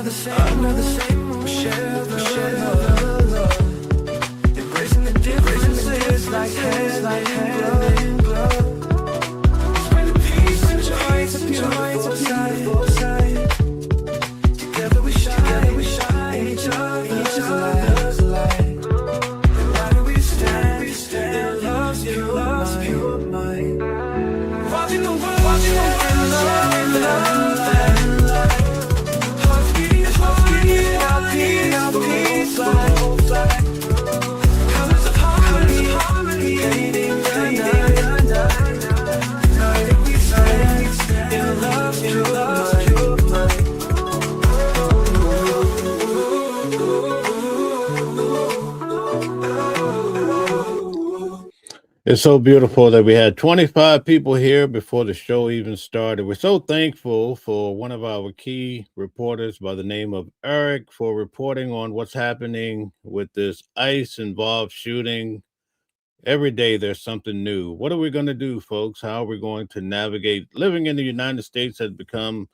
the same. We share the love. Embracing the differences like hand in glove. Spreading peace and joy to both sides. Together we shine in each other's light. And why do we stand? In love's pure mind. Watching the world in love. Hearts beating out peace like colors of harmony, painting the night. United we stand in love's pure mind. It's so beautiful that we had 25 people here before the show even started. We're so thankful for one of our key reporters by the name of Eric for reporting on what's happening with this ICE-involved shooting. Every day there's something new. What are we going to do, folks? How are we going to navigate? Living in the United States has become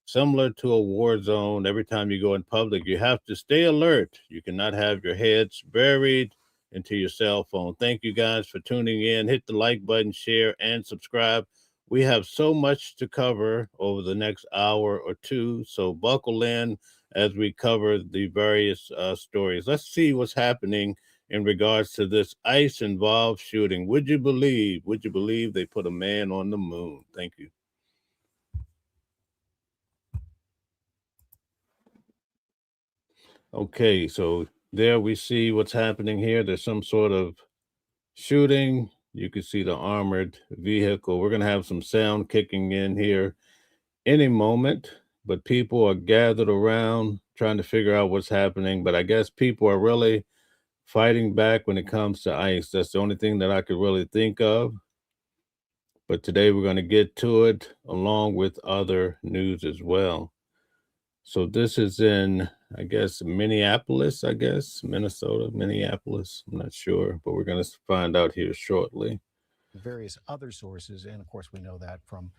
similar to a war zone. Every time you go in public, you have to stay alert. You cannot have your heads buried into your cell phone. Thank you guys for tuning in. Hit the like button, share, and subscribe. We have so much to cover over the next hour or two, so buckle in as we cover the various stories. Let's see what's happening in regards to this ICE-involved shooting. Would you believe they put a man on the moon? Thank you. Okay, so there we see what's happening here. There's some sort of shooting. You can see the armored vehicle. We're going to have some sound kicking in here any moment, but people are gathered around trying to figure out what's happening. But I guess people are really fighting back when it comes to ICE. That's the only thing that I could really think of. But today we're going to get to it along with other news as well. So this is in, I guess, Minneapolis, Minnesota, Minneapolis. I'm not sure, but we're going to find out here shortly. Various other sources, and of course we know that from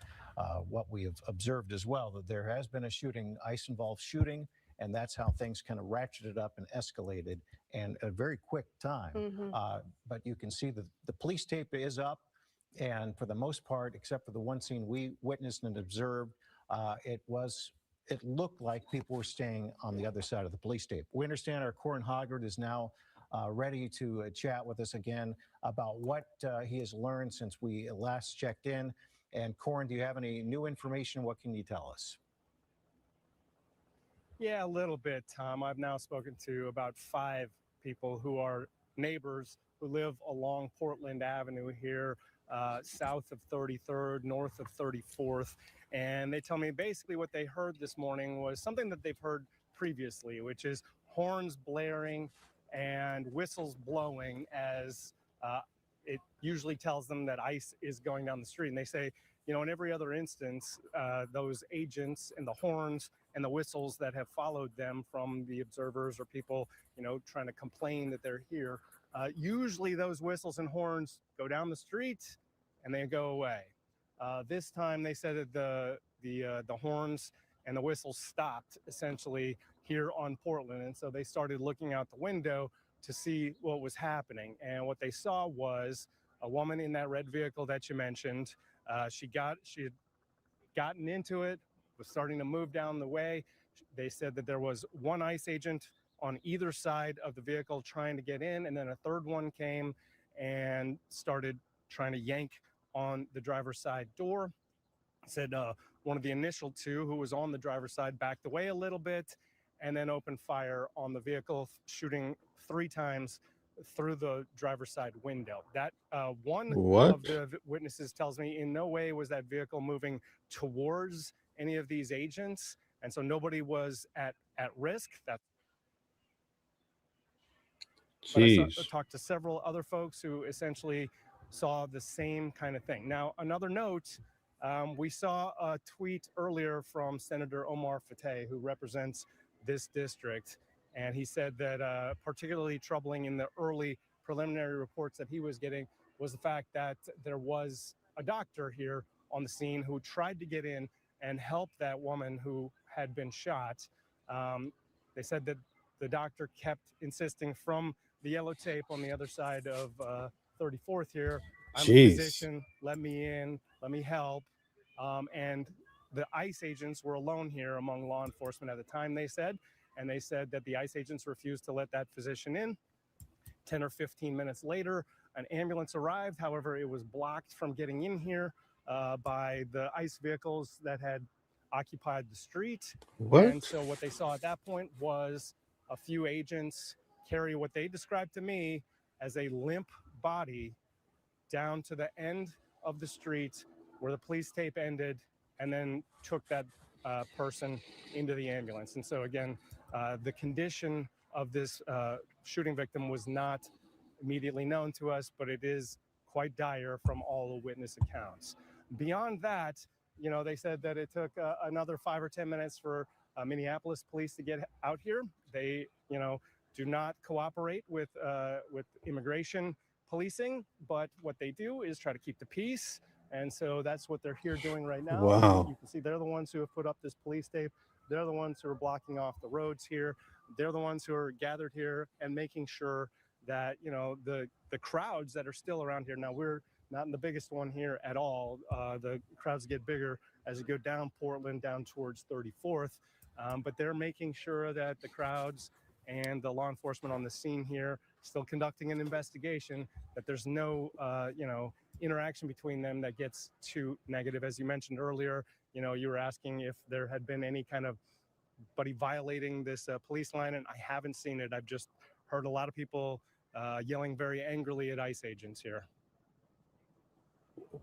what we have observed as well, that there has been a shooting, ICE-involved shooting, and that's how things kind of ratcheted up and escalated in a very quick time. But you can see the police tape is up, and for the most part, except for the one scene we witnessed and observed, it looked like people were staying on the other side of the police tape. We understand our Corin Hoggard is now ready to chat with us again about what he has learned since we last checked in. And Corin, do you have any new information? What can you tell us? Yeah, a little bit, Tom. I've now spoken to about 5 people who are neighbors who live along Portland Avenue here, south of 33rd, north of 34th. And they tell me basically what they heard this morning was something that they've heard previously, which is horns blaring and whistles blowing as it usually tells them that ICE is going down the street. And they say, you know, in every other instance, those agents and the horns and the whistles that have followed them from the observers or people, you know, trying to complain that they're here, usually those whistles and horns go down the street and they go away. This time they said that the horns and the whistles stopped essentially here on Portland. And so they started looking out the window to see what was happening. And what they saw was a woman in that red vehicle that you mentioned. She had gotten into it, was starting to move down the way. They said that there was one ICE agent on either side of the vehicle trying to get in, and then a third one came and started trying to yank on the driver's side door. Said one of the initial 2 who was on the driver's side backed away a little bit and then opened fire on the vehicle, shooting 3 times through the driver's side window. That one of the witnesses tells me in no way was that vehicle moving towards any of these agents, and so nobody was at risk. But I talked to several other folks who essentially saw the same kind of thing. Now, another note, we saw a tweet earlier from Senator Omar Fateh, who represents this district, and he said that particularly troubling in the early preliminary reports that he was getting was the fact that there was a doctor here on the scene who tried to get in and help that woman who had been shot. They said that the doctor kept insisting from the yellow tape on the other side of 34th here, I'm a Jeez. physician, let me in, let me help. And the ICE agents were alone here among law enforcement at the time, they said. And they said that the ICE agents refused to let that physician in. 10 or 15 minutes later, an ambulance arrived. However, it was blocked from getting in here by the ICE vehicles that had occupied the street. What? And so what they saw at that point was a few agents carry what they described to me as a limp body down to the end of the street where the police tape ended, and then took that person into the ambulance. And so again, the condition of this shooting victim was not immediately known to us, but it is quite dire from all the witness accounts. Beyond that, they said that it took another 5 or 10 minutes for Minneapolis police to get out here. They, do not cooperate with immigration policing, but what they do is try to keep the peace. And so that's what they're here doing right now. Wow. You can see they're the ones who have put up this police tape. They're the ones who are blocking off the roads here. They're the ones who are gathered here and making sure that, the crowds that are still around here. Now, we're not in the biggest one here at all. The crowds get bigger as you go down Portland, down towards 34th. But they're making sure that the crowds and the law enforcement on the scene here, still conducting an investigation, that there's no, interaction between them that gets too negative. As you mentioned earlier, you were asking if there had been any kind of buddy violating this police line, and I haven't seen it. I've just heard a lot of people yelling very angrily at ICE agents here.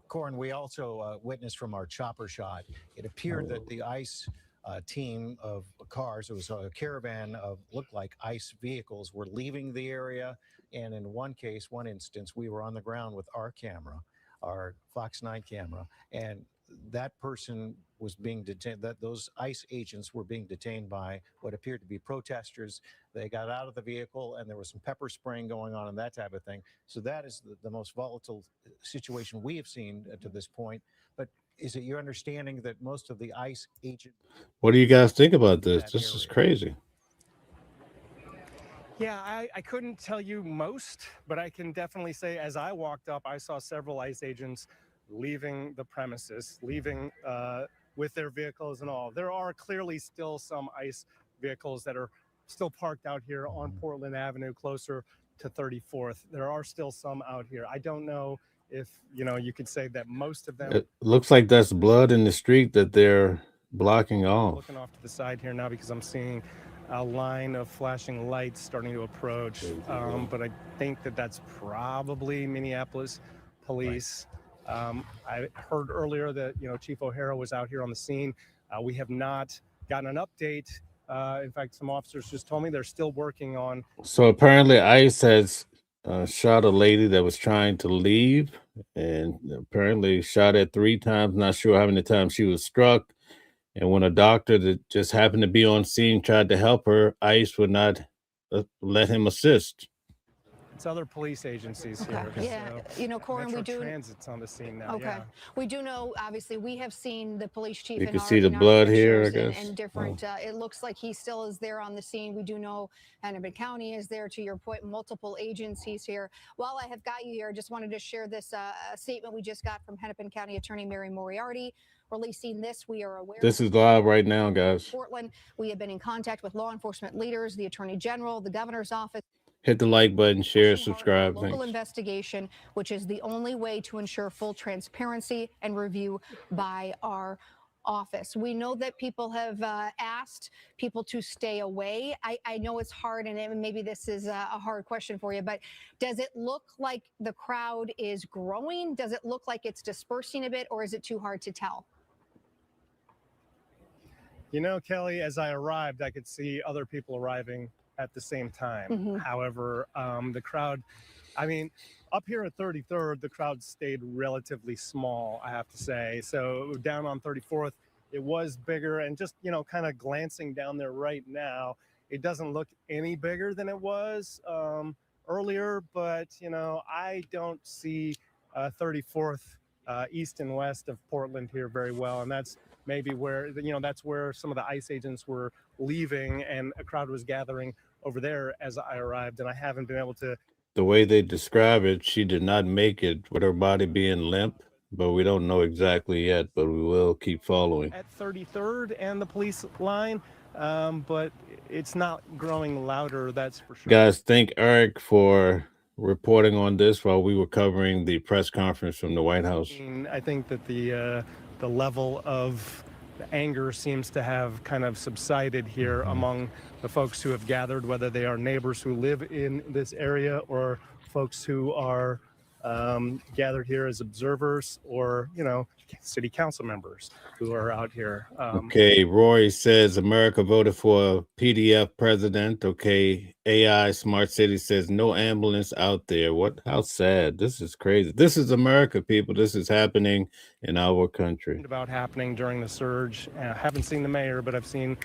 Corin, we also witnessed from our chopper shot, it appeared that the ICE team of cars, it was a caravan of looked like ICE vehicles, were leaving the area. And in one instance, we were on the ground with our camera, our Fox 9 camera, and that person was being detained, that those ICE agents were being detained by what appeared to be protesters. They got out of the vehicle and there was some pepper spraying going on and that type of thing. So that is the most volatile situation we have seen to this point. But is it your understanding that most of the ICE agents... What do you guys think about this? This is crazy. Yeah, I couldn't tell you most, but I can definitely say as I walked up, I saw several ICE agents leaving the premises, leaving with their vehicles and all. There are clearly still some ICE vehicles that are still parked out here on Portland Avenue, closer to 34th. There are still some out here. I don't know if, you could say that most of them... It looks like that's blood in the street that they're blocking off. Looking off to the side here now because I'm seeing a line of flashing lights starting to approach. But I think that that's probably Minneapolis police. Right. I heard earlier that, Chief O'Hara was out here on the scene. We have not gotten an update. In fact, some officers just told me they're still working on... So apparently ICE has shot a lady that was trying to leave, and apparently shot at 3 times. Not sure how many times she was struck. And when a doctor that just happened to be on scene tried to help her, ICE would not let him assist. It's other police agencies here. Yeah, so Corin, we do... Transit's on the scene now. Okay. Yeah. We do know, obviously, we have seen the police chief. You in can our, see the in our blood here, I pictures guess. And different, it looks like he still is there on the scene. We do know Hennepin County is there, to your point, multiple agencies here. While I have got you here, I just wanted to share this statement we just got from Hennepin County Attorney Mary Moriarty. Releasing this, we are aware... This is live right now, guys. Portland, we have been in contact with law enforcement leaders, the Attorney General, the Governor's office. Hit the like button, share, subscribe. Local investigation, which is the only way to ensure full transparency and review by our office. We know that people have asked people to stay away. I know it's hard, and maybe this is a hard question for you, but does it look like the crowd is growing? Does it look like it's dispersing a bit, or is it too hard to tell? Kelly, as I arrived, I could see other people arriving at the same time. Mm-hmm. However, the crowd, up here at 33rd, the crowd stayed relatively small, I have to say. So down on 34th, it was bigger, and just, kind of glancing down there right now, it doesn't look any bigger than it was earlier, but, I don't see 34th east and west of Portland here very well, and that's maybe where, that's where some of the ICE agents were leaving and a crowd was gathering over there as I arrived, and I haven't been able to. The way they describe it, she did not make it with her body being limp, but we don't know exactly yet, but we will keep following. At 33rd and the police line, but it's not growing louder, that's for sure. Guys, thank Eric for reporting on this while we were covering the press conference from the White House. I think that the level of the anger seems to have kind of subsided here among the folks who have gathered, whether they are neighbors who live in this area or folks who are gathered here as observers, or city council members who are out here. Okay, Rory says America voted for a PDF president. Okay, AI Smart City says no ambulance out there. What? How sad. This is crazy. This is America, people. This is happening in our country. About happening during the surge. I haven't seen the mayor, but I've seen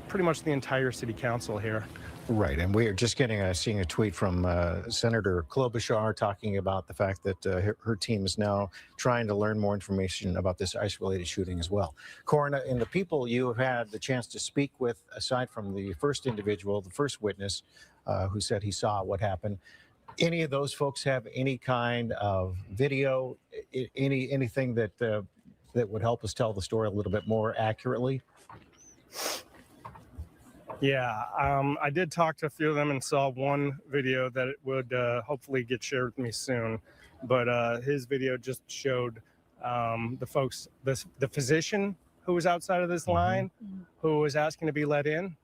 pretty much the entire city council here. Right, and we are just seeing a tweet from Senator Klobuchar talking about the fact that her team is now trying to learn more information about this ICE-related shooting as well. Corin, and the people you have had the chance to speak with, aside from the first individual, the first witness who said he saw what happened, any of those folks have any kind of video, anything that that would help us tell the story a little bit more accurately? Yeah, I did talk to a few of them and saw one video that it would hopefully get shared with me soon. But his video just showed the folks, the physician who was outside of this line, who was asking to be let in.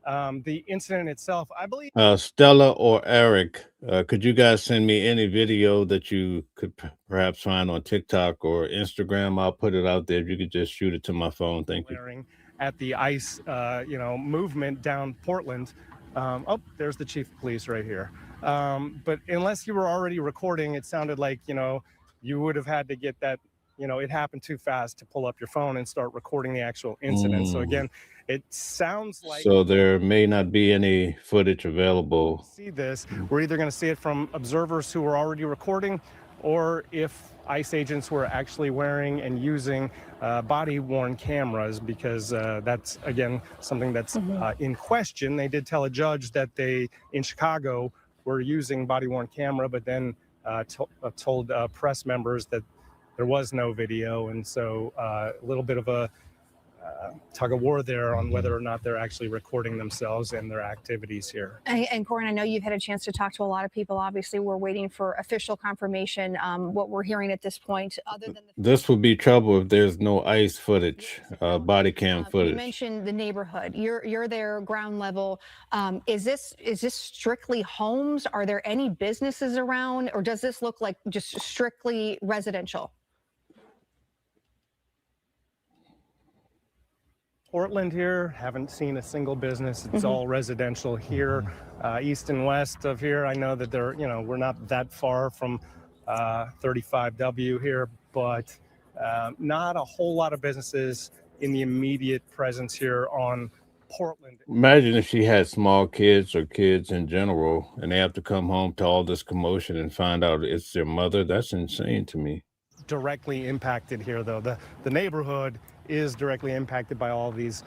The incident itself, I believe. Stella or Eric, could you guys send me any video that you could perhaps find on TikTok or Instagram? I'll put it out there. If you could just shoot it to my phone. Thank you. At the ICE, movement down Portland. Oh, there's the chief of police right here. But unless you were already recording, it sounded like, you would have had to get that, it happened too fast to pull up your phone and start recording the actual incident. So again, it sounds like. So there may not be any footage available. See this, we're either going to see it from observers who were already recording, or if ICE agents were actually wearing and using body-worn cameras, because that's, again, something that's in question. They did tell a judge that they, in Chicago, were using body-worn camera, but then told press members that there was no video. And so a little bit of a tug of war there on whether or not they're actually recording themselves and their activities here. And Corin, I know you've had a chance to talk to a lot of people. Obviously, we're waiting for official confirmation. What we're hearing at this point, other than this would be trouble if there's no ICE footage, body cam footage. You mentioned the neighborhood. You're there, ground level. Is this strictly homes? Are there any businesses around, or does this look like just strictly residential? Portland here, haven't seen a single business. It's all residential here, east and west of here. I know that we're not that far from 35W here, but not a whole lot of businesses in the immediate presence here on Portland. Imagine if she had small kids or kids in general, and they have to come home to all this commotion and find out it's their mother. That's insane to me. Directly impacted here, though. The neighborhood is directly impacted by all these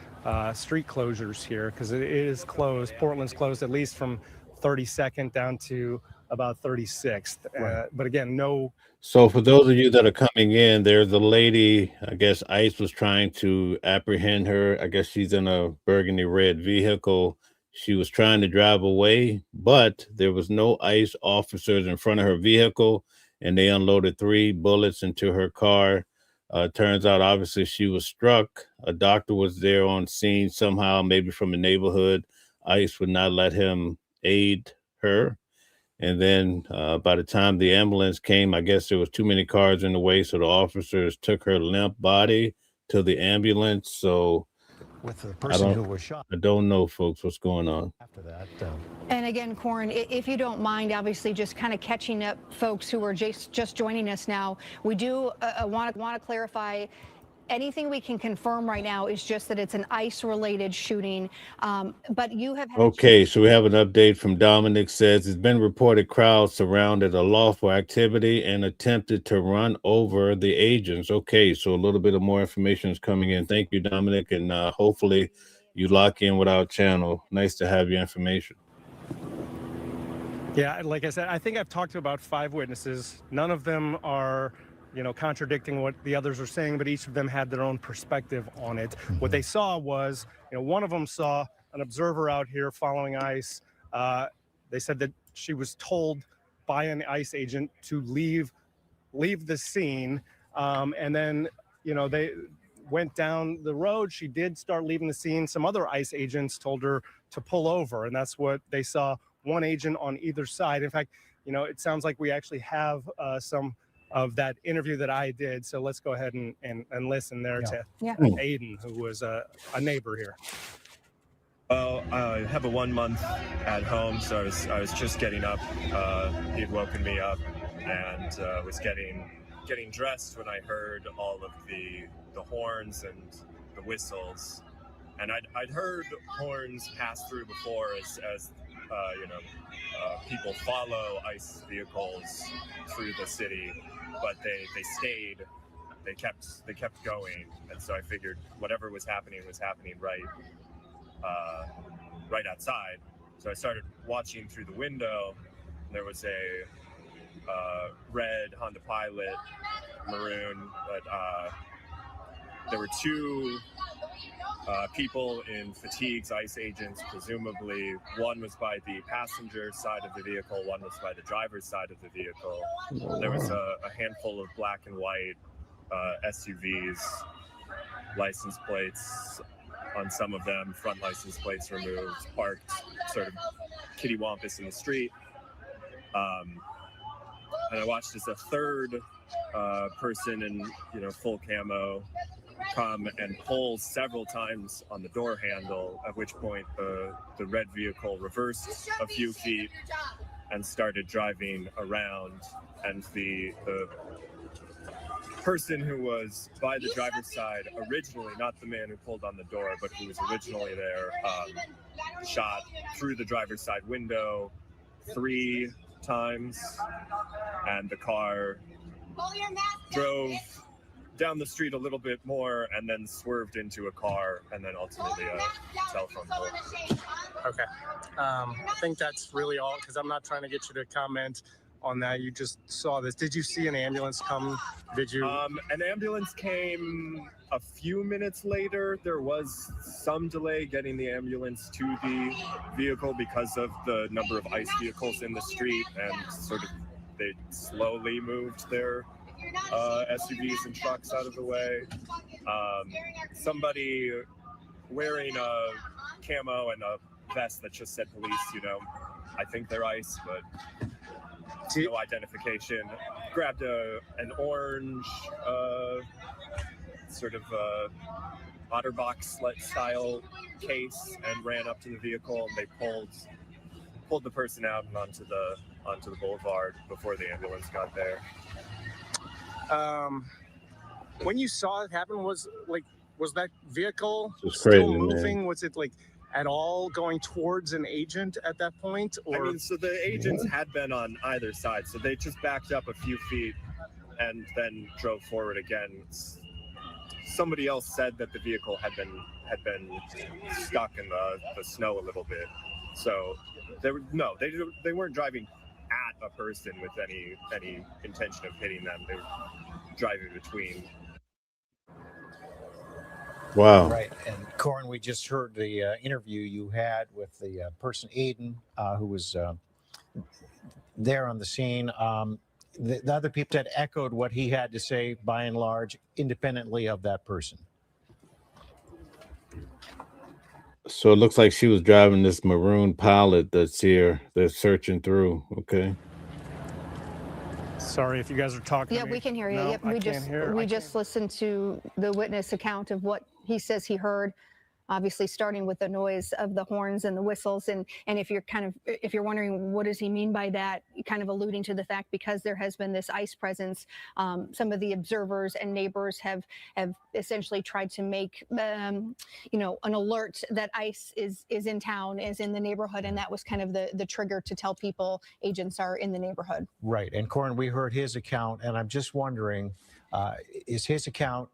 street closures here, because it is closed. Portland's closed at least from 32nd down to about 36th. Right. But again, no. So for those of you that are coming in, there's a lady, I guess ICE was trying to apprehend her. I guess she's in a burgundy red vehicle. She was trying to drive away, but there was no ICE officers in front of her vehicle, and they unloaded 3 bullets into her car. Turns out, obviously, she was struck. A doctor was there on scene somehow, maybe from the neighborhood. ICE would not let him aid her. And then by the time the ambulance came, I guess there was too many cars in the way, so the officers took her limp body to the ambulance. So with the person who was shot. I don't know, folks, what's going on. After that. And again, Corin, if you don't mind, obviously, just kind of catching up folks who are just joining us now, we do want to clarify, anything we can confirm right now is just that it's an ICE-related shooting. But you have had Okay, so we have an update from Dominic. Says it's been reported crowds surrounded a lawful activity and attempted to run over the agents. Okay, so a little bit of more information is coming in. Thank you, Dominic, and hopefully you lock in with our channel. Nice to have your information. Yeah, like I said, I think I've talked to about 5 witnesses. None of them are, contradicting what the others are saying, but each of them had their own perspective on it. What they saw was, one of them saw an observer out here following ICE. They said that she was told by an ICE agent to leave the scene, and then, they went down the road. She did start leaving the scene. Some other ICE agents told her to pull over, and that's what they saw. One agent on either side. In fact, it sounds like we actually have some of that interview that I did. So let's go ahead and listen there to Aiden, who was a neighbor here. Well, I have a 1 month at home, so I was just getting up. He'd woken me up, and was getting dressed when I heard all of the horns and the whistles. And I'd heard horns pass through before as people follow ICE vehicles through the city, but they stayed. They kept going, and so I figured whatever was happening right outside. So I started watching through the window. There was a red Honda Pilot, maroon, but there were 2 people in fatigues, ICE agents, presumably. One was by the passenger side of the vehicle, one was by the driver's side of the vehicle. There was a handful of black and white SUVs, license plates on some of them, front license plates removed, parked sort of kittywampus in the street. And I watched as a third person in full camo come and pull several times on the door handle, at which point the red vehicle reversed a few feet and started driving around, and the person who was by the driver's side originally, not the man who pulled on the door, but who was originally there, shot through the driver's side window 3 times, and the car drove down the street a little bit more and then swerved into a car and then ultimately a telephone pole. Okay. I think that's really all, because I'm not trying to get you to comment on that. You just saw this. Did you see an ambulance come? Did you? An ambulance came a few minutes later. There was some delay getting the ambulance to the vehicle because of the number of ICE vehicles in the street, and sort of they slowly moved their SUVs and trucks out of the way. Somebody wearing a camo and a vest that just said police, I think they're ICE, but no identification. Grabbed an orange sort of OtterBox style case and ran up to the vehicle, and they pulled the person out and onto the boulevard before the ambulance got there. When you saw it happen, was that vehicle still moving? Man. Was it at all going towards an agent at that point? Or? I mean, so the agents had been on either side, so they just backed up a few feet and then drove forward again. Somebody else said that the vehicle had been stuck in the snow a little bit. So they weren't driving at a person with any intention of hitting them. They were driving between. Wow. Right. And Corin, we just heard the interview you had with the person, Aiden, who was there on the scene. The other people had echoed what he had to say, by and large, independently of that person. So it looks like she was driving this maroon Pilot that's here. They're searching through. Okay. Sorry if you guys are talking. Yeah, we can hear you. No, Yep, I we can't hear. just listened to the witness account of what he says he heard. obviously starting with the noise of the horns and the whistles. And if you're wondering what does he mean by that, kind of alluding to the fact because there has been this ICE presence, some of the observers and neighbors have essentially tried to make an alert that ICE is in town, is in the neighborhood, and that was kind of the trigger to tell people agents are in the neighborhood. Right. And Corin, we heard his account, and I'm just wondering, is his account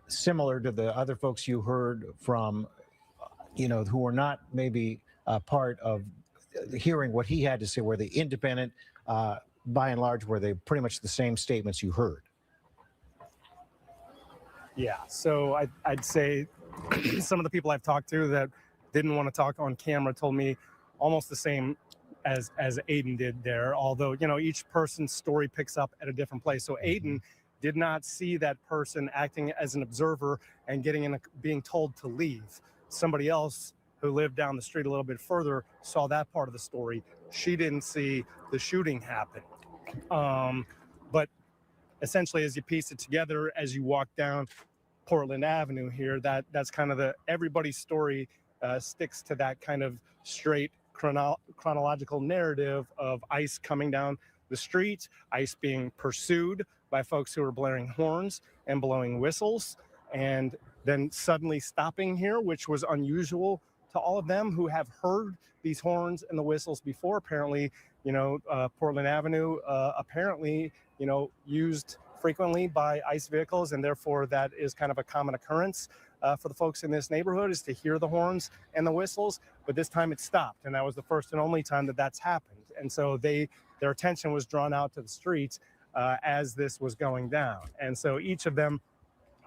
similar to the other folks you heard from, who are not maybe part of hearing what he had to say? Were they independent? By and large, were they pretty much the same statements you heard? Yeah, so I'd say some of the people I've talked to that didn't want to talk on camera told me almost the same as Aiden did there, although, each person's story picks up at a different place. So Aiden did not see that person acting as an observer and being told to leave. Somebody else who lived down the street a little bit further saw that part of the story. She didn't see the shooting happen. But essentially, as you piece it together, as you walk down Portland Avenue here, that's kind of everybody's story sticks to that kind of straight chronological narrative of ICE coming down the street, ICE being pursued by folks who are blaring horns and blowing whistles, and then suddenly stopping here, which was unusual to all of them who have heard these horns and the whistles before. Apparently, Portland Avenue, apparently, used frequently by ICE vehicles, and therefore that is kind of a common occurrence for the folks in this neighborhood, is to hear the horns and the whistles. But this time it stopped, and that was the first and only time that's happened. And so their attention was drawn out to the streets as this was going down. And so each of them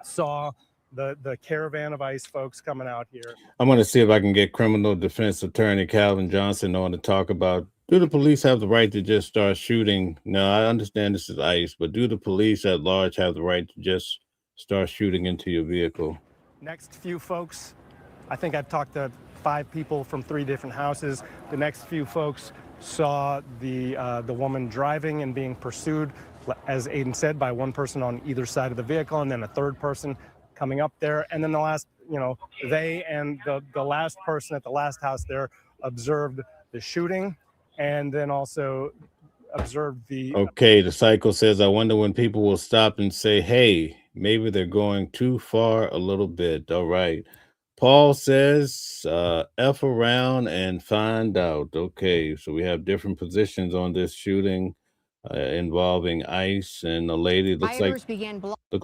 saw the caravan of ICE folks coming out here. I'm going to see if I can get criminal defense attorney Calvin Johnson on to talk about, do the police have the right to just start shooting? Now, I understand this is ICE, but do the police at large have the right to just start shooting into your vehicle? Next few folks, I think I've talked to 5 people from 3 different houses. The next few folks saw the woman driving and being pursued, as Aiden said, by one person on either side of the vehicle, and then a third person coming up there. And then the last, they and the last person at the last house there observed the shooting, and then also observed the... Okay, the cycle says, I wonder when people will stop and say, hey, maybe they're going too far a little bit. All right. Paul says, F around and find out. Okay, so we have different positions on this shooting involving ICE, and a lady looked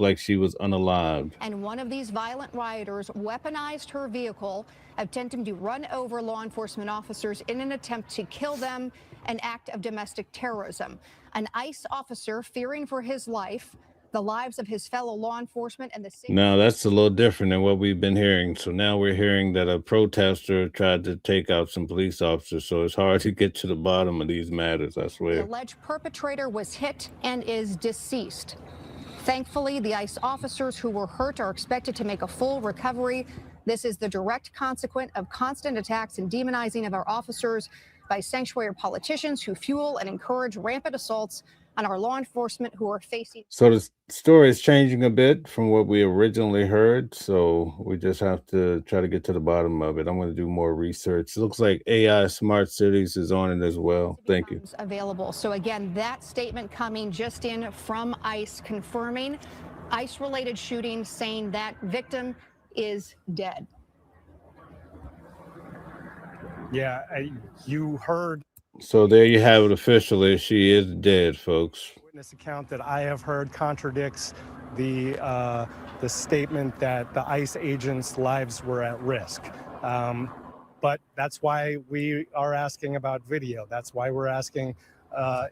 like she was unalived. And one of these violent rioters weaponized her vehicle, attempting to run over law enforcement officers in an attempt to kill them, an act of domestic terrorism. An ICE officer fearing for his life, the lives of his fellow law enforcement, and the safety. Now that's a little different than what we've been hearing. So now we're hearing that a protester tried to take out some police officers. So it's hard to get to the bottom of these matters, I swear. The alleged perpetrator was hit and is deceased. Thankfully, the ICE officers who were hurt are expected to make a full recovery. This is the direct consequence of constant attacks and demonizing of our officers by sanctuary politicians who fuel and encourage rampant assaults on our law enforcement who are facing. So the story is changing a bit from what we originally heard. So we just have to try to get to the bottom of it. I'm going to do more research. It looks like AI Smart Cities is on it as well. Thank you. Available. So again, that statement coming just in from ICE confirming ICE-related shooting, saying that victim is dead. Yeah, you heard. So there you have it officially. She is dead, folks. Witness account that I have heard contradicts the statement that the ICE agents' lives were at risk. But that's why we are asking about video. That's why we're asking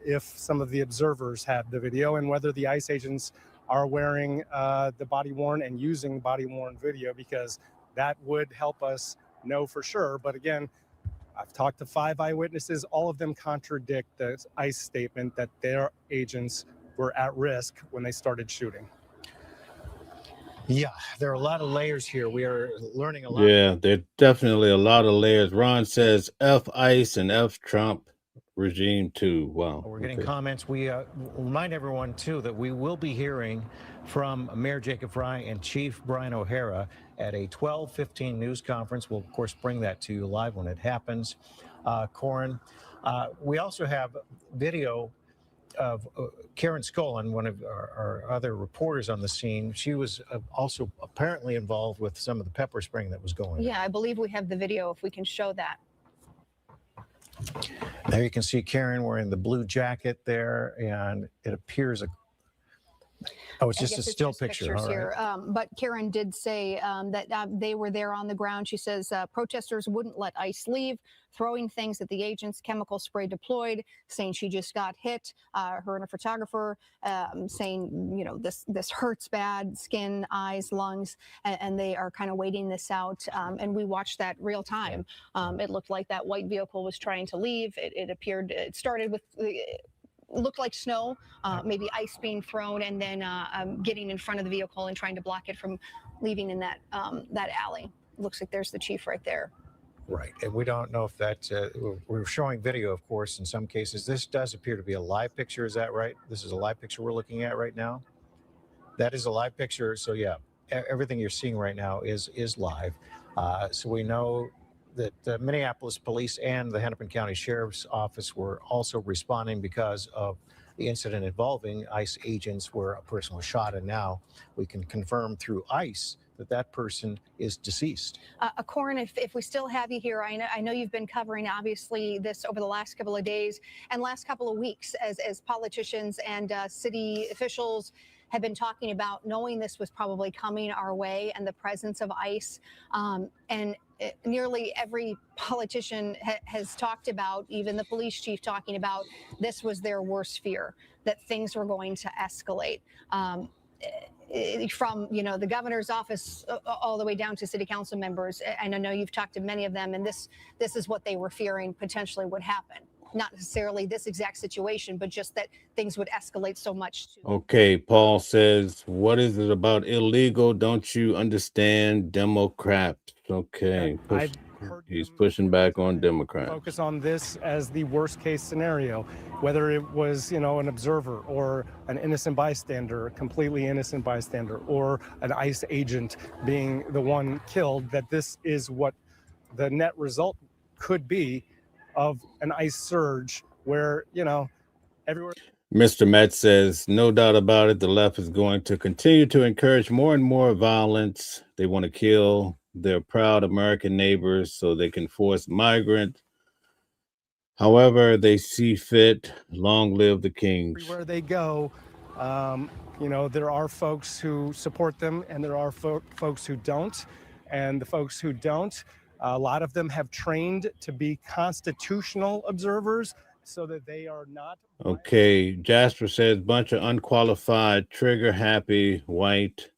if some of the observers have the video and whether the ICE agents are wearing the body-worn and using body-worn video, because that would help us know for sure. But again, I've talked to 5 eyewitnesses. All of them contradict the ICE statement that their agents were at risk when they started shooting. Yeah, there are a lot of layers here. We are learning a lot. Yeah, there's definitely a lot of layers. Ron says F ICE and F Trump. regime too. Wow. We're getting Okay. comments. We remind everyone, too, that we will be hearing from Mayor Jacob Fry and Chief Brian O'Hara at a 12:15 news conference. We'll, of course, bring that to you live when it happens. Corin, we also have video of Karen Scullin, one of our other reporters on the scene. She was also apparently involved with some of the pepper spraying that was going on. Yeah, I believe we have the video if we can show that. There you can see Karen wearing the blue jacket there, and it appears oh, it's I just guess a it's still just picture. pictures All right. here. But Karen did say that they were there on the ground. She says protesters wouldn't let ICE leave, throwing things at the agents, chemical spray deployed, saying she just got hit. Her and a photographer saying, you know, this hurts bad, skin, eyes, lungs, and they are kind of waiting this out. And we watched that real time. It looked like that white vehicle was trying to leave. It appeared, it started with looked like snow, maybe ice being thrown, and then getting in front of the vehicle and trying to block it from leaving in that that alley. Looks like there's the chief right there. Right. And we don't know if that, we're showing video, of course, in some cases. This does appear to be a live picture. Is that right? This is a live picture we're looking at right now. That is a live picture. So, yeah, everything you're seeing right now is live. So we know that the Minneapolis Police and the Hennepin County Sheriff's Office were also responding because of the incident involving ICE agents where a person was shot. And now we can confirm through ICE that that person is deceased. Corin, if we still have you here, I know you've been covering, obviously, this over the last couple of days and last couple of weeks as politicians and city officials have been talking about knowing this was probably coming our way and the presence of ICE. And nearly every politician has talked about, even the police chief talking about, this was their worst fear, that things were going to escalate. From, you know, the governor's office all the way down to city council members. And I know you've talked to many of them, and this is what they were fearing potentially would happen. Not necessarily this exact situation, but just that things would escalate so much. Okay, Paul says, what is it about illegal? Don't you understand, Democrats? Okay, he's pushing back on Democrats. Focus on this as the worst case scenario, whether it was, you know, an observer or an innocent bystander, a completely innocent bystander, or an ICE agent being the one killed, that this is what the net result could be of an ICE surge where, you know, everywhere. Mr. Metz says, no doubt about it, the left is going to continue to encourage more and more violence. They want to kill their proud American neighbors so they can force migrants however they see fit. Long live the kings. Everywhere they go, you know, there are folks who support them and there are folks who don't. And the folks who don't, a lot of them have trained to be constitutional observers so that they are not. Okay, Jasper says, bunch of unqualified, trigger-happy, white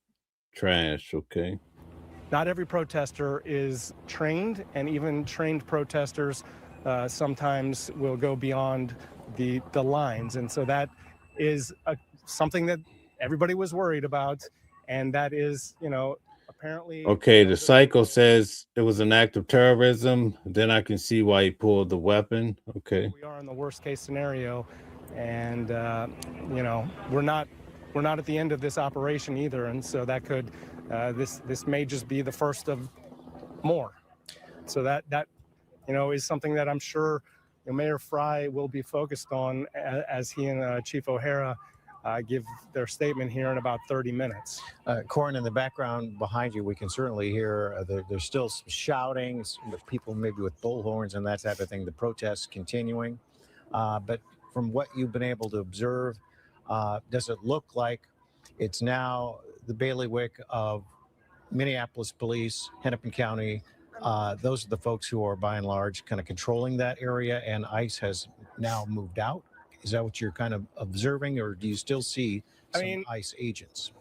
trash. Okay. Not every protester is trained, and even trained protesters sometimes will go beyond the lines. And so that is something that everybody was worried about. And that is, you know, apparently. Okay, the Psycho says it was an act of terrorism. Then I can see why he pulled the weapon. Okay. We are in the worst case scenario. And, you know, we're not at the end of this operation either. And so that could, this may just be the first of more. So that you know, is something that I'm sure, you know, Mayor Fry will be focused on as he and Chief O'Hara give their statement here in about 30 minutes. Corin, in the background behind you, we can certainly hear there's still some shouting, people maybe with bullhorns and that type of thing, the protests continuing. But from what you've been able to observe, does it look like it's now the bailiwick of Minneapolis Police, Hennepin County? Those are the folks who are by and large kind of controlling that area, and ICE has now moved out. Is that what you're kind of observing, or do you still see some ICE agents?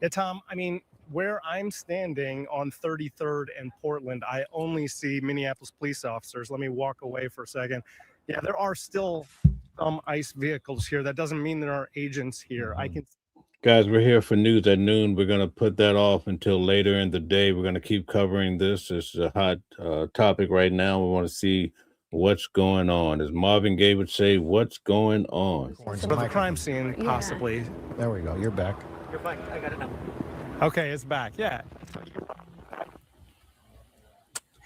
Yeah, Tom, I mean, where I'm standing on 33rd and Portland, I only see Minneapolis police officers. Let me walk away for a second. Yeah, there are still some ICE vehicles here. That doesn't mean there are agents here. I can. Guys, we're here for news at noon. We're going to put that off until later in the day. We're going to keep covering this. It's a hot topic right now. We want to see What's going on? As Marvin Gaye would say, what's going on? Corn's But the microphone. crime scene, Yeah. possibly. There we go. You're back. You're fine. I got it now. Okay, it's back. Yeah.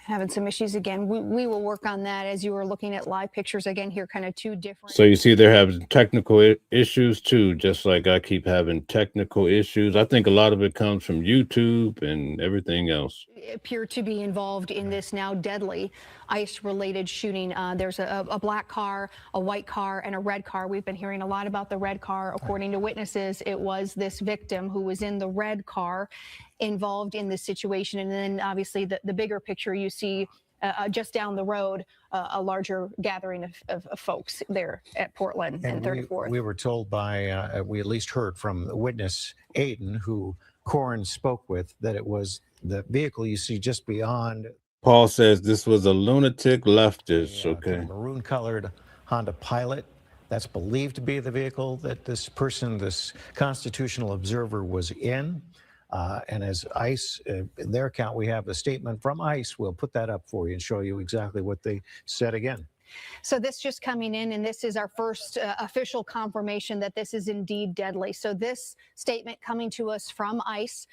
Having some issues again. We will work on that as you were looking at live pictures again here, kind of two different. So you see they're having technical issues too, just like I keep having technical issues. I think a lot of it comes from YouTube and everything else. Appear to be involved in this now deadly ICE-related shooting. There's a black car, a white car, and a red car. We've been hearing a lot about the red car. According to witnesses, it was this victim who was in the red car involved in this situation. And then obviously the bigger picture you see just down the road, a larger gathering of folks there at Portland and 34th. We were told by, we at least heard from the witness, Aiden, who Corn spoke with, that it was the vehicle you see just beyond. Paul says this was a lunatic leftist. Okay. Maroon-colored Honda Pilot. That's believed to be the vehicle that this person, this constitutional observer, was in. And as ICE, in their account, we have a statement from ICE. We'll put that up for you and show you exactly what they said again. So this just coming in, and this is our first official confirmation that this is indeed deadly. So this statement coming to us from ICE,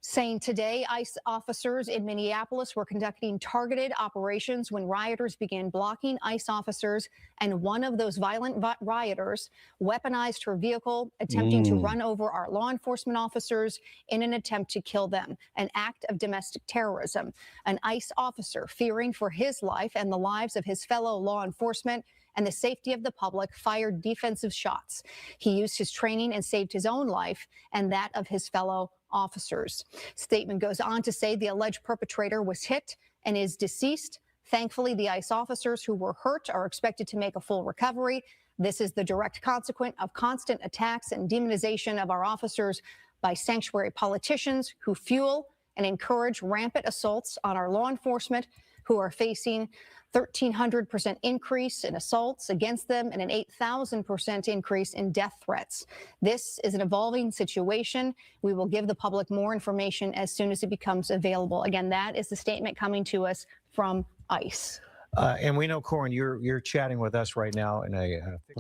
saying today ICE officers in Minneapolis were conducting targeted operations when rioters began blocking ICE officers, and one of those violent rioters weaponized her vehicle, attempting to run over our law enforcement officers in an attempt to kill them, an act of domestic terrorism. An ICE officer, fearing for his life and the lives of his fellow law enforcement and the safety of the public, fired defensive shots. He used his training and saved his own life and that of his fellow officers. Statement goes on to say the alleged perpetrator was hit and is deceased. Thankfully, the ICE officers who were hurt are expected to make a full recovery. This is the direct consequence of constant attacks and demonization of our officers by sanctuary politicians who fuel and encourage rampant assaults on our law enforcement, who are facing 1,300% increase in assaults against them and an 8,000% increase in death threats. This is an evolving situation. We will give the public more information as soon as it becomes available. Again, that is the statement coming to us from ICE. And we know, Corn, you're chatting with us right now.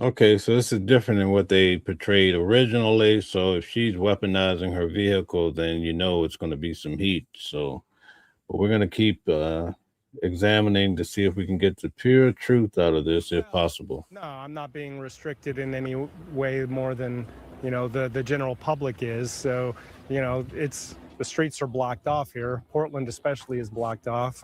Okay, so this is different than what they portrayed originally. So if she's weaponizing her vehicle, then you know it's going to be some heat. So but we're going to keep examining to see if we can get the pure truth out of this, if possible. No, I'm not being restricted in any way more than, you know, the general public is. So, you know, the streets are blocked off here. Portland especially is blocked off.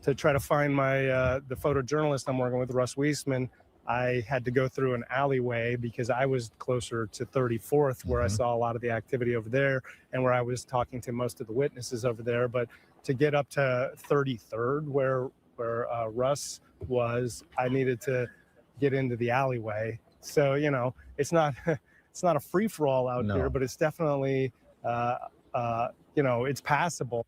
To try to find my the photojournalist I'm working with, Russ Wiesman, I had to go through an alleyway because I was closer to 34th, where I saw a lot of the activity over there and where I was talking to most of the witnesses over there. But to get up to 33rd, where Russ was, I needed to get into the alleyway. So, you know, it's not a free for all out here, but it's definitely you know, it's passable.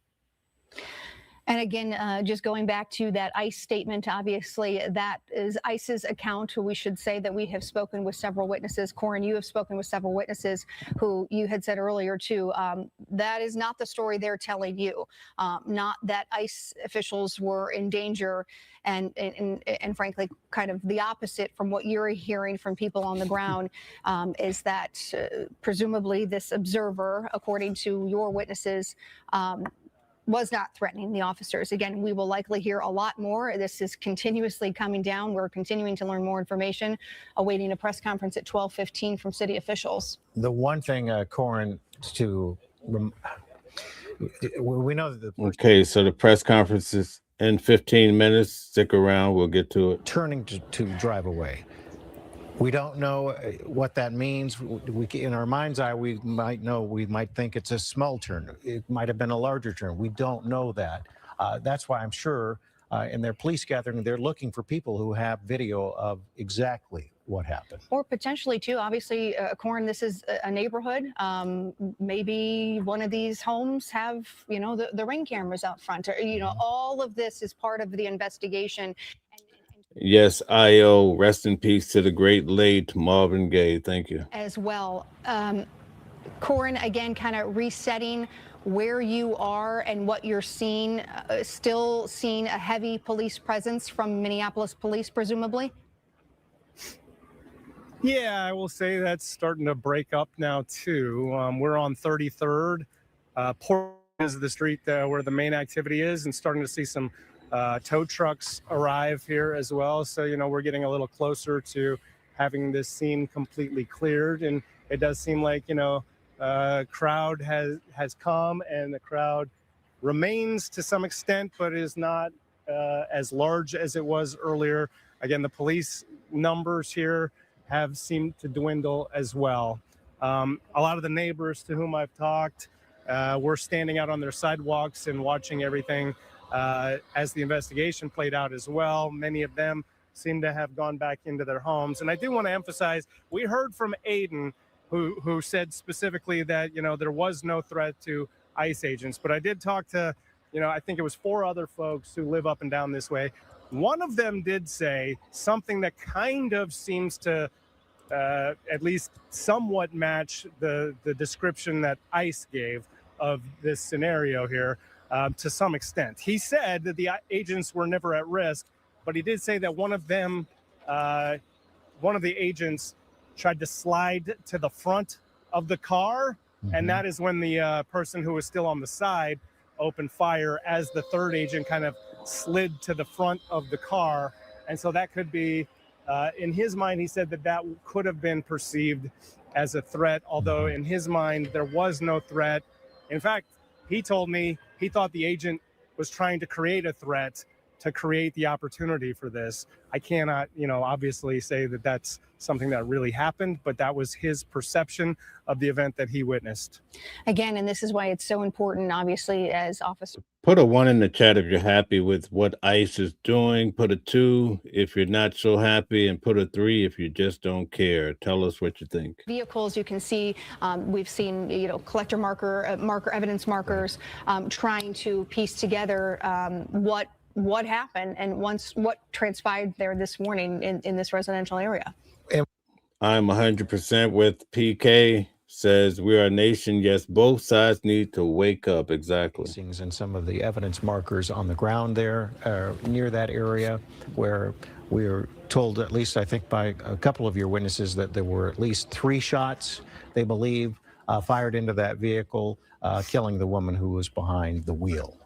And again, just going back to that ICE statement, obviously that is ICE's account. We should say that we have spoken with several witnesses. Corin, you have spoken with several witnesses who you had said earlier too. That is not the story they're telling you. Not that ICE officials were in danger, and frankly, kind of the opposite from what you're hearing from people on the ground, is that presumably this observer, according to your witnesses, was not threatening the officers. Again, we will likely hear a lot more. This is continuously coming down. We're continuing to learn more information, awaiting a press conference at 12:15 from city officials. The one thing, Corin, we know that Okay, so the press conference is in 15 minutes. Stick around. We'll get to it. turning to drive away. We don't know what that means. In our mind's eye, we might think it's a small turn. It might have been a larger turn. We don't know that. That's why I'm sure in their police gathering, they're looking for people who have video of exactly what happened. Or potentially too, obviously, Corin, this is a neighborhood. Maybe one of these homes have, you know, the ring cameras out front, or, you know, all of this is part of the investigation. Yes, IO, rest in peace to the great late Marvin Gaye. Thank you. As well. Corin, again, kind of resetting where you are and what you're seeing, still seeing a heavy police presence from Minneapolis police, presumably? Yeah, I will say that's starting to break up now, too. We're on 33rd. Portland is the street where the main activity is, and starting to see some tow trucks arrive here as well. So, we're getting a little closer to having this scene completely cleared. And it does seem like, crowd has come, and the crowd remains to some extent, but is not as large as it was earlier. Again, the police numbers here have seemed to dwindle as well. A lot of the neighbors to whom I've talked were standing out on their sidewalks and watching everything as the investigation played out as well. Many of them seem to have gone back into their homes. And I do want to emphasize, we heard from Aiden, who said specifically that, there was no threat to ICE agents. But I did talk to, I think it was 4 other folks who live up and down this way. One of them did say something that kind of seems to at least somewhat match the description that ICE gave of this scenario here to some extent. He said that the agents were never at risk, but he did say that one of the agents tried to slide to the front of the car, and that is when the person who was still on the side opened fire as the third agent kind of slid to the front of the car. And so that could be, in his mind, he said that could have been perceived as a threat, although in his mind, there was no threat. In fact, he told me he thought the agent was trying to create a threat to create the opportunity for this. I cannot, obviously say that that's something that really happened, but that was his perception of the event that he witnessed. Again, and this is why it's so important, obviously, as officers. Put a 1 in the chat if you're happy with what ICE is doing. Put a 2 if you're not so happy, and put a 3 if you just don't care. Tell us what you think. Vehicles, you can see, we've seen, collector evidence markers, trying to piece together what happened and what transpired there this morning in this residential area. I'm 100% with PK. Says we are a nation. Yes, both sides need to wake up. Exactly. And some of the evidence markers on the ground there near that area, where we were told, at least I think by a couple of your witnesses, that there were at least 3 shots, they believe, fired into that vehicle, killing the woman who was behind the wheel.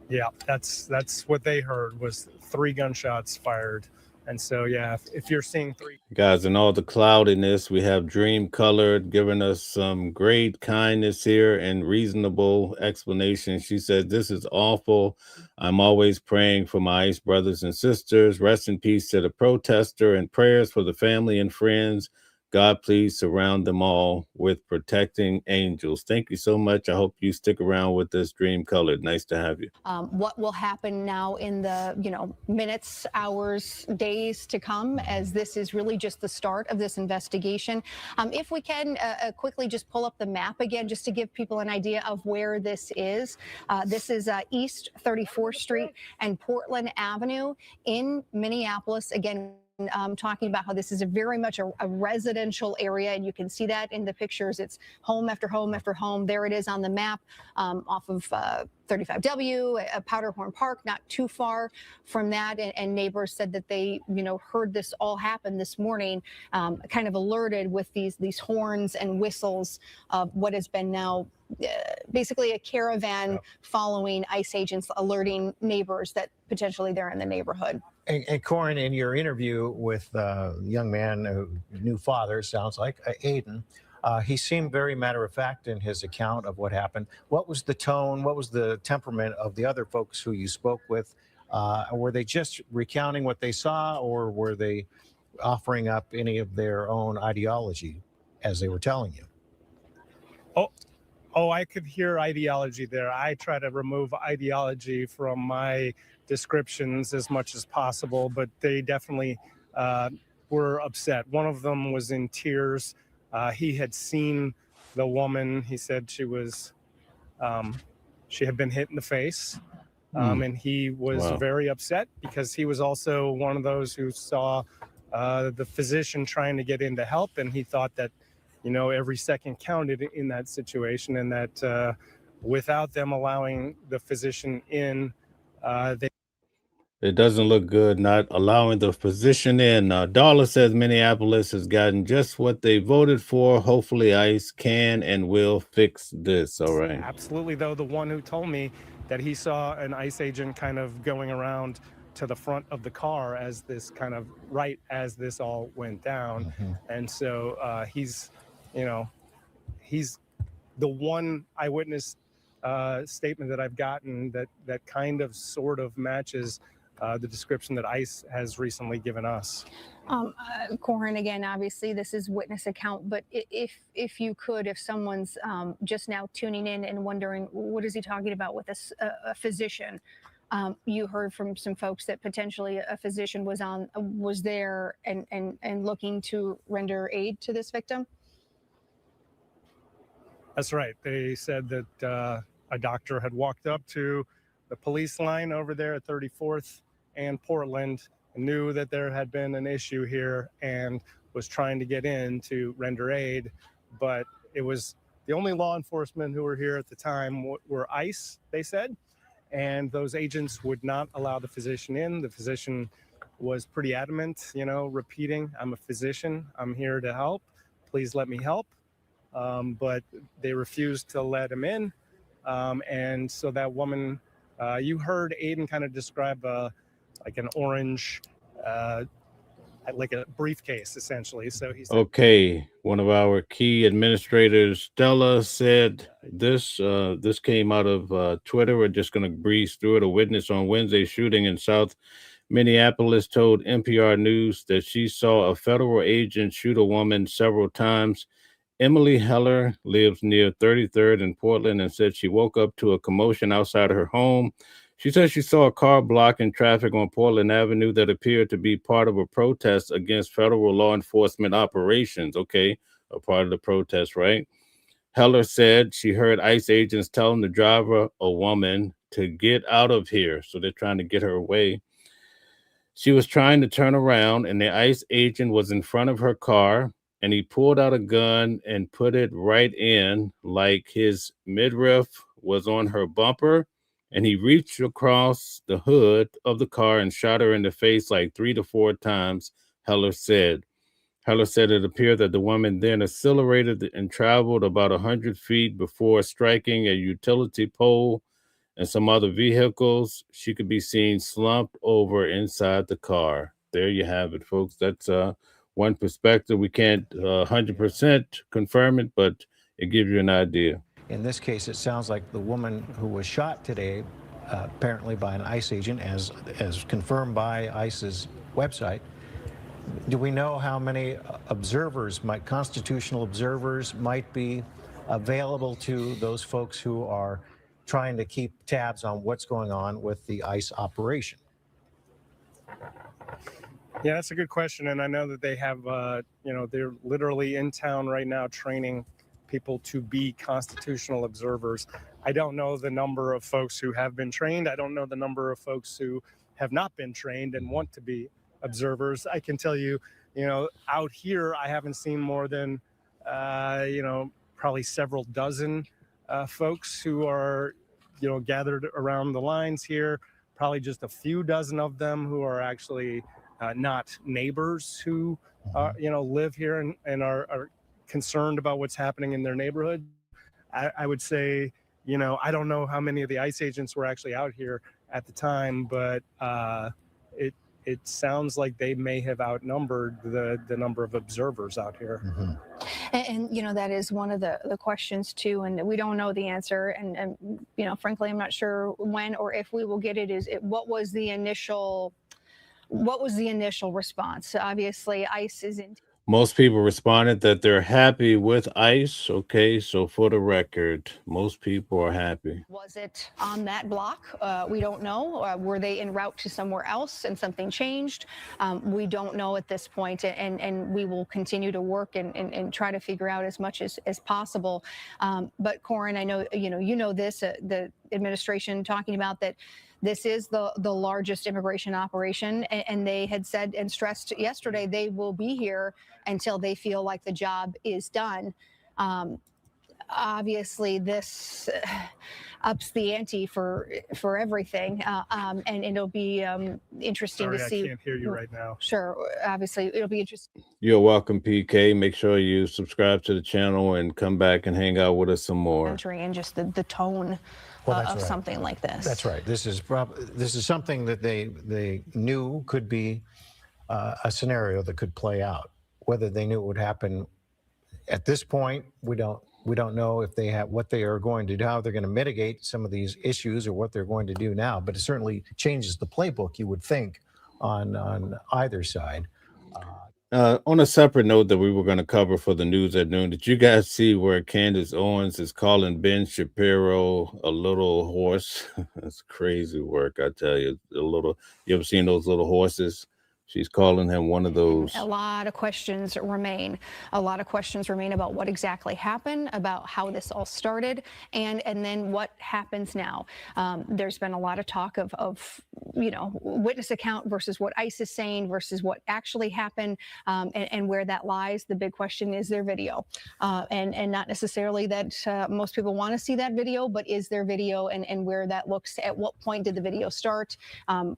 Yeah, that's what they heard, was 3 gunshots fired. And so, yeah, if you're seeing 3 guys, in all the cloudiness, we have Dream Colored giving us some great kindness here and reasonable explanation. She said, "This is awful. I'm always praying for my ICE brothers and sisters. Rest in peace to the protester, and prayers for the family and friends. God, please surround them all with protecting angels." Thank you so much. I hope you stick around with this, Dream Colored. Nice to have you. What will happen now in the minutes, hours, days to come, as this is really just the start of this investigation. If we can quickly just pull up the map again, just to give people an idea of where this is. This is East 34th Street and Portland Avenue in Minneapolis. Again, talking about how this is very much a residential area, and you can see that in the pictures. It's home after home after home. There it is on the map, off of 35W, Powderhorn Park, not too far from that. And neighbors said that they, heard this all happen this morning, kind of alerted with these horns and whistles of what has been now basically a caravan following ICE agents, alerting neighbors that potentially they're in the neighborhood. And Corin, in your interview with the young man, new father, sounds like, Aiden, he seemed very matter-of-fact in his account of what happened. What was the tone? What was the temperament of the other folks who you spoke with? Were they just recounting what they saw, or were they offering up any of their own ideology as they were telling you? Oh, I could hear ideology there. I try to remove ideology from my descriptions as much as possible, but they definitely were upset. One of them was in tears. He had seen the woman. He said she had been hit in the face. And he was very upset because he was also one of those who saw the physician trying to get in to help, and he thought that, every second counted in that situation, and that without them allowing the physician in, It doesn't look good not allowing the physician in. Darla says Minneapolis has gotten just what they voted for. Hopefully, ICE can and will fix this. All right. Absolutely, though, the one who told me that he saw an ICE agent kind of going around to the front of the car as this right as this all went down. And so he's the one eyewitness statement that I've gotten that kind of sort of matches the description that ICE has recently given us. Corin, again, obviously this is witness account, but if you could, if someone's just now tuning in and wondering, what is he talking about with a physician? You heard from some folks that potentially a physician was there and looking to render aid to this victim. That's right. They said that a doctor had walked up to the police line over there at 34th and Portland, knew that there had been an issue here and was trying to get in to render aid. But it was the only law enforcement who were here at the time were ICE, they said. And those agents would not allow the physician in. The physician was pretty adamant, repeating, "I'm a physician. I'm here to help. Please let me help." But they refused to let him in. And so that woman, you heard Aiden kind of describe like an orange, like a briefcase, essentially. So he said, okay, one of our key administrators, Stella, said this. This came out of Twitter. We're just going to breeze through it. A witness on Wednesday's shooting in South Minneapolis told NPR News that she saw a federal agent shoot a woman several times. Emily Heller lives near 33rd in Portland and said she woke up to a commotion outside her home. She said she saw a car blocking traffic on Portland Avenue that appeared to be part of a protest against federal law enforcement operations. Okay, a part of the protest, right? Heller said she heard ICE agents telling the driver, a woman, to get out of here. So they're trying to get her away. She was trying to turn around, and the ICE agent was in front of her car, and he pulled out a gun and put it right in, like his midriff was on her bumper, and he reached across the hood of the car and shot her in the face like 3 to 4 times, Heller said. Heller said it appeared that the woman then accelerated and traveled about 100 feet before striking a utility pole and some other vehicles. She could be seen slumped over inside the car. There you have it, folks. That's one perspective. We can't 100% confirm it, but it gives you an idea. In this case, it sounds like the woman who was shot today, apparently by an ICE agent, as confirmed by ICE's website. Do we know how many constitutional observers might be available to those folks who are trying to keep tabs on what's going on with the ICE operation? Yeah, that's a good question. And I know that they have, they're literally in town right now training people to be constitutional observers. I don't know the number of folks who have been trained. I don't know the number of folks who have not been trained and want to be observers. I can tell you, out here, I haven't seen more than, probably several dozen folks who are, gathered around the lines here. Probably just a few dozen of them who are actually not neighbors who, live here and are concerned about what's happening in their neighborhood. I would say, I don't know how many of the ICE agents were actually out here at the time, but it sounds like they may have outnumbered the number of observers out here. Mm-hmm. And that is one of the questions too, and we don't know the answer. And frankly, I'm not sure when or if we will get it. What was the initial response? Obviously, ICE is in. Most people responded that they're happy with ICE. Okay, so for the record, most people are happy. Was it on that block? We don't know. Were they en route to somewhere else and something changed? We don't know at this point, and we will continue to work and try to figure out as much as possible. But Corin, I know you know this. The administration talking about that this is the largest immigration operation, and they had said and stressed yesterday they will be here until they feel like the job is done. Obviously, this ups the ante for everything, and it'll be interesting Sorry, to see. I can't hear you right now. Sure, obviously, it'll be interesting. You're welcome, PK. Make sure you subscribe to the channel and come back and hang out with us some more. And just the tone of something like this. That's right. This is something that they knew could be a scenario that could play out. Whether they knew it would happen at this point, we don't know if they have what they are going to do, how they're going to mitigate some of these issues, or what they're going to do now. But it certainly changes the playbook, you would think, on either side. On a separate note that we were going to cover for the news at noon, did you guys see where Candace Owens is calling Ben Shapiro a little horse? That's crazy work, I tell you. You ever seen those little horses? She's calling him one of those. A lot of questions remain. A lot of questions remain about what exactly happened, about how this all started, and then what happens now. There's been a lot of talk of witness account versus what ICE is saying versus what actually happened, and where that lies. The big question is there video, and not necessarily that most people want to see that video, but is there video, and where that looks. At what point did the video start?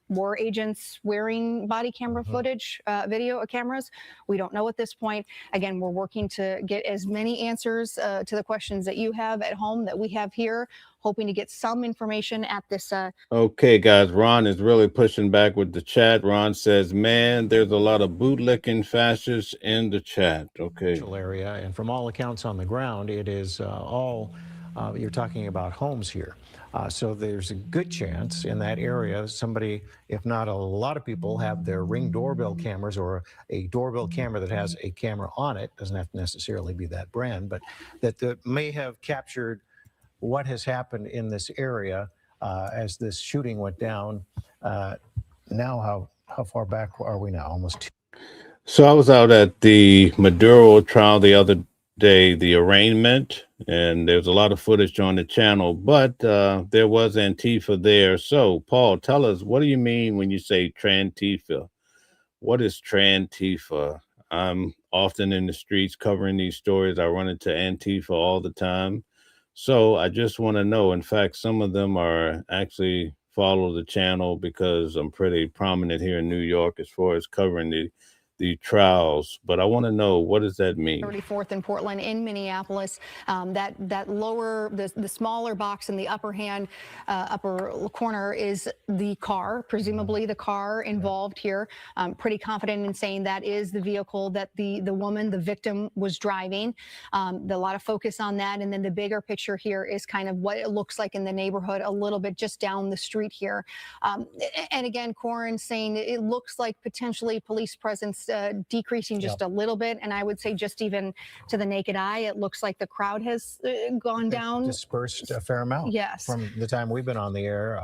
Were agents wearing body camera footage, video cameras? We don't know at this point. Again, we're working to get as many answers to the questions that you have at home that we have here, hoping to get some information at this. Okay, guys, Ron is really pushing back with the chat. Ron says, man, there's a lot of bootlicking fascists in the chat. Okay. Area, and from all accounts on the ground, it is all, you're talking about homes here. So there's a good chance in that area, somebody, if not a lot of people, have their Ring doorbell cameras, or a doorbell camera that has a camera on it. Doesn't have to necessarily be that brand, but that may have captured what has happened in this area as this shooting went down. Now, how far back are we now? Almost 2. So I was out at the Maduro trial the other day, the arraignment, and there's a lot of footage on the channel, but there was Antifa there. So Paul, tell us, what do you mean when you say Trantifa? What is Trantifa? I'm often in the streets covering these stories. I run into Antifa all the time. So I just want to know, in fact, some of them are actually follow the channel because I'm pretty prominent here in New York as far as covering the trials, but I want to know, what does that mean? 34th in Portland, in Minneapolis, that lower, the smaller box in the upper corner is the car, presumably the car involved here. Pretty confident in saying that is the vehicle that the woman, the victim, was driving. A lot of focus on that, and then the bigger picture here is kind of what it looks like in the neighborhood a little bit just down the street here. And again, Corin saying it looks like potentially police presence decreasing just a little bit, and I would say just even to the naked eye, it looks like the crowd has gone down. Dispersed a fair amount. Yes. From the time we've been on the air,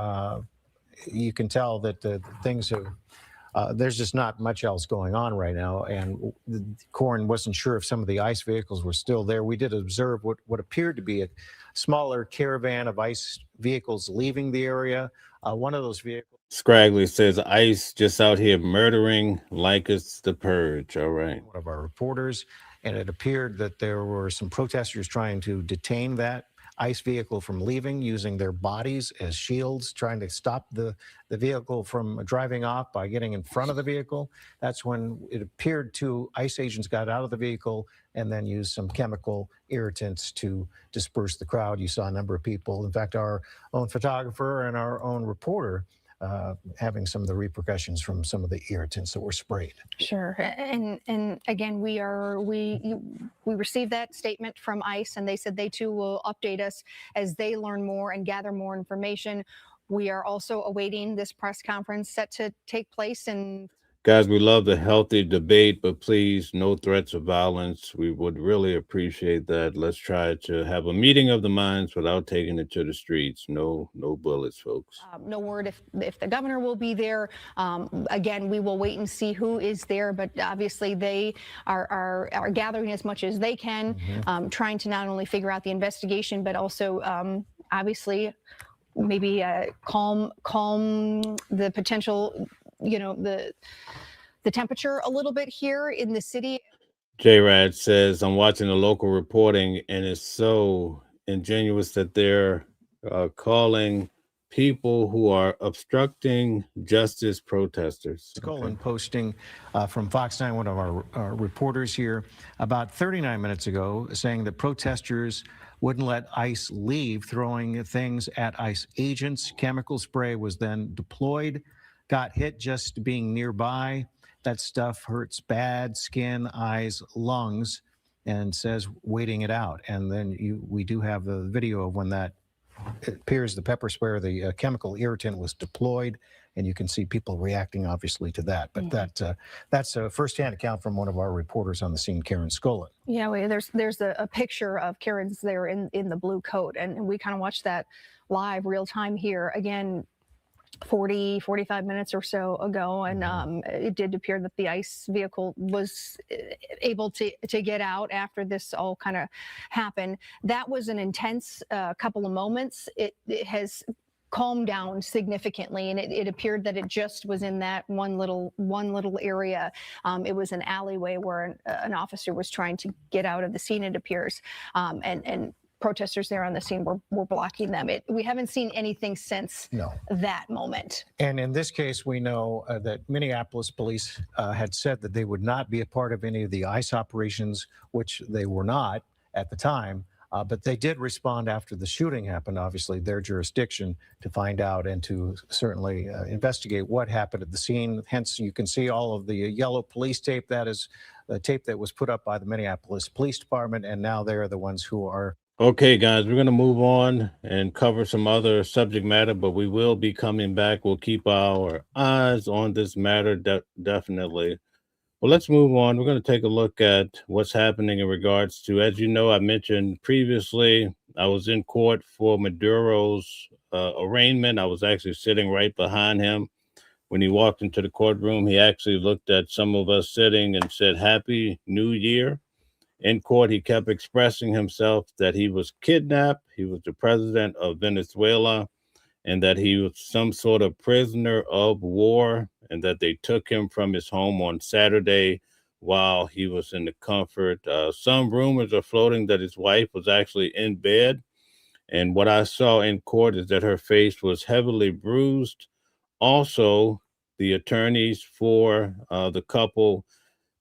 you can tell that things have, there's just not much else going on right now, and Corin wasn't sure if some of the ICE vehicles were still there. We did observe what appeared to be a smaller caravan of ICE vehicles leaving the area. One of those vehicles. Scraggly says, ICE just out here murdering like it's the purge. All right. One of our reporters, and it appeared that there were some protesters trying to detain that ICE vehicle from leaving, using their bodies as shields, trying to stop the vehicle from driving off by getting in front of the vehicle. That's when it appeared ICE agents got out of the vehicle and then used some chemical irritants to disperse the crowd. You saw a number of people, in fact, our own photographer and our own reporter, having some of the repercussions from some of the irritants that were sprayed. Sure, and again, we received that statement from ICE, and they said they too will update us as they learn more and gather more information. We are also awaiting this press conference set to take place in. Guys, we love the healthy debate, but please, no threats of violence. We would really appreciate that. Let's try to have a meeting of the minds without taking it to the streets. No bullets, folks. No word if the governor will be there. Again, we will wait and see who is there, but obviously they are gathering as much as they can, trying to not only figure out the investigation, but also obviously maybe calm the potential, the temperature a little bit here in the city. J-Rad says, I'm watching the local reporting, and it's so ingenuous that they're calling people who are obstructing justice protesters. Colin posting from Fox 9, one of our reporters here, about 39 minutes ago, saying that protesters wouldn't let ICE leave, throwing things at ICE agents. Chemical spray was then deployed, got hit just being nearby. That stuff hurts bad, skin, eyes, lungs, and says waiting it out. And then we do have the video of when that, it appears the pepper spray or the chemical irritant was deployed, and you can see people reacting obviously to that. But that's a firsthand account from one of our reporters on the scene, Karen Skolin. Yeah, there's a picture of Karen's there in the blue coat, and we kind of watched that live real time here again 45 minutes or so ago, and it did appear that the ICE vehicle was able to get out after this all kind of happened. That was an intense couple of moments. It has calmed down significantly, and it appeared that it just was in that one little area. It was an alleyway where an officer was trying to get out of the scene, it appears, and protesters there on the scene were blocking them. We haven't seen anything since that moment. And in this case, we know that Minneapolis police had said that they would not be a part of any of the ICE operations, which they were not at the time. But they did respond after the shooting happened, obviously their jurisdiction, to find out and to certainly investigate what happened at the scene. Hence, you can see all of the yellow police tape. That is the tape that was put up by the Minneapolis Police Department, and now they're the ones who are. Okay, guys, we're going to move on and cover some other subject matter, but we will be coming back. We'll keep our eyes on this matter, definitely. Well, let's move on. We're going to take a look at what's happening in regards to, as you know, I mentioned previously, I was in court for Maduro's arraignment. I was actually sitting right behind him. When he walked into the courtroom, he actually looked at some of us sitting and said, Happy New Year. In court, he kept expressing himself that he was kidnapped, he was the president of Venezuela, and that he was some sort of prisoner of war, and that they took him from his home on Saturday while he was in the comfort. Some rumors are floating that his wife was actually in bed, and what I saw in court is that her face was heavily bruised. Also, the attorneys for the couple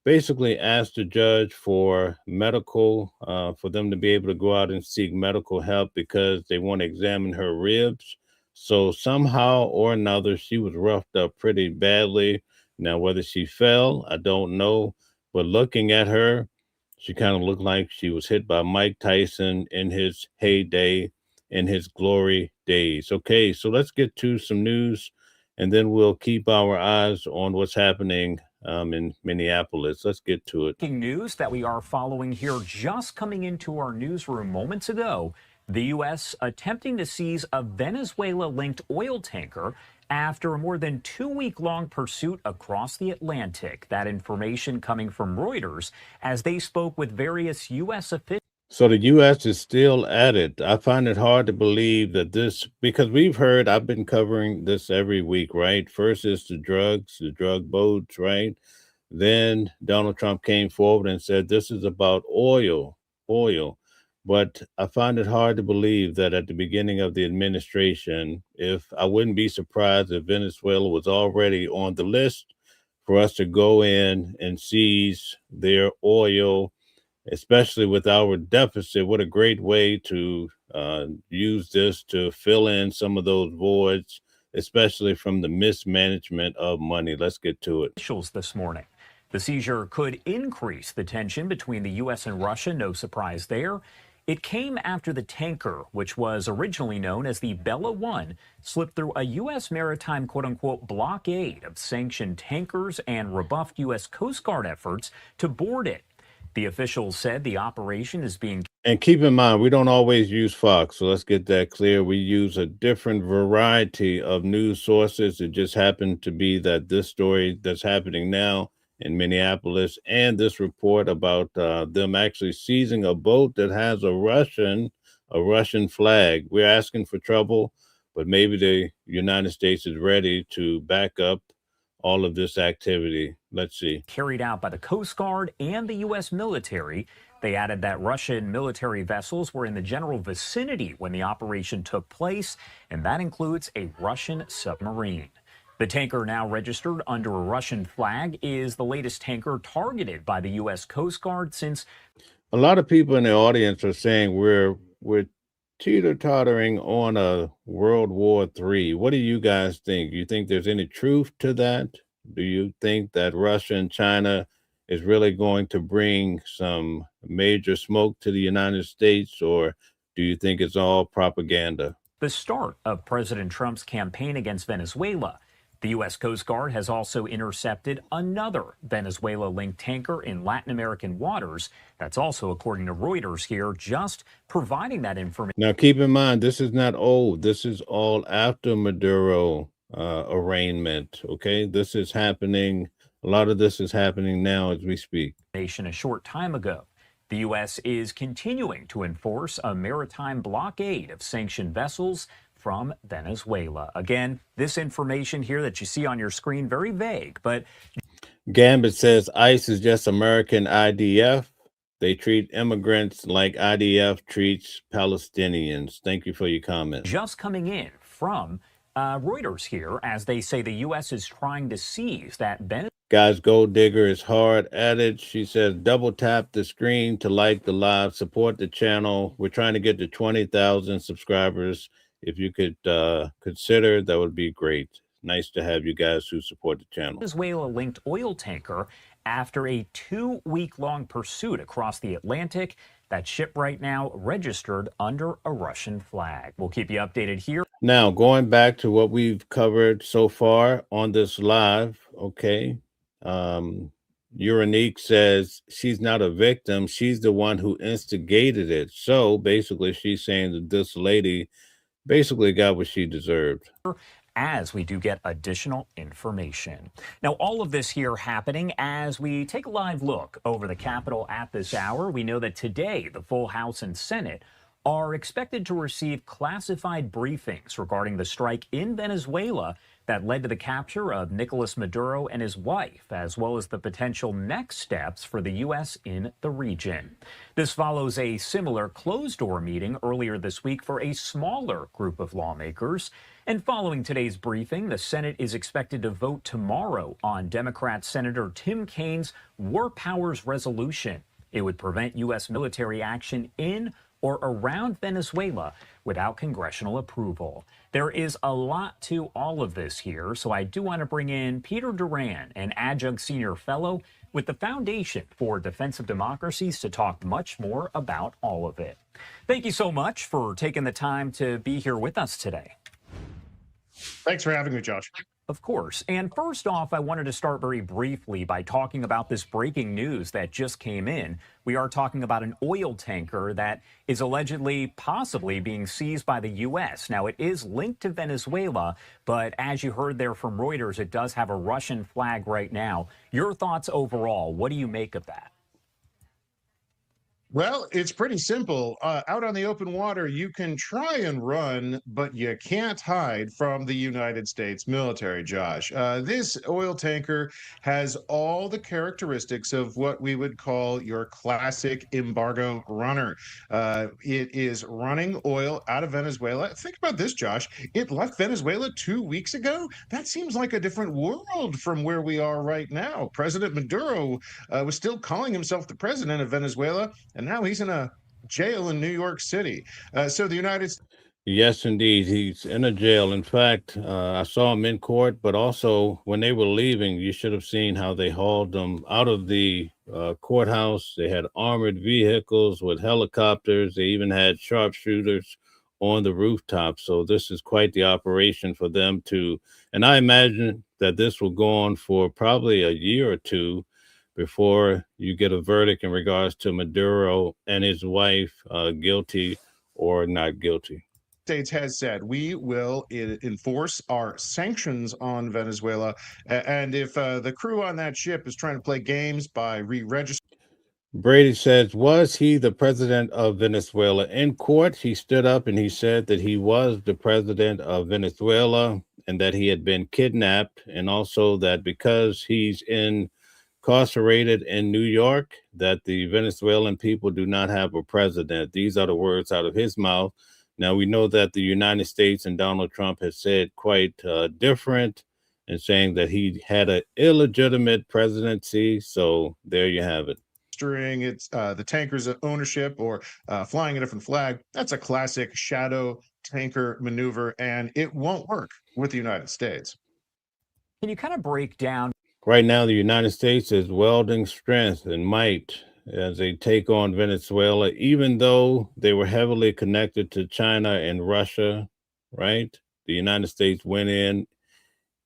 basically asked the judge for medical, for them to be able to go out and seek medical help because they want to examine her ribs. So somehow or another, she was roughed up pretty badly. Now, whether she fell, I don't know. But looking at her, she kind of looked like she was hit by Mike Tyson in his heyday, in his glory days. Okay, so let's get to some news, and then we'll keep our eyes on what's happening in Minneapolis. Let's get to it. News that we are following here, just coming into our newsroom moments ago. The U.S. attempting to seize a Venezuela-linked oil tanker after a more than 2-week-long pursuit across the Atlantic. That information coming from Reuters as they spoke with various U.S. officials. So the U.S. is still at it. I find it hard to believe that this, because I've been covering this every week, right? First is the drugs, the drug boats, right? Then Donald Trump came forward and said, this is about oil. But I find it hard to believe that at the beginning of the administration, I wouldn't be surprised if Venezuela was already on the list for us to go in and seize their oil, especially with our deficit. What a great way to use this to fill in some of those voids, especially from the mismanagement of money. Let's get to it. Officials this morning. The seizure could increase the tension between the U.S. and Russia. No surprise there. It came after the tanker, which was originally known as the Bella 1, slipped through a U.S. maritime quote-unquote blockade of sanctioned tankers and rebuffed U.S. Coast Guard efforts to board it. The officials said the operation is being... And keep in mind, we don't always use Fox, so let's get that clear. We use a different variety of news sources. It just happened to be that this story that's happening now in Minneapolis and this report about them actually seizing a boat that has a Russian flag. We're asking for trouble, but maybe the United States is ready to back up all of this activity. Let's see. Carried out by the Coast Guard and the U.S. military. They added that Russian military vessels were in the general vicinity when the operation took place, and that includes a Russian submarine. The tanker, now registered under a Russian flag, is the latest tanker targeted by the U.S. Coast Guard since. A lot of people in the audience are saying we're teeter-tottering on a World War III. What do you guys think? You think there's any truth to that? Do you think that Russia and China is really going to bring some major smoke to the United States, or do you think it's all propaganda? The start of President Trump's campaign against Venezuela. The U.S. Coast Guard has also intercepted another Venezuela-linked tanker in Latin American waters. That's also, according to Reuters here, just providing that information. Now, keep in mind, this is not old. This is all after Maduro arraignment, okay? This is happening. A lot of this is happening now as we speak. A short time ago. The U.S. is continuing to enforce a maritime blockade of sanctioned vessels from Venezuela. Again, this information here that you see on your screen, very vague, but Gambit says ICE is just American IDF. They treat immigrants like IDF treats Palestinians. Thank you for your comment. Just coming in from Reuters here, as they say the U.S. is trying to seize that Guys, Gold Digger is hard at it. She says, double tap the screen to like the live, support the channel. We're trying to get to 20,000 subscribers. If you could consider, that would be great. Nice to have you guys who support the channel. Venezuela-linked oil tanker after a 2-week-long pursuit across the Atlantic. That ship right now registered under a Russian flag. We'll keep you updated here. Now, going back to what we've covered so far on this live, okay. Uranique says she's not a victim. She's the one who instigated it. So basically she's saying that this lady basically got what she deserved. As we do get additional information. Now, all of this here happening as we take a live look over the Capitol at this hour. We know that today the full House and Senate are expected to receive classified briefings regarding the strike in Venezuela that led to the capture of Nicolas Maduro and his wife, as well as the potential next steps for the U.S. in the region. This follows a similar closed-door meeting earlier this week for a smaller group of lawmakers. And following today's briefing, the Senate is expected to vote tomorrow on Democrat Senator Tim Kaine's War Powers Resolution. It would prevent U.S. military action in or around Venezuela without congressional approval. There is a lot to all of this here, so I do want to bring in Peter Duran, an adjunct senior fellow with the Foundation for Defensive Democracies, to talk much more about all of it. Thank you so much for taking the time to be here with us today. Thanks for having me, Josh. Of course. And first off, I wanted to start very briefly by talking about this breaking news that just came in. We are talking about an oil tanker that is allegedly, possibly being seized by the U.S. Now, it is linked to Venezuela, but as you heard there from Reuters, it does have a Russian flag right now. Your thoughts overall, what do you make of that? Well, it's pretty simple. Out on the open water, you can try and run, but you can't hide from the United States military, Josh. This oil tanker has all the characteristics of what we would call your classic embargo runner. It is running oil out of Venezuela. Think about this, Josh. It left Venezuela 2 weeks ago. That seems like a different world from where we are right now. President Maduro was still calling himself the president of Venezuela, and now he's in a jail in New York City. So the United States. Yes, indeed. He's in a jail. In fact, I saw him in court, but also when they were leaving, you should have seen how they hauled them out of the courthouse. They had armored vehicles with helicopters. They even had sharpshooters on the rooftop. So this is quite the operation for them to, and I imagine that this will go on for probably a year or two before you get a verdict in regards to Maduro and his wife, guilty or not guilty. States has said we will enforce our sanctions on Venezuela, and if the crew on that ship is trying to play games by re-registering. Brady says, was he the president of Venezuela? In court, he stood up and he said that he was the president of Venezuela and that he had been kidnapped, and also that because he's incarcerated in New York, that the Venezuelan people do not have a president. These are the words out of his mouth. Now, we know that the United States and Donald Trump has said quite different and saying that he had an illegitimate presidency. So there you have it. It's the tanker's ownership or flying a different flag. That's a classic shadow tanker maneuver, and it won't work with the United States. Can you kind of break down? Right now, the United States is welding strength and might as they take on Venezuela, even though they were heavily connected to China and Russia, right? The United States went in.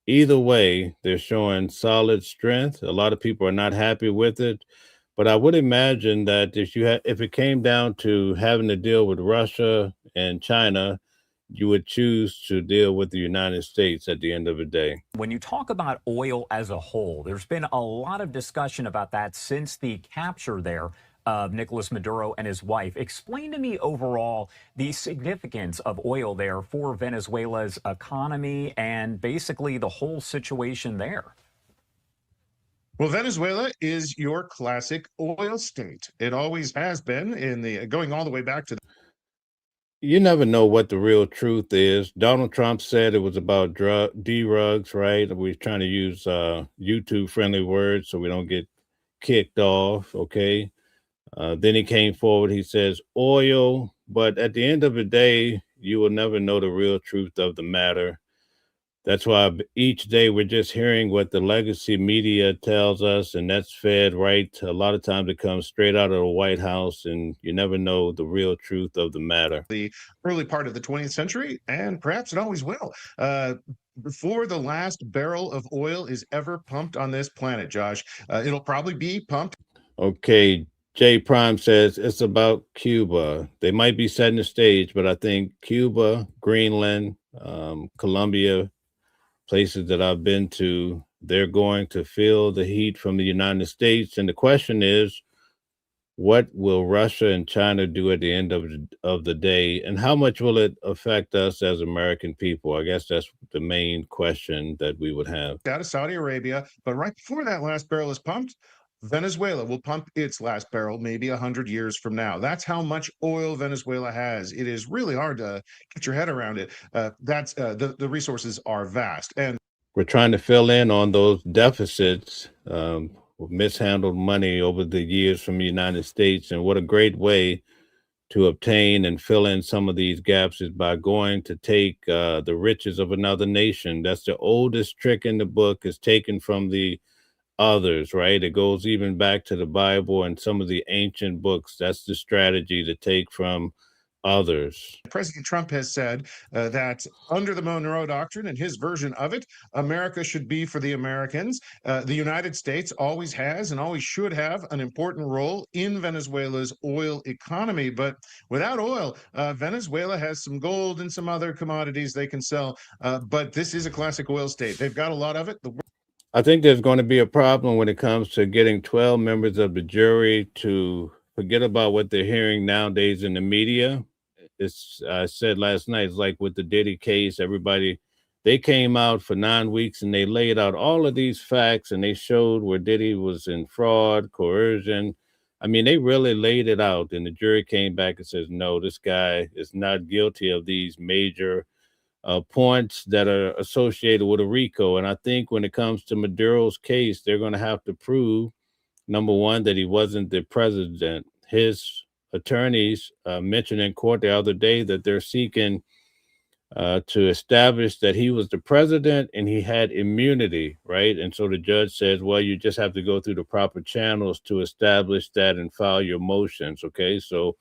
Either way, they're showing solid strength. A lot of people are not happy with it. But I would imagine that if it came down to having to deal with Russia and China, you would choose to deal with the United States at the end of the day. When you talk about oil as a whole, there's been a lot of discussion about that since the capture there of Nicolas Maduro and his wife. Explain to me overall the significance of oil there for Venezuela's economy and basically the whole situation there. Well, Venezuela is your classic oil state. It always has been going all the way back to You never know what the real truth is. Donald Trump said it was about drugs, right? We're trying to use YouTube-friendly words so we don't get kicked off, okay? Then he came forward, he says oil, but at the end of the day, you will never know the real truth of the matter. That's why each day we're just hearing what the legacy media tells us, and that's fed right. A lot of times it comes straight out of the White House, and you never know the real truth of the matter. The early part of the 20th century, and perhaps it always will. Before the last barrel of oil is ever pumped on this planet, Josh, it'll probably be pumped. Okay, Jay Prime says it's about Cuba. They might be setting the stage, but I think Cuba, Greenland, Colombia, places that I've been to, they're going to feel the heat from the United States. And the question is, what will Russia and China do at the end of the day? And how much will it affect us as American people? I guess that's the main question that we would have. Out of Saudi Arabia, but right before that last barrel is pumped, Venezuela will pump its last barrel maybe 100 years from now. That's how much oil Venezuela has. It is really hard to get your head around it. The resources are vast. And we're trying to fill in on those deficits, mishandled money over the years from the United States. And what a great way to obtain and fill in some of these gaps is by going to take the riches of another nation. That's the oldest trick in the book, is taken from the others, right? It goes even back to the Bible and some of the ancient books. That's the strategy, to take from others. President Trump has said that under the Monroe Doctrine and his version of it, America should be for the Americans. The United States always has and always should have an important role in Venezuela's oil economy. But without oil, Venezuela has some gold and some other commodities they can sell. But this is a classic oil state. They've got a lot of it. I think there's going to be a problem when it comes to getting 12 members of the jury to forget about what they're hearing nowadays in the media. I said last night, it's like with the Diddy case, they came out for 9 weeks and they laid out all of these facts and they showed where Diddy was in fraud, coercion. I mean, they really laid it out, and the jury came back and says, no, this guy is not guilty of these major points that are associated with a RICO. And I think when it comes to Maduro's case, they're going to have to prove, number one, that he wasn't the president. His attorneys mentioned in court the other day that they're seeking to establish that he was the president and he had immunity, right? And so the judge says, well, you just have to go through the proper channels to establish that and file your motions, okay? So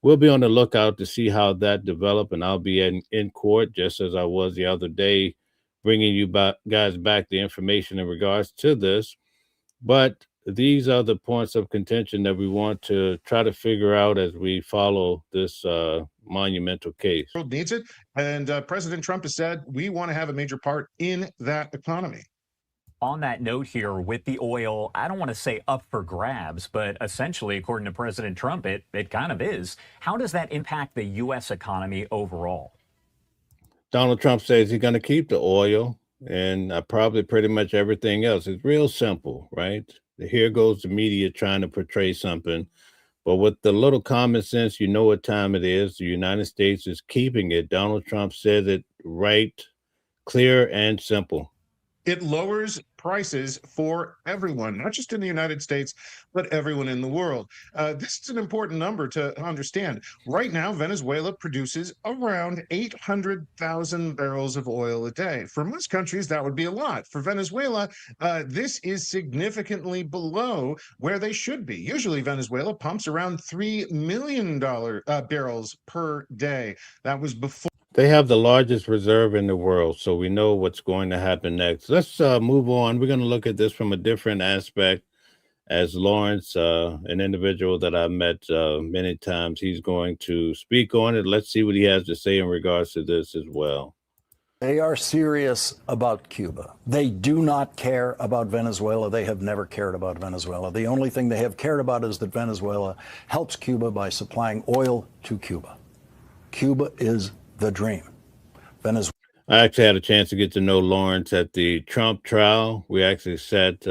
we'll be on the lookout to see how that develops, and I'll be in court just as I was the other day, bringing you guys back the information in regards to this. But these are the points of contention that we want to try to figure out as we follow this monumental case. The world needs it, and President Trump has said we want to have a major part in that economy. On that note here, with the oil, I don't want to say up for grabs, but essentially, according to President Trump, it kind of is. How does that impact the U.S. economy overall? Donald Trump says he's going to keep the oil and probably pretty much everything else. It's real simple, right? Here goes the media trying to portray something. But with the little common sense, you know what time it is. The United States is keeping it. Donald Trump said it right, clear, and simple. It lowers prices for everyone, not just in the United States, but everyone in the world. This is an important number to understand. Right now, Venezuela produces around 800,000 barrels of oil a day. For most countries, that would be a lot. For Venezuela, this is significantly below where they should be. Usually, Venezuela pumps around $3 million barrels per day. That was before. They have the largest reserve in the world, so we know what's going to happen next. Let's move on. We're going to look at this from a different aspect. As Lawrence, an individual that I've met many times, he's going to speak on it. Let's see what he has to say in regards to this as well. They are serious about Cuba. They do not care about Venezuela. They have never cared about Venezuela. The only thing they have cared about is that Venezuela helps Cuba by supplying oil to Cuba. Cuba is the dream. Venezuela. I actually had a chance to get to know Lawrence at the Trump trial. We actually sat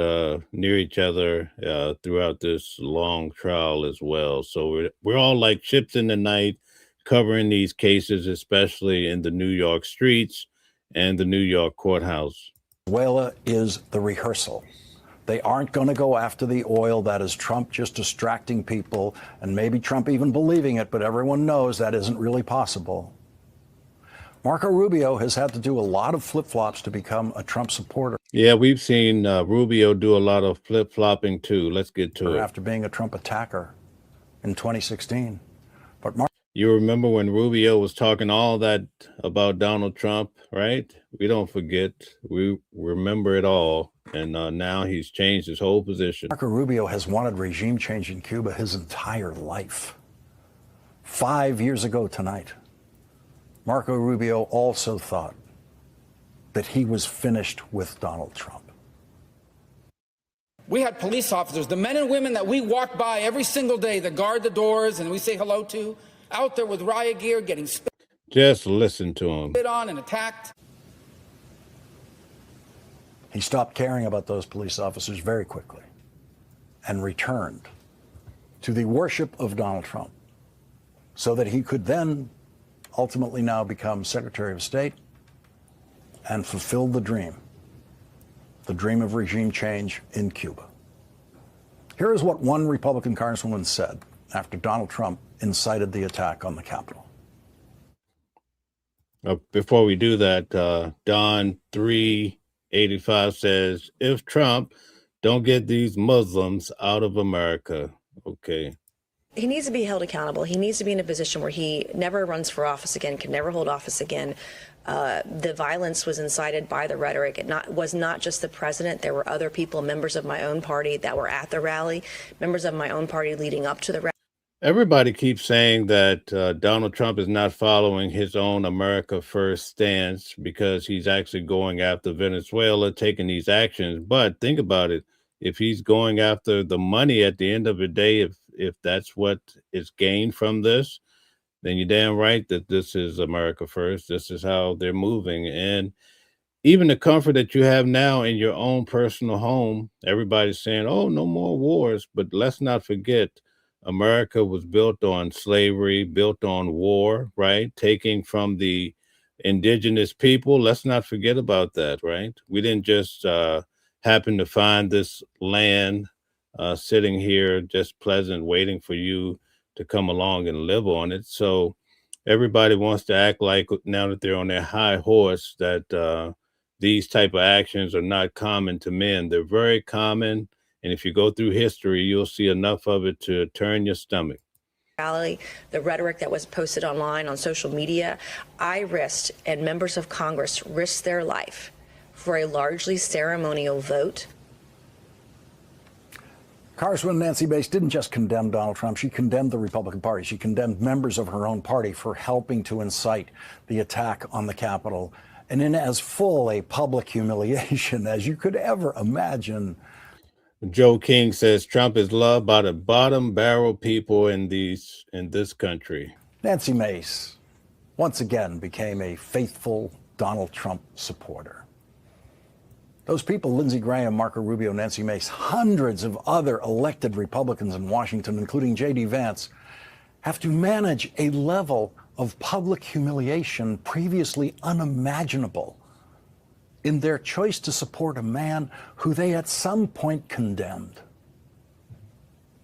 near each other throughout this long trial as well. So we're all like ships in the night covering these cases, especially in the New York streets and the New York courthouse. Venezuela is the rehearsal. They aren't going to go after the oil. That is Trump just distracting people, and maybe Trump even believing it, but everyone knows that isn't really possible. Marco Rubio has had to do a lot of flip-flops to become a Trump supporter. Yeah, we've seen Rubio do a lot of flip-flopping too. Let's get to it. After being a Trump attacker in 2016. But you remember when Rubio was talking all that about Donald Trump, right? We don't forget. We remember it all. And now he's changed his whole position. Marco Rubio has wanted regime change in Cuba his entire life. 5 years ago tonight, Marco Rubio also thought that he was finished with Donald Trump. We had police officers, the men and women that we walk by every single day that guard the doors and we say hello to, out there with riot gear getting spit Just listen to him. on and attacked. He stopped caring about those police officers very quickly and returned to the worship of Donald Trump so that he could then ultimately now become Secretary of State and fulfill the dream of regime change in Cuba. Here is what one Republican congresswoman said after Donald Trump incited the attack on the Capitol. Before we do that, Don 385 says, if Trump don't get these Muslims out of America, okay. He needs to be held accountable. He needs to be in a position where he never runs for office again, can never hold office again. The violence was incited by the rhetoric. It was not just the president. There were other people, members of my own party, that were at the rally, members of my own party leading up to the rally. Everybody keeps saying that Donald Trump is not following his own America First stance because he's actually going after Venezuela, taking these actions. But think about it. If he's going after the money at the end of the day, if that's what is gained from this, then you're damn right that this is America First. This is how they're moving. And even the comfort that you have now in your own personal home, everybody's saying, oh, no more wars. But let's not forget, America was built on slavery, built on war, right? Taking from the indigenous people. Let's not forget about that, right? We didn't just happen to find this land sitting here just pleasant, waiting for you to come along and live on it. So everybody wants to act like now that they're on their high horse that these type of actions are not common to men. They're very common. And if you go through history, you'll see enough of it to turn your stomach. The rhetoric that was posted online on social media, I risked, and members of Congress risked their life for a largely ceremonial vote. Congresswoman Nancy Mace didn't just condemn Donald Trump. She condemned the Republican Party. She condemned members of her own party for helping to incite the attack on the Capitol and in as full a public humiliation as you could ever imagine. Joe King says Trump is loved by the bottom barrel people in this country. Nancy Mace once again became a faithful Donald Trump supporter. Those people, Lindsey Graham, Marco Rubio, Nancy Mace, hundreds of other elected Republicans in Washington, including J.D. Vance, have to manage a level of public humiliation previously unimaginable in their choice to support a man who they at some point condemned.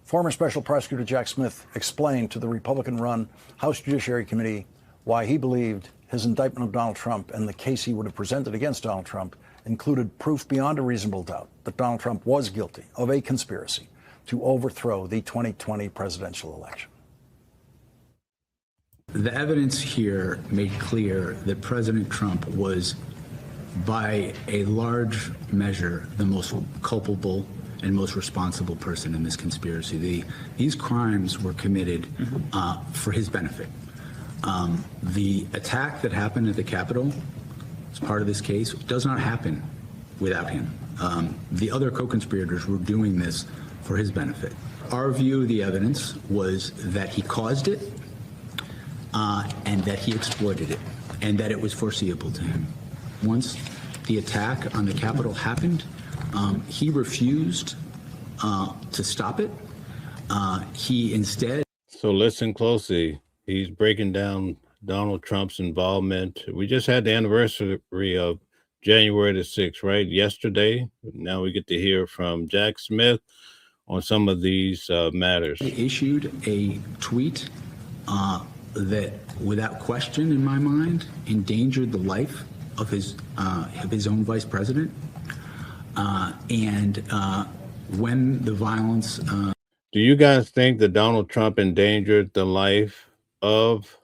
Former Special Prosecutor Jack Smith explained to the Republican-run House Judiciary Committee why he believed his indictment of Donald Trump and the case he would have presented against Donald Trump included proof beyond a reasonable doubt that Donald Trump was guilty of a conspiracy to overthrow the 2020 presidential election. The evidence here made clear that President Trump was, by a large measure, the most culpable and most responsible person in this conspiracy. These crimes were committed for his benefit. The attack that happened at the Capitol as part of this case does not happen without him. The other co-conspirators were doing this for his benefit. Our view of the evidence was that he caused it and that he exploited it and that it was foreseeable to him. Once the attack on the Capitol happened, he refused to stop it. He instead... So listen closely. He's breaking down Donald Trump's involvement. We just had the anniversary of January the 6th, right? Yesterday. Now we get to hear from Jack Smith on some of these matters. He issued a tweet that, without question in my mind, endangered the life of his own vice president. When the violence... Do you guys think that Donald Trump endangered the life of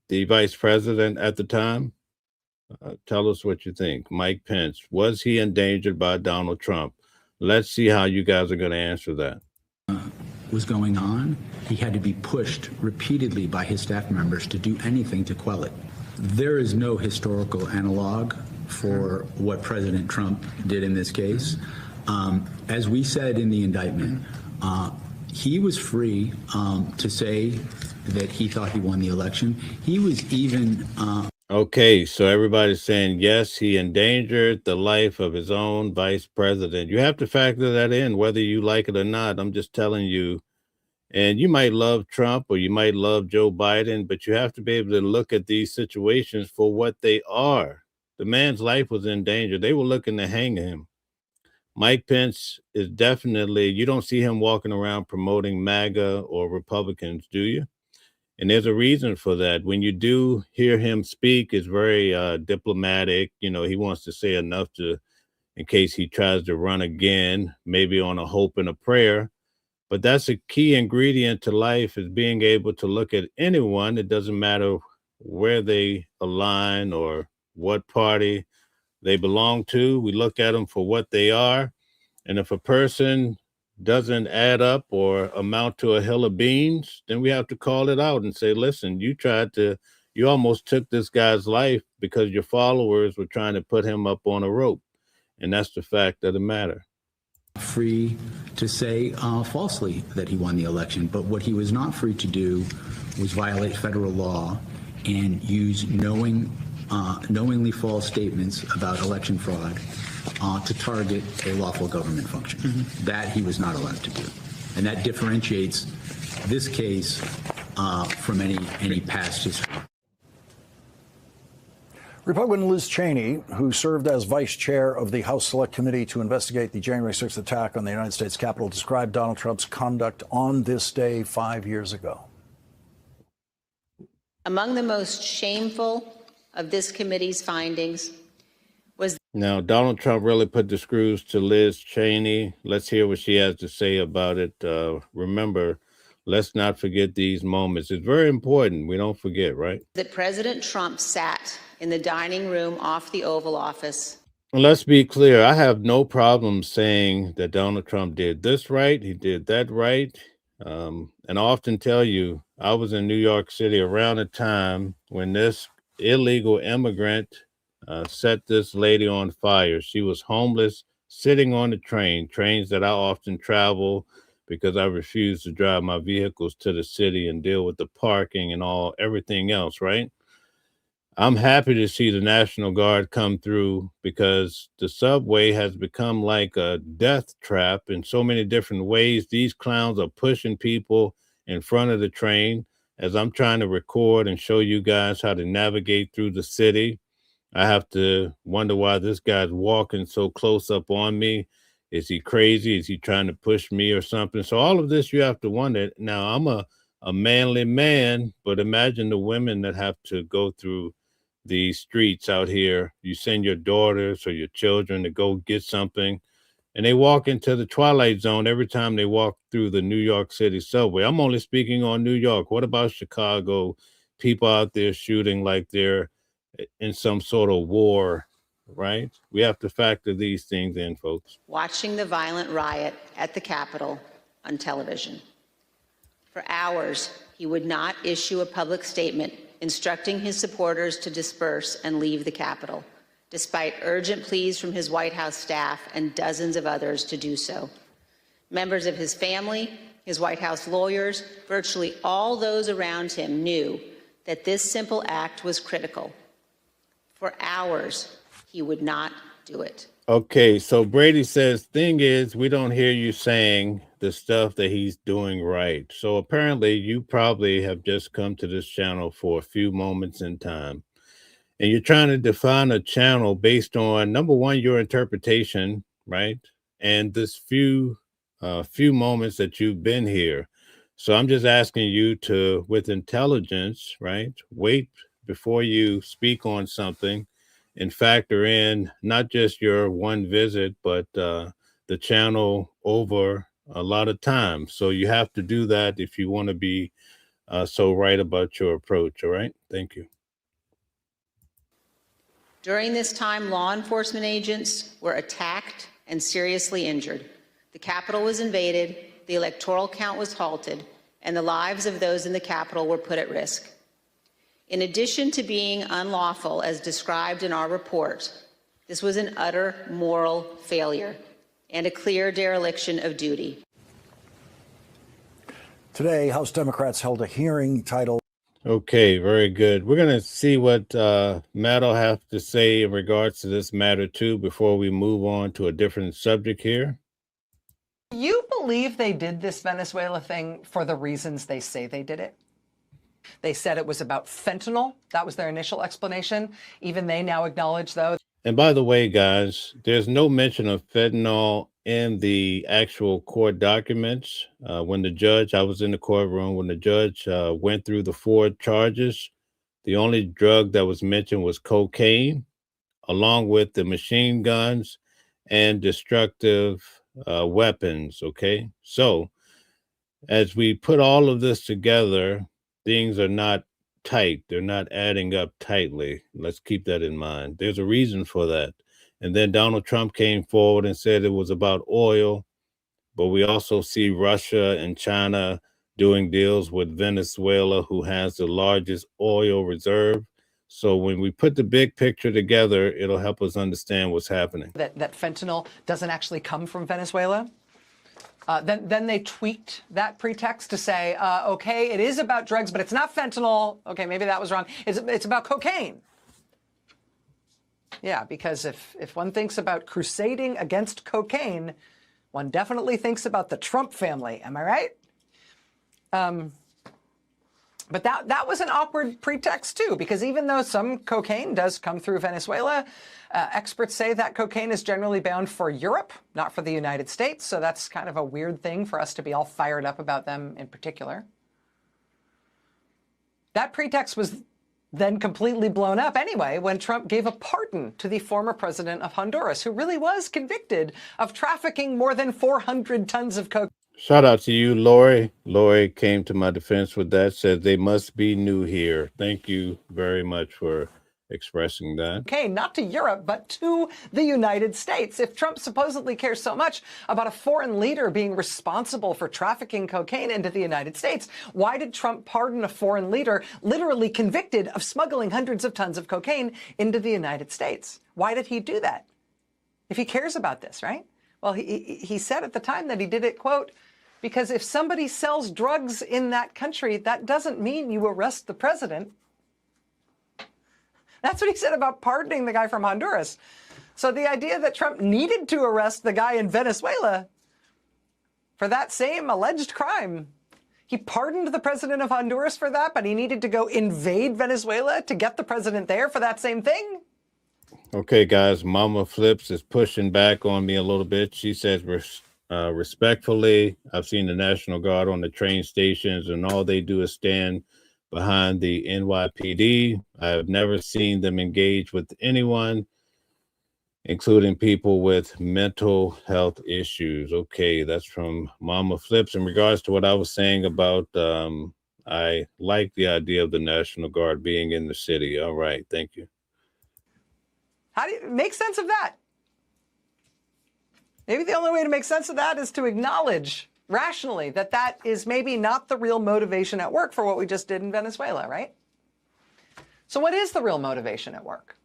the vice president at the time? Tell us what you think. Mike Pence, was he endangered by Donald Trump? Let's see how you guys are going to answer that. Was going on. He had to be pushed repeatedly by his staff members to do anything to quell it. There is no historical analog for what President Trump did in this case. As we said in the indictment, he was free to say that he thought he won the election. He was even... Okay, so everybody's saying, yes, he endangered the life of his own vice president. You have to factor that in, whether you like it or not. I'm just telling you. And you might love Trump or you might love Joe Biden, but you have to be able to look at these situations for what they are. The man's life was in danger. They were looking to hang him. Mike Pence is definitely, you don't see him walking around promoting MAGA or Republicans, do you? And there's a reason for that. When you do hear him speak, it's very diplomatic. You know, he wants to say enough in case he tries to run again, maybe on a hope and a prayer. But that's a key ingredient to life, is being able to look at anyone. It doesn't matter where they align or what party they belong to. We look at them for what they are. And if a person doesn't add up or amount to a hill of beans, then we have to call it out and say, listen, you almost took this guy's life because your followers were trying to put him up on a rope. And that's the fact of the matter. Free to say falsely that he won the election, but what he was not free to do was violate federal law and use knowingly false statements about election fraud to target a lawful government function. Mm-hmm. That he was not allowed to do. And that differentiates this case from any past history. Republican Liz Cheney, who served as vice chair of the House Select Committee to investigate the January 6th attack on the United States Capitol, described Donald Trump's conduct on this day 5 years ago. Among the most shameful of this committee's findings was... Now, Donald Trump really put the screws to Liz Cheney. Let's hear what she has to say about it. Remember, let's not forget these moments. It's very important. We don't forget, right? That President Trump sat in the dining room off the Oval Office. Well, let's be clear. I have no problem saying that Donald Trump did this right. He did that right. And I often tell you, I was in New York City around the time when this illegal immigrant set this lady on fire. She was homeless, sitting on the trains that I often travel because I refuse to drive my vehicles to the city and deal with the parking and everything else, right? I'm happy to see the National Guard come through because the subway has become like a death trap in so many different ways. These clowns are pushing people in front of the train as I'm trying to record and show you guys how to navigate through the city. I have to wonder why this guy's walking so close up on me. Is he crazy? Is he trying to push me or something? So all of this you have to wonder. Now I'm a manly man, but imagine the women that have to go through these streets out here. You send your daughters or your children to go get something, and they walk into the twilight zone every time they walk through the New York City subway. I'm only speaking on New York. What about Chicago? People out there shooting like they're in some sort of war, right? We have to factor these things in, folks. Watching the violent riot at the Capitol on television. For hours, he would not issue a public statement instructing his supporters to disperse and leave the Capitol, despite urgent pleas from his White House staff and dozens of others to do so. Members of his family, his White House lawyers, virtually all those around him knew that this simple act was critical. For hours, he would not do it. Okay, so Brady says, thing is, we don't hear you saying the stuff that he's doing right. So apparently you probably have just come to this channel for a few moments in time. And you're trying to define a channel based on, number one, your interpretation, right? And this few moments that you've been here. So I'm just asking you to, with intelligence, right? Wait before you speak on something and factor in not just your one visit, but the channel over a lot of time. So you have to do that if you want to be so right about your approach. All right. Thank you. During this time, law enforcement agents were attacked and seriously injured. The Capitol was invaded, the electoral count was halted, and the lives of those in the Capitol were put at risk. In addition to being unlawful, as described in our report, this was an utter moral failure and a clear dereliction of duty. Today, House Democrats held a hearing titled. Okay, very good. We're going to see what Maddow has to say in regards to this matter, too, before we move on to a different subject here. You believe they did this Venezuela thing for the reasons they say they did it? They said it was about fentanyl. That was their initial explanation. Even they now acknowledge, though. And by the way, guys, there's no mention of fentanyl in the actual court documents. When the judge, I was in the courtroom, when the judge went through the 4 charges, the only drug that was mentioned was cocaine, along with the machine guns and destructive weapons. Okay. So as we put all of this together, things are not tight. They're not adding up tightly. Let's keep that in mind. There's a reason for that. And then Donald Trump came forward and said it was about oil, but we also see Russia and China doing deals with Venezuela, who has the largest oil reserve. So when we put the big picture together, it'll help us understand what's happening. That fentanyl doesn't actually come from Venezuela. Then they tweaked that pretext to say, okay, it is about drugs, but it's not fentanyl. Okay, maybe that was wrong. It's about cocaine. Yeah, because if one thinks about crusading against cocaine, one definitely thinks about the Trump family. Am I right? But that was an awkward pretext, too, because even though some cocaine does come through Venezuela, experts say that cocaine is generally bound for Europe, not for the United States. So that's kind of a weird thing for us to be all fired up about them in particular. That pretext was then completely blown up anyway when Trump gave a pardon to the former president of Honduras, who really was convicted of trafficking more than 400 tons of cocaine. Shout out to you, Lori. Lori came to my defense with that, said they must be new here. Thank you very much for expressing that. Okay, not to Europe, but to the United States. If Trump supposedly cares so much about a foreign leader being responsible for trafficking cocaine into the United States, why did Trump pardon a foreign leader literally convicted of smuggling hundreds of tons of cocaine into the United States? Why did he do that? If he cares about this, right? Well, he said at the time that he did it, quote, because if somebody sells drugs in that country, that doesn't mean you arrest the president. That's what he said about pardoning the guy from Honduras. So the idea that Trump needed to arrest the guy in Venezuela for that same alleged crime, he pardoned the president of Honduras for that, but he needed to go invade Venezuela to get the president there for that same thing? Okay, guys, Mama Flips is pushing back on me a little bit. She says, respectfully, I've seen the National Guard on the train stations, and all they do is stand behind the NYPD. I have never seen them engage with anyone, including people with mental health issues. Okay, that's from Mama Flips. In regards to what I was saying about, I like the idea of the National Guard being in the city. All right, thank you. How do you make sense of that? Maybe the only way to make sense of that is to acknowledge rationally that that is maybe not the real motivation at work for what we just did in Venezuela, right? So what is the real motivation at work?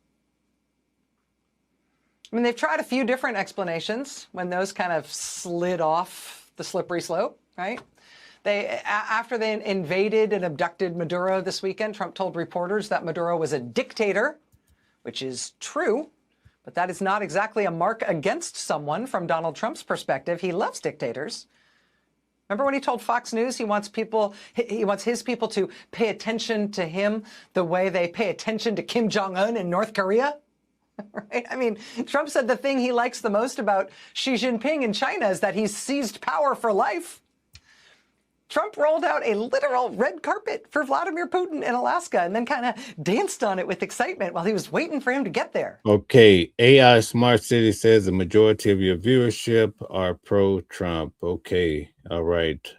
I mean, they've tried a few different explanations when those kind of slid off the slippery slope, right? After they invaded and abducted Maduro this weekend, Trump told reporters that Maduro was a dictator, which is true, but that is not exactly a mark against someone from Donald Trump's perspective. He loves dictators. Remember when he told Fox News he wants his people to pay attention to him the way they pay attention to Kim Jong-un in North Korea? Right? I mean, Trump said the thing he likes the most about Xi Jinping in China is that he's seized power for life. Trump rolled out a literal red carpet for Vladimir Putin in Alaska and then kind of danced on it with excitement while he was waiting for him to get there. Okay, AI Smart City says the majority of your viewership are pro-Trump. Okay, all right.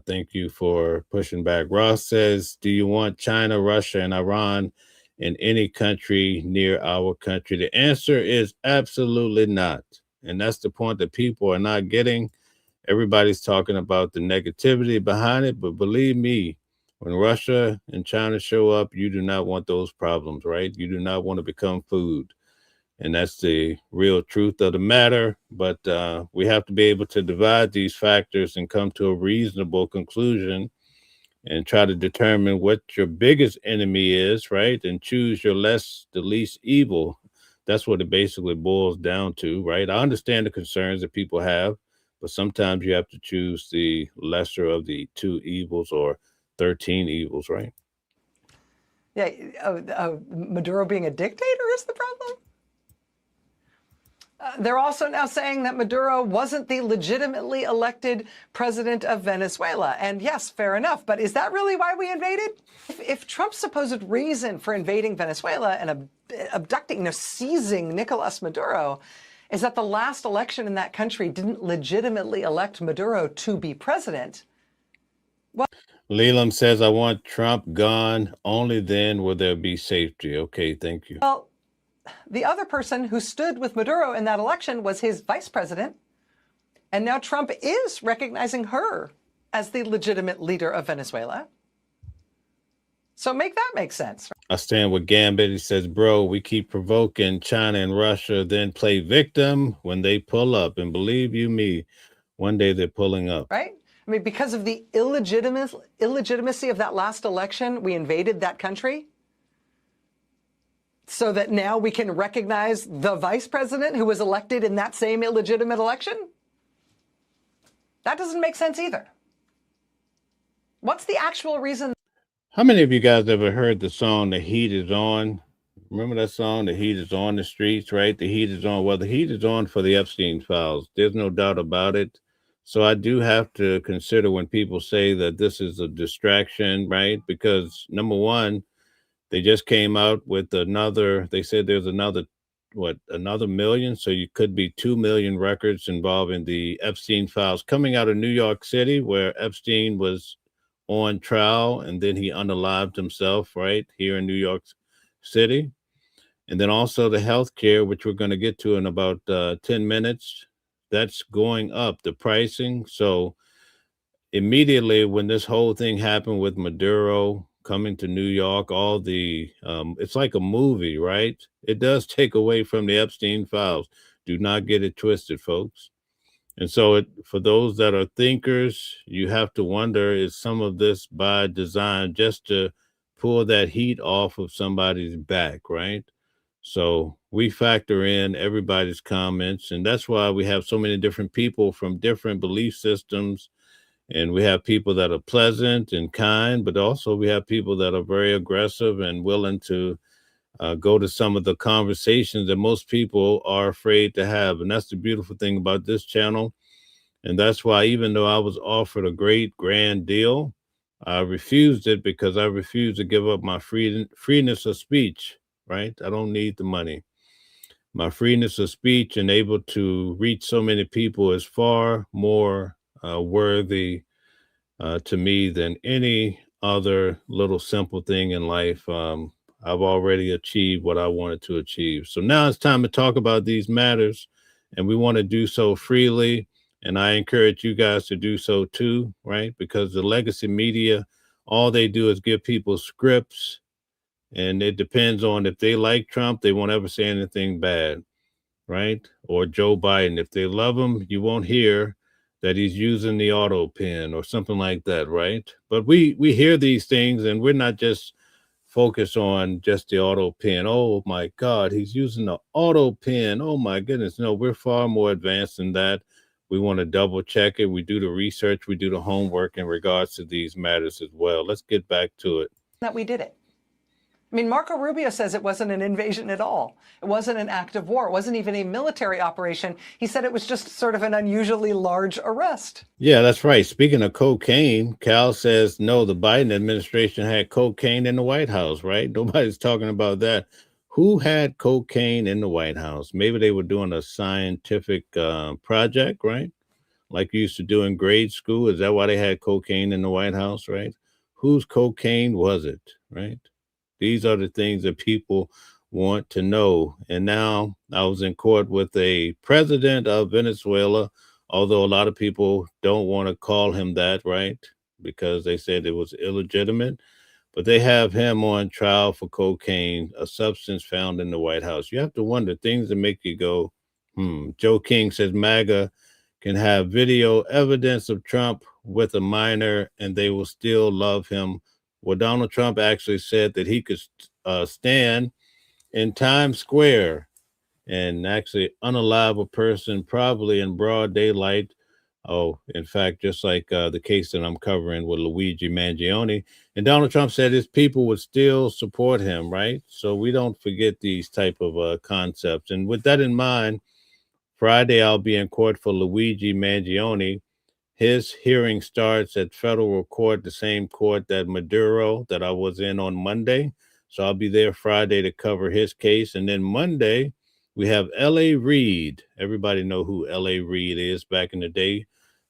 Thank you for pushing back. Ross says, do you want China, Russia, and Iran in any country near our country? The answer is absolutely not. And that's the point that people are not getting. Everybody's talking about the negativity behind it, but believe me, when Russia and China show up, you do not want those problems, right? You do not want to become food. And that's the real truth of the matter. But we have to be able to divide these factors and come to a reasonable conclusion and try to determine what your biggest enemy is, right? And choose the least evil. That's what it basically boils down to, right? I understand the concerns that people have, but sometimes you have to choose the lesser of the two evils or 13 evils, right? Yeah, Maduro being a dictator is the problem? They're also now saying that Maduro wasn't the legitimately elected president of Venezuela. And yes, fair enough. But is that really why we invaded? If Trump's supposed reason for invading Venezuela and abducting, seizing Nicolas Maduro is that the last election in that country didn't legitimately elect Maduro to be president. Well, Leland says, I want Trump gone. Only then will there be safety. Okay, thank you. Well, the other person who stood with Maduro in that election was his vice president. And now Trump is recognizing her as the legitimate leader of Venezuela. So make that make sense. I stand with Gambit. He says, bro, we keep provoking China and Russia, then play victim when they pull up. And believe you me, one day they're pulling up. Right? I mean, because of the illegitimacy of that last election, we invaded that country so that now we can recognize the vice president who was elected in that same illegitimate election? That doesn't make sense either. What's the actual reason? How many of you guys ever heard the song, The Heat Is On? Remember that song, The Heat Is On the Streets, right? The heat is on. Well, the heat is on for the Epstein files. There's no doubt about it. So I do have to consider when people say that this is a distraction, right? Because number one, they just came out with another, they said there's another million? So you could be 2 million records involving the Epstein files coming out of New York City, where Epstein was on trial and then he unalived himself right here in New York City. And then also the health care, which we're going to get to in about 10 minutes, that's going up, the pricing. So immediately when this whole thing happened with Maduro coming to New York, all the, it's like a movie, right? It does take away from the Epstein files. Do not get it twisted, folks. And so for those that are thinkers, you have to wonder, is some of this by design just to pull that heat off of somebody's back, right? So we factor in everybody's comments, and that's why we have so many different people from different belief systems. And we have people that are pleasant and kind, but also we have people that are very aggressive and willing to go to some of the conversations that most people are afraid to have. And that's the beautiful thing about this channel. And that's why, even though I was offered a great grand deal, I refused it because I refused to give up my freeness of speech, right? I don't need the money. My freeness of speech and able to reach so many people is far more worthy to me than any other little simple thing in life. I've already achieved what I wanted to achieve. So now it's time to talk about these matters, and we want to do so freely. And I encourage you guys to do so too, right? Because the legacy media, all they do is give people scripts, and it depends on if they like Trump, they won't ever say anything bad, right? Or Joe Biden. If they love him, you won't hear that he's using the auto pen or something like that, right? But we hear these things, and we're not just focused on just the auto pen. Oh my God, he's using the auto pen. Oh my goodness. No, we're far more advanced than that. We want to double check it. We do the research. We do the homework in regards to these matters as well. Let's get back to it. That we did it. I mean, Marco Rubio says it wasn't an invasion at all. It wasn't an act of war. It wasn't even a military operation. He said it was just sort of an unusually large arrest. Yeah, that's right. Speaking of cocaine, Cal says, no, the Biden administration had cocaine in the White House, right? Nobody's talking about that. Who had cocaine in the White House? Maybe they were doing a scientific project, right? Like you used to do in grade school. Is that why they had cocaine in the White House, right? Whose cocaine was it, right? These are the things that people want to know. And now I was in court with a president of Venezuela, although a lot of people don't want to call him that, right? Because they said it was illegitimate. But they have him on trial for cocaine, a substance found in the White House. You have to wonder, things that make you go, Joe King says MAGA can have video evidence of Trump with a minor and they will still love him. Well, Donald Trump actually said that he could stand in Times Square and actually unalive a person probably in broad daylight. Oh, in fact, just like the case that I'm covering with Luigi Mangione. And Donald Trump said his people would still support him, right? So we don't forget these type of concepts. And with that in mind, Friday, I'll be in court for Luigi Mangione. His hearing starts at federal court, the same court that Maduro, that I was in on Monday. So I'll be there Friday to cover his case. And then Monday, we have L.A. Reid. Everybody know who L.A. Reid is back in the day,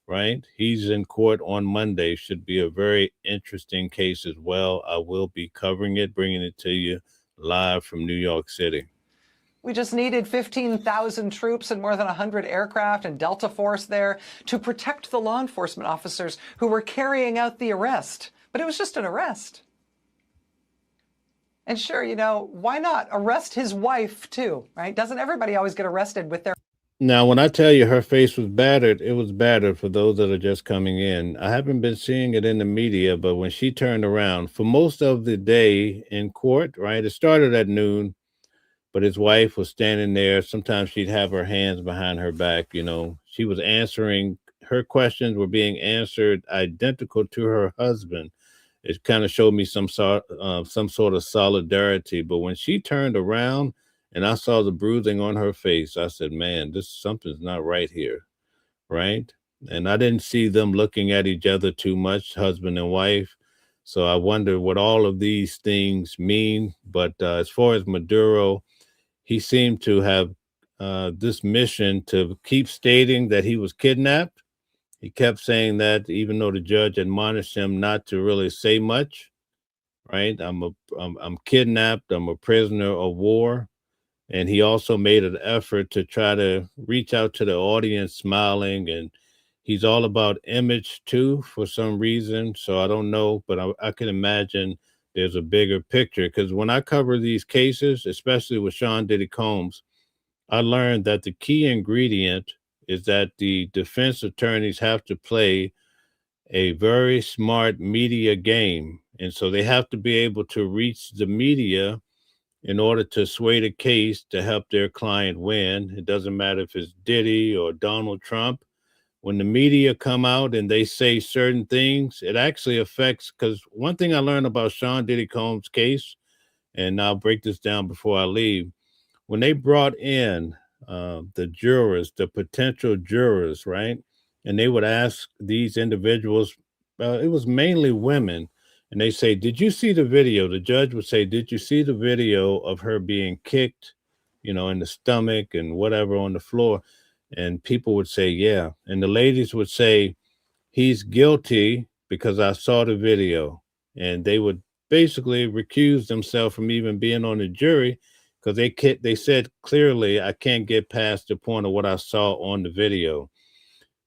right? He's in court on Monday. Should be a very interesting case as well. I will be covering it, bringing it to you live from New York City. We just needed 15,000 troops and more than 100 aircraft and Delta Force there to protect the law enforcement officers who were carrying out the arrest. But it was just an arrest. And sure, you know, why not arrest his wife too, right? Doesn't everybody always get arrested with their... Now, when I tell you her face was battered, it was battered for those that are just coming in. I haven't been seeing it in the media, but when she turned around for most of the day in court, right? It started at noon. But his wife was standing there. Sometimes she'd have her hands behind her back. You know, she was answering, her questions were being answered identical to her husband. It kind of showed me some sort of solidarity. But when she turned around and I saw the bruising on her face, I said, man, something's not right here, right? And I didn't see them looking at each other too much, husband and wife. So I wonder what all of these things mean. But as far as Maduro, he seemed to have this mission to keep stating that he was kidnapped. He kept saying that, even though the judge admonished him not to really say much, right? I'm kidnapped. I'm a prisoner of war. And he also made an effort to try to reach out to the audience smiling. And he's all about image too, for some reason. So I don't know, but I can imagine there's a bigger picture. Because when I cover these cases, especially with Sean Diddy Combs, I learned that the key ingredient is that the defense attorneys have to play a very smart media game. And so they have to be able to reach the media in order to sway the case to help their client win. It doesn't matter if it's Diddy or Donald Trump. When the media come out and they say certain things, it actually affects, because one thing I learned about Sean Diddy Combs' case, and I'll break this down before I leave, when they brought in the jurors, the potential jurors, right? And they would ask these individuals, it was mainly women, and they say, did you see the video? The judge would say, did you see the video of her being kicked, in the stomach and whatever on the floor? And people would say, yeah. And the ladies would say, he's guilty because I saw the video. And they would basically recuse themselves from even being on the jury because they said clearly, I can't get past the point of what I saw on the video.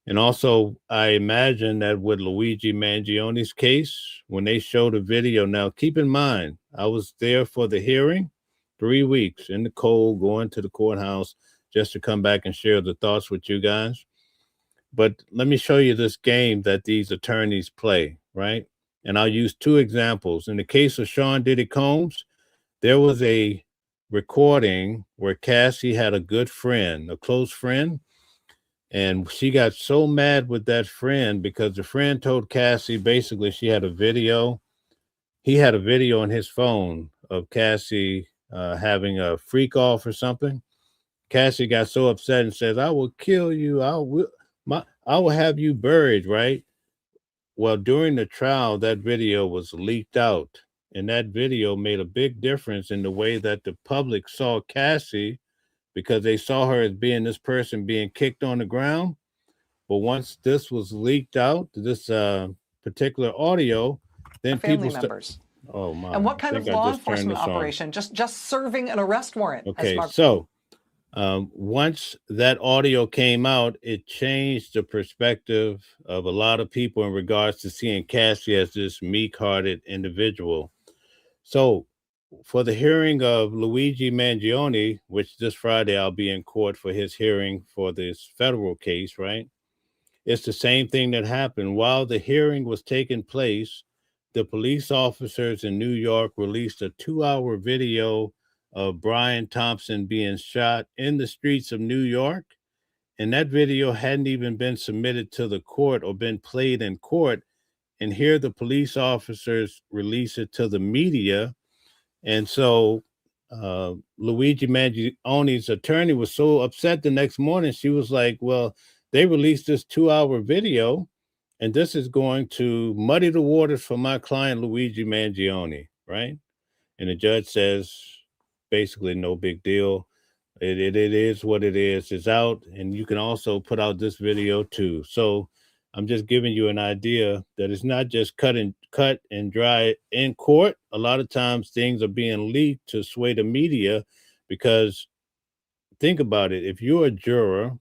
And also, I imagine that with Luigi Mangioni's case, when they showed the video, now keep in mind, I was there for the hearing, 3 weeks in the cold, going to the courthouse just to come back and share the thoughts with you guys. But let me show you this game that these attorneys play, right? And I'll use 2 examples. In the case of Sean Diddy Combs, there was a recording where Cassie had a good friend, a close friend, and she got so mad with that friend because the friend told Cassie basically she had a video. He had a video on his phone of Cassie having a freak off or something. Cassie got so upset and says, I will kill you. I will have you buried, right? Well, during the trial, that video was leaked out. And that video made a big difference in the way that the public saw Cassie, because they saw her as being this person being kicked on the ground. But once this was leaked out, this particular audio, then family people members. Oh my! And what kind of law enforcement operation? Just serving an arrest warrant. Okay, so once that audio came out, it changed the perspective of a lot of people in regards to seeing Cassie as this meek-hearted individual. So for the hearing of Luigi Mangione, which this Friday I'll be in court for his hearing for this federal case, right? It's the same thing that happened. While the hearing was taking place, the police officers in New York released a 2-hour video of Brian Thompson being shot in the streets of New York. And that video hadn't even been submitted to the court or been played in court. And here the police officers release it to the media. And so Luigi Mangione's attorney was so upset the next morning. She was like, well, they released this 2-hour video, and this is going to muddy the waters for my client, Luigi Mangione, right? And the judge says, basically, no big deal. It is what it is. It's out, and you can also put out this video too. So I'm just giving you an idea that it's not just cut and dry in court. A lot of times things are being leaked to sway the media, because think about it. If you're a juror,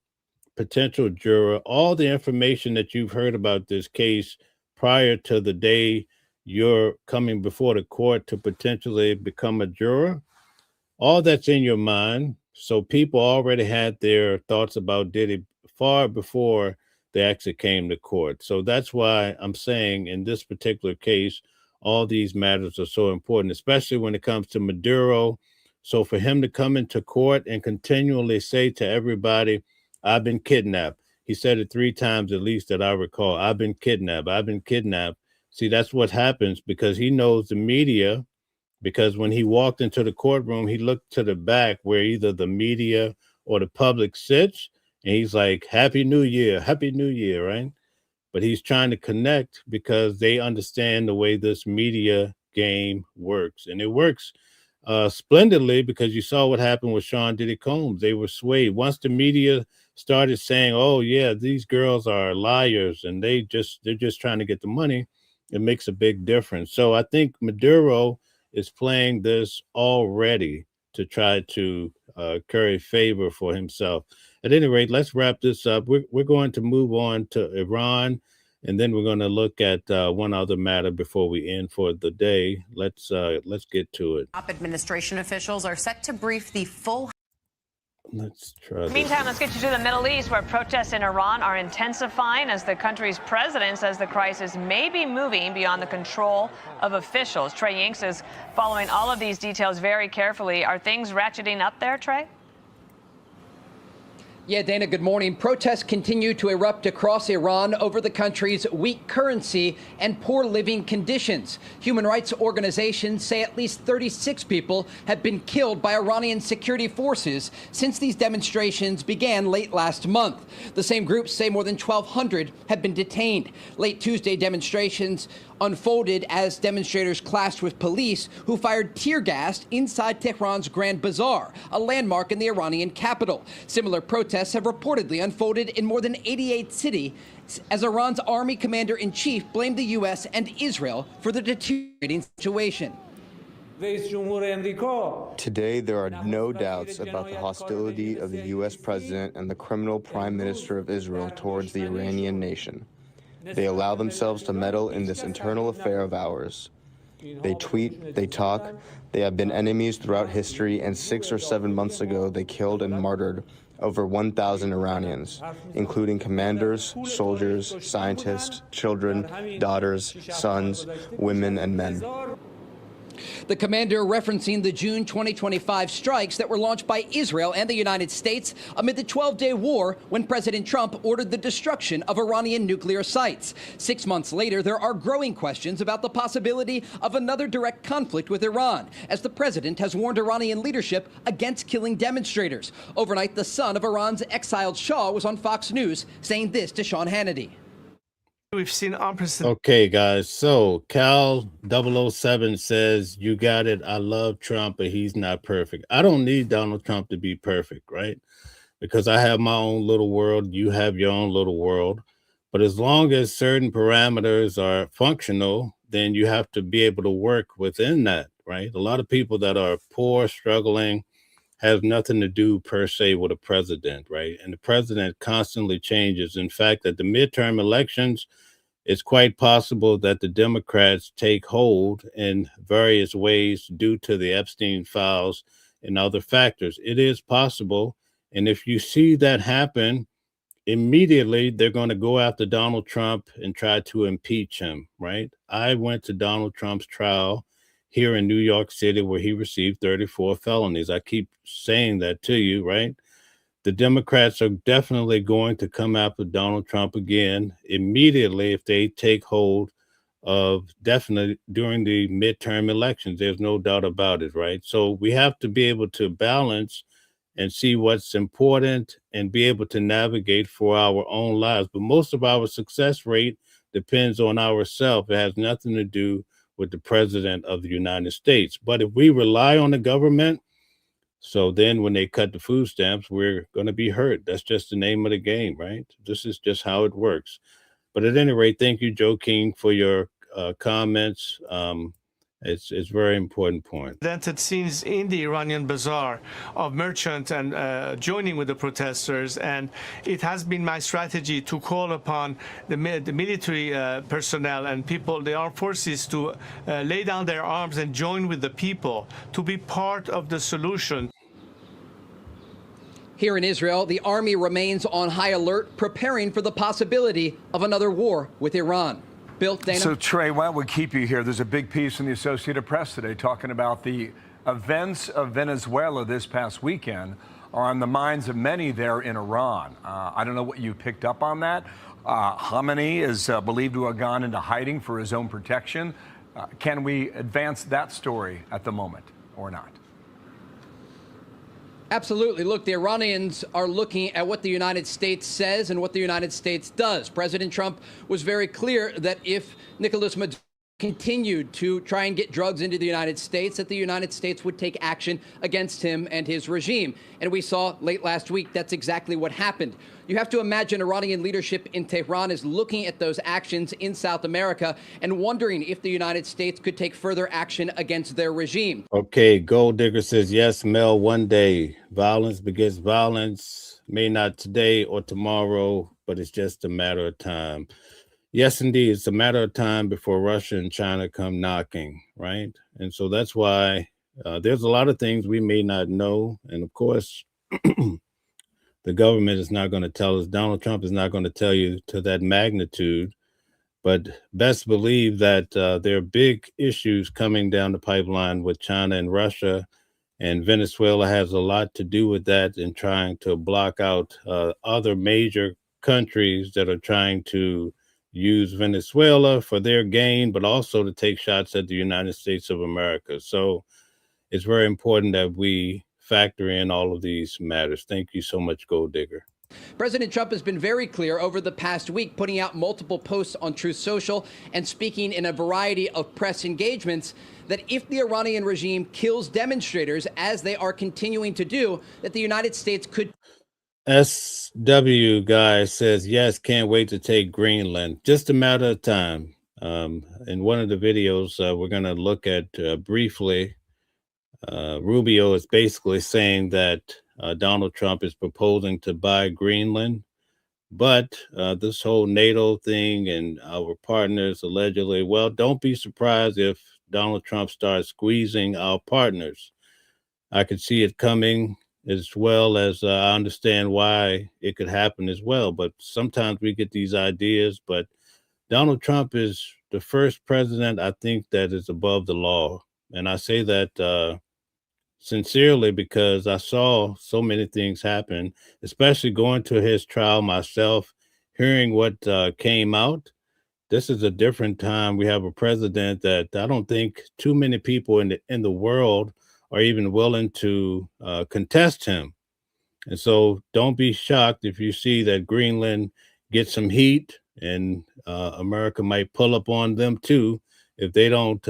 potential juror, all the information that you've heard about this case prior to the day you're coming before the court to potentially become a juror, all that's in your mind. So people already had their thoughts about Diddy far before they actually came to court. So that's why I'm saying in this particular case, all these matters are so important, especially when it comes to Maduro. So for him to come into court and continually say to everybody, I've been kidnapped. He said it 3 times at least that I recall. I've been kidnapped. I've been kidnapped. See, that's what happens, because he knows the media, because when he walked into the courtroom, he looked to the back where either the media or the public sits, and he's like, Happy New Year, right? But he's trying to connect because they understand the way this media game works. And it works splendidly, because you saw what happened with Sean Diddy Combs. They were swayed. Once the media started saying, oh, yeah, these girls are liars and they're just trying to get the money, it makes a big difference. So I think Maduro is playing this already to try to curry favor for himself. At any rate, let's wrap this up. We're going to move on to Iran, and then we're going to look at one other matter before we end for the day. Let's get to it. Top administration officials are set to brief the full. Let's try. Meantime, let's get you to the Middle East, where protests in Iran are intensifying as the country's president says the crisis may be moving beyond the control of officials. Trey Yinks is following all of these details very carefully. Are things ratcheting up there, Trey? Yeah, Dana, good morning. Protests continue to erupt across Iran over the country's weak currency and poor living conditions. Human rights organizations say at least 36 people have been killed by Iranian security forces since these demonstrations began late last month. The same groups say more than 1,200 have been detained. Late Tuesday, demonstrations unfolded as demonstrators clashed with police who fired tear gas inside Tehran's Grand Bazaar, a landmark in the Iranian capital. Similar protests have reportedly unfolded in more than 88 cities as Iran's army commander-in-chief blamed the U.S. and Israel for the deteriorating situation. Today, there are no doubts about the hostility of the U.S. president and the criminal prime minister of Israel towards the Iranian nation. They allow themselves to meddle in this internal affair of ours. They tweet, they talk, they have been enemies throughout history, and 6 or 7 months ago, they killed and martyred over 1,000 Iranians, including commanders, soldiers, scientists, children, daughters, sons, women, and men. The commander referencing the June 2025 strikes that were launched by Israel and the United States amid the 12-day war when President Trump ordered the destruction of Iranian nuclear sites. 6 months later, there are growing questions about the possibility of another direct conflict with Iran, as the president has warned Iranian leadership against killing demonstrators. Overnight, the son of Iran's exiled Shah was on Fox News saying this to Sean Hannity. We've seen unprecedented. Okay, guys. So Cal 007 says, "You got it. I love Trump, but he's not perfect." I don't need Donald Trump to be perfect, right? Because I have my own little world. You have your own little world. But as long as certain parameters are functional, then you have to be able to work within that, right? A lot of people that are poor, struggling, has nothing to do per se with a president, right? And the president constantly changes. In fact, at the midterm elections, it's quite possible that the Democrats take hold in various ways due to the Epstein files and other factors. It is possible. And if you see that happen, immediately they're going to go after Donald Trump and try to impeach him, right? I went to Donald Trump's trial here in New York City, where he received 34 felonies. I keep saying that to you, right? The Democrats are definitely going to come after Donald Trump again immediately if they take hold of definitely during the midterm elections. There's no doubt about it, right? So we have to be able to balance and see what's important and be able to navigate for our own lives. But most of our success rate depends on ourselves. It has nothing to do with the president of the United States. But if we rely on the government, so then when they cut the food stamps, we're going to be hurt. That's just the name of the game, right? This is just how it works. But at any rate, thank you, Joe King, for your comments. It's very important point. Unprecedented scenes in the Iranian bazaar of merchants and joining with the protesters, and it has been my strategy to call upon the military personnel and people, the armed forces, to lay down their arms and join with the people to be part of the solution. Here in Israel, the army remains on high alert, preparing for the possibility of another war with Iran. Bill, Dana? So, Trey, while we keep you here, there's a big piece in the Associated Press today talking about the events of Venezuela this past weekend are on the minds of many there in Iran. I don't know what you picked up on that. Khamenei is believed to have gone into hiding for his own protection. Can we advance that story at the moment or not? Absolutely. Look, the Iranians are looking at what the United States says and what the United States does. President Trump was very clear that if Nicolas Maduro continued to try and get drugs into the United States, that the United States would take action against him and his regime. And we saw late last week that's exactly what happened. You have to imagine Iranian leadership in Tehran is looking at those actions in South America and wondering if the United States could take further action against their regime. Okay, Gold Digger says, yes, Mel, one day violence begets violence, may not today or tomorrow, but it's just a matter of time. Yes, indeed, it's a matter of time before Russia and China come knocking, right? And so that's why there's a lot of things we may not know. And of course, the government is not going to tell us. Donald Trump is not going to tell you to that magnitude. But best believe that there are big issues coming down the pipeline with China and Russia. And Venezuela has a lot to do with that in trying to block out other major countries that are trying to use Venezuela for their gain, but also to take shots at the United States of America. So it's very important that we factor in all of these matters. Thank you so much, Gold Digger. President Trump has been very clear over the past week, putting out multiple posts on Truth Social and speaking in a variety of press engagements that if the Iranian regime kills demonstrators, as they are continuing to do, that the United States could. SW guy says, yes, can't wait to take Greenland. Just a matter of time. In one of the videos we're going to look at briefly, Rubio is basically saying that Donald Trump is proposing to buy Greenland. But this whole NATO thing and our partners allegedly, well, don't be surprised if Donald Trump starts squeezing our partners. I could see it coming, as well as I understand why it could happen as well. But sometimes we get these ideas, but Donald Trump is the first president, I think, that is above the law. And I say that sincerely because I saw so many things happen, especially going to his trial myself, hearing what came out. This is a different time. We have a president that I don't think too many people in the world are even willing to contest him. And so don't be shocked if you see that Greenland gets some heat and America might pull up on them too if they don't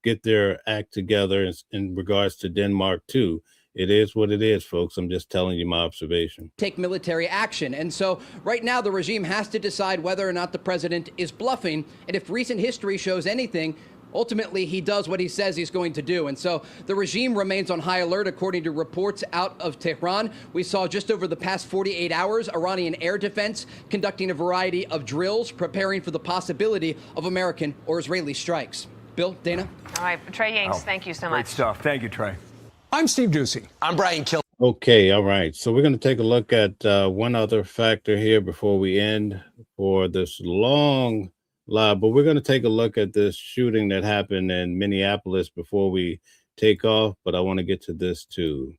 get their act together in regards to Denmark too. It is what it is, folks. I'm just telling you my observation. Take military action. And so right now the regime has to decide whether or not the president is bluffing. And if recent history shows anything, ultimately, he does what he says he's going to do. And so the regime remains on high alert, according to reports out of Tehran. We saw just over the past 48 hours, Iranian air defense conducting a variety of drills, preparing for the possibility of American or Israeli strikes. Bill, Dana? All right, Trey Yanks, thank you so much. Great stuff. Thank you, Trey. I'm Steve Ducey. I'm Brian Kill. Okay, all right. So we're going to take a look at one other factor here before we end for this long live, but we're going to take a look at this shooting that happened in Minneapolis before we take off, but I want to get to this too.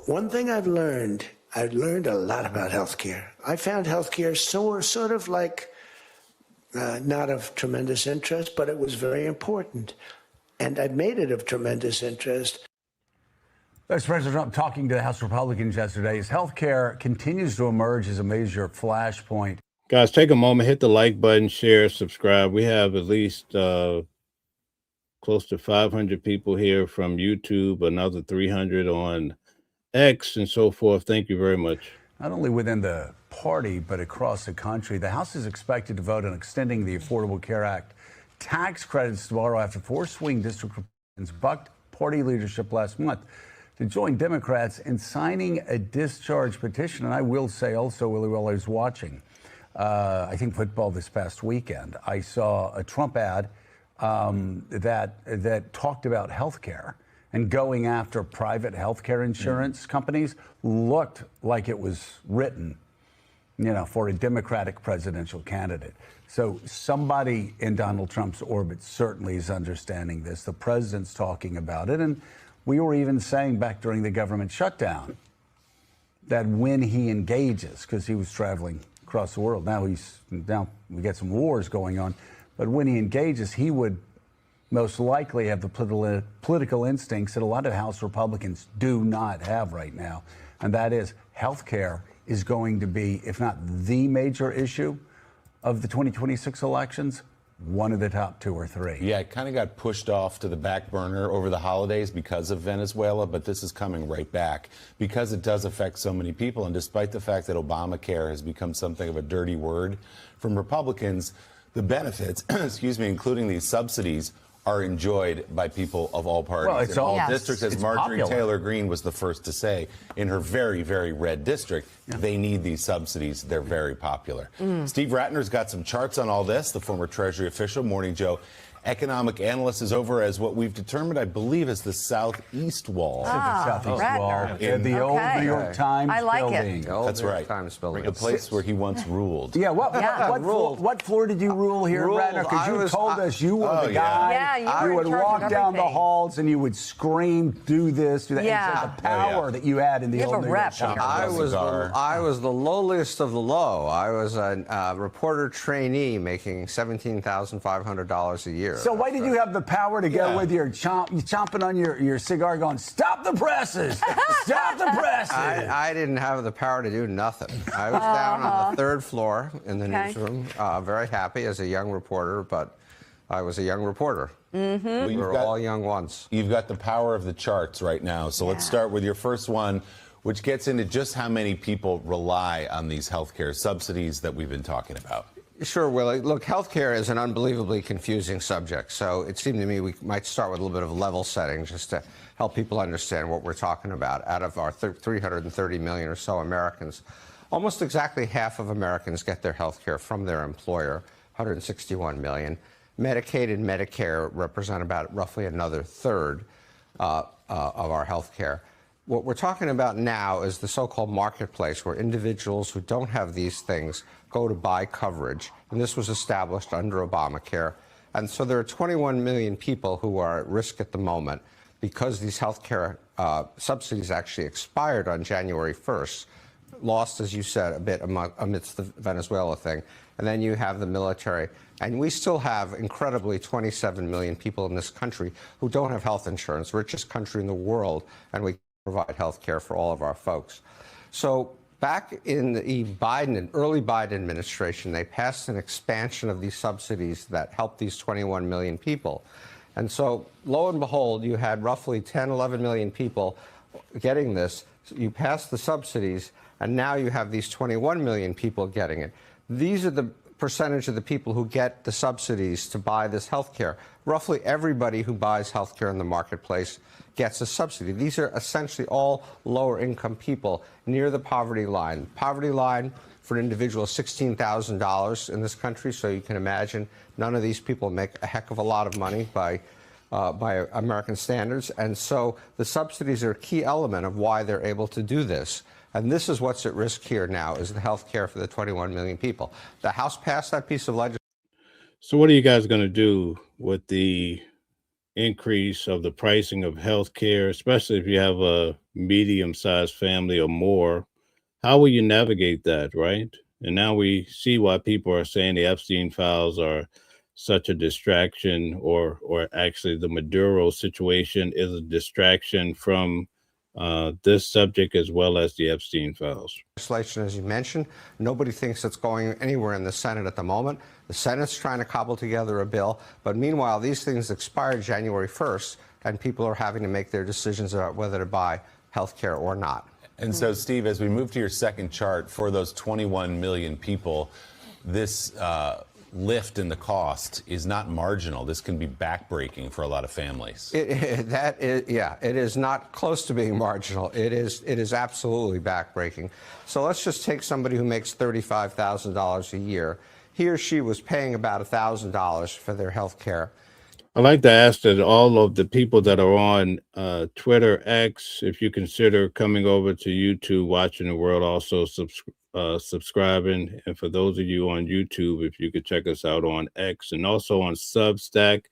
One thing I've learned a lot about healthcare. I found healthcare sort of like not of tremendous interest, but it was very important. And I've made it of tremendous interest. Vice President Trump talking to the House Republicans yesterday as healthcare continues to emerge as a major flashpoint. Guys, take a moment, hit the like button, share, subscribe. We have at least close to 500 people here from YouTube, another 300 on X and so forth. Thank you very much. Not only within the party, but across the country, the House is expected to vote on extending the Affordable Care Act tax credits tomorrow after 4 swing district Republicans bucked party leadership last month to join Democrats in signing a discharge petition. And I will say also, Willie, while I was watching, I think football this past weekend, I saw a Trump ad that talked about health care and going after private health care insurance companies. Looked like it was written, for a Democratic presidential candidate. So somebody in Donald Trump's orbit certainly is understanding this. The president's talking about it. And we were even saying back during the government shutdown that when he engages, because he was traveling across the world, now we get some wars going on, but when he engages, he would most likely have the political instincts that a lot of House Republicans do not have right now, and that is health care is going to be, if not the major issue of the 2026 elections, one of the top 2 or 3. Yeah, it kind of got pushed off to the back burner over the holidays because of Venezuela, but this is coming right back because it does affect so many people. And despite the fact that Obamacare has become something of a dirty word from Republicans, the benefits, excuse me, including these subsidies, are enjoyed by people of all parties. Well, it's in all all districts, as it's Marjorie popular. Taylor Greene was the first to say in her very, very red district, they need these subsidies. They're very popular. Steve Ratner's got some charts on all this, the former Treasury official. Morning Joe economic analyst is over as what we've determined, I believe, is the southeast wall. Southeast wall. In The old New York Times I like it. building. That's right. The place where he once ruled. Yeah, what floor did you rule here, Ratner? Because you told us you were the guy. Yeah, you were would in charge walk of down the everything. halls and you would scream, do this, do that. Yeah. And so the power that you had in the You have old a New rep. York Times. I was the lowliest of the low. I was a reporter trainee making $17,500 a year. So why did you have the power to go with your chomping on your cigar going, stop the presses, stop the presses? I didn't have the power to do nothing. I was down on the 3rd floor in the newsroom, very happy as a young reporter, but I was a young reporter. Well, We were all young once. You've got the power of the charts right now. So let's start with your first one, which gets into just how many people rely on these healthcare subsidies that we've been talking about. Sure, Willie. Look, healthcare is an unbelievably confusing subject. So it seemed to me we might start with a little bit of level setting just to help people understand what we're talking about. Out of our 330 million or so Americans, almost exactly half of Americans get their healthcare from their employer, 161 million. Medicaid and Medicare represent about roughly another third of our healthcare. What we're talking about now is the so-called marketplace where individuals who don't have these things go to buy coverage. And this was established under Obamacare. And so there are 21 million people who are at risk at the moment because these health care subsidies actually expired on January 1st. Lost, as you said, a bit amidst the Venezuela thing. And then you have the military. And we still have, incredibly, 27 million people in this country who don't have health insurance, richest country in the world, and we provide health care for all of our folks. So back in the early Biden administration, they passed an expansion of these subsidies that helped these 21 million people. And so, lo and behold, you had roughly 10, 11 million people getting this. So you passed the subsidies, and now you have these 21 million people getting it. These are the percentage of the people who get the subsidies to buy this health care. Roughly everybody who buys health care in the marketplace gets a subsidy. These are essentially all lower income people near the poverty line. Poverty line for an individual is $16,000 in this country, so you can imagine none of these people make a heck of a lot of money by American standards. And so the subsidies are a key element of why they're able to do this. And this is what's at risk here now, is the health care for the 21 million people. The House passed that piece of legislation. So what are you guys going to do with the increase of the pricing of health care, especially if you have a medium-sized family or more? How will you navigate that, right? And now we see why people are saying the Epstein files are such a distraction, or actually the Maduro situation is a distraction from this subject as well as the Epstein files. Legislation, as you mentioned, nobody thinks it's going anywhere in the Senate at the moment. The Senate's trying to cobble together a bill, but meanwhile, these things expired January 1st, and people are having to make their decisions about whether to buy health care or not. And so, Steve, as we move to your second chart, for those 21 million people, this lift in the cost is not marginal. This can be backbreaking for a lot of families. It is not close to being marginal. It is absolutely backbreaking. So let's just take somebody who makes $35,000 a year. He or she was paying about $1,000 for their health care. I'd like to ask that all of the people that are on Twitter, X, if you consider coming over to YouTube, watching the world, also subscribing. And for those of you on YouTube, if you could check us out on X and also on Substack.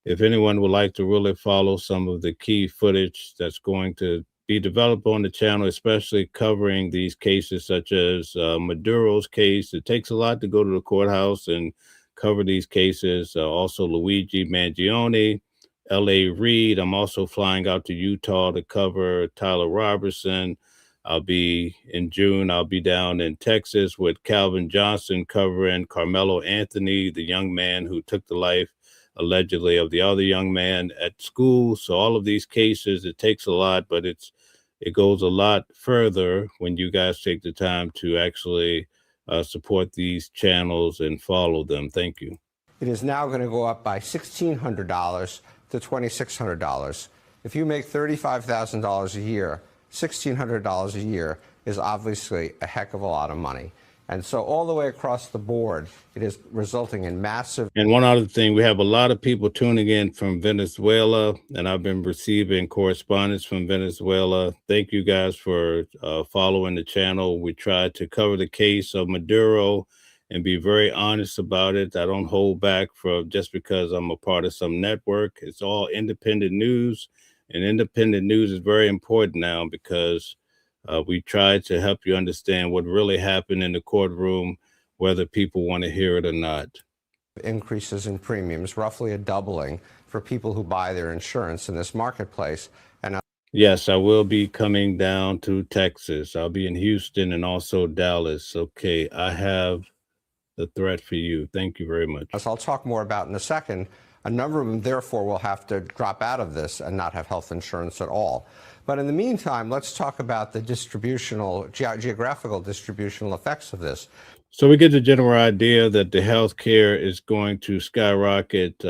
If anyone would like to really follow some of the key footage that's going to be developed on the channel, especially covering these cases such as Maduro's case. It takes a lot to go to the courthouse and cover these cases. Also Luigi Mangione, L.A. Reid. I'm also flying out to Utah to cover Tyler Robertson, In June, I'll be down in Texas with Calvin Johnson covering Carmelo Anthony, the young man who took the life allegedly of the other young man at school. So all of these cases, it takes a lot, but it goes a lot further when you guys take the time to actually support these channels and follow them. Thank you. It is now going to go up by $1,600 to $2,600. If you make $35,000 a year, $1,600 a year is obviously a heck of a lot of money. And so all the way across the board, it is resulting in massive. And one other thing, we have a lot of people tuning in from Venezuela, and I've been receiving correspondence from Venezuela. Thank you guys for following the channel. We try to cover the case of Maduro and be very honest about it. I don't hold back just because I'm a part of some network. It's all independent news, and independent news is very important now because we try to help you understand what really happened in the courtroom, whether people want to hear it or not. Increases in premiums, roughly a doubling for people who buy their insurance in this marketplace. And yes, I will be coming down to Texas. I'll be in Houston and also Dallas. Okay, I have the threat for you. Thank you very much. As I'll talk more about in a second, a number of them, therefore, will have to drop out of this and not have health insurance at all. But in the meantime, let's talk about the geographical distributional effects of this. So we get the general idea that the health care is going to skyrocket.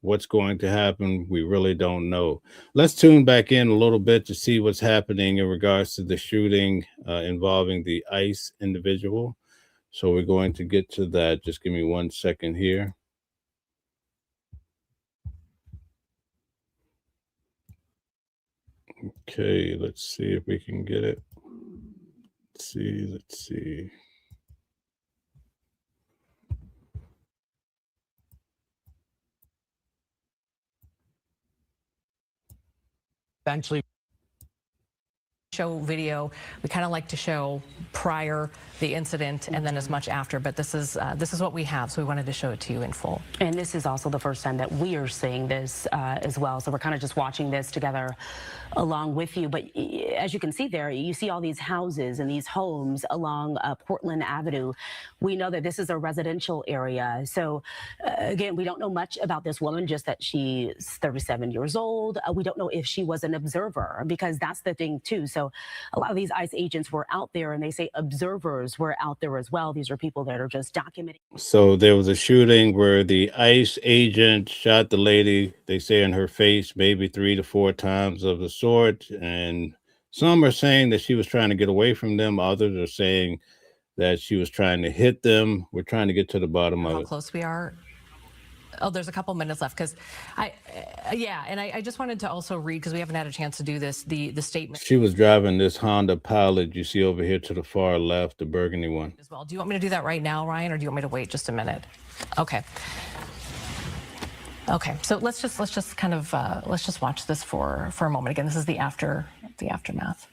What's going to happen, we really don't know. Let's tune back in a little bit to see what's happening in regards to the shooting involving the ICE individual. So we're going to get to that. Just give me 1 second here. Okay, let's see if we can get it. Let's see. Eventually show video. We kind of like to show prior the incident and then as much after, but this is what we have, so we wanted to show it to you in full. And this is also the first time that we are seeing this as well, so we're kind of just watching this together along with you. But as you can see there, you see all these houses and these homes along Portland Avenue. We know that this is a residential area. So again, we don't know much about this woman, just that she's 37 years old. We don't know if she was an observer, because that's the thing too. So a lot of these ICE agents were out there, and they say observers were out there as well. These are people that are just documenting. So there was a shooting where the ICE agent shot the lady, they say, in her face, maybe 3 to 4 times of the sort. And some are saying that she was trying to get away from them. Others are saying that she was trying to hit them. We're trying to get to the bottom of it. How close we are. Oh, there's a couple minutes left, because I just wanted to also read, because we haven't had a chance to do this, the statement. She was driving this Honda Pilot you see over here to the far left, the burgundy one. As well. Do you want me to do that right now, Ryan, or do you want me to wait just a minute? Okay. Okay. So let's just kind of let's just watch this for a moment. Again, this is the aftermath.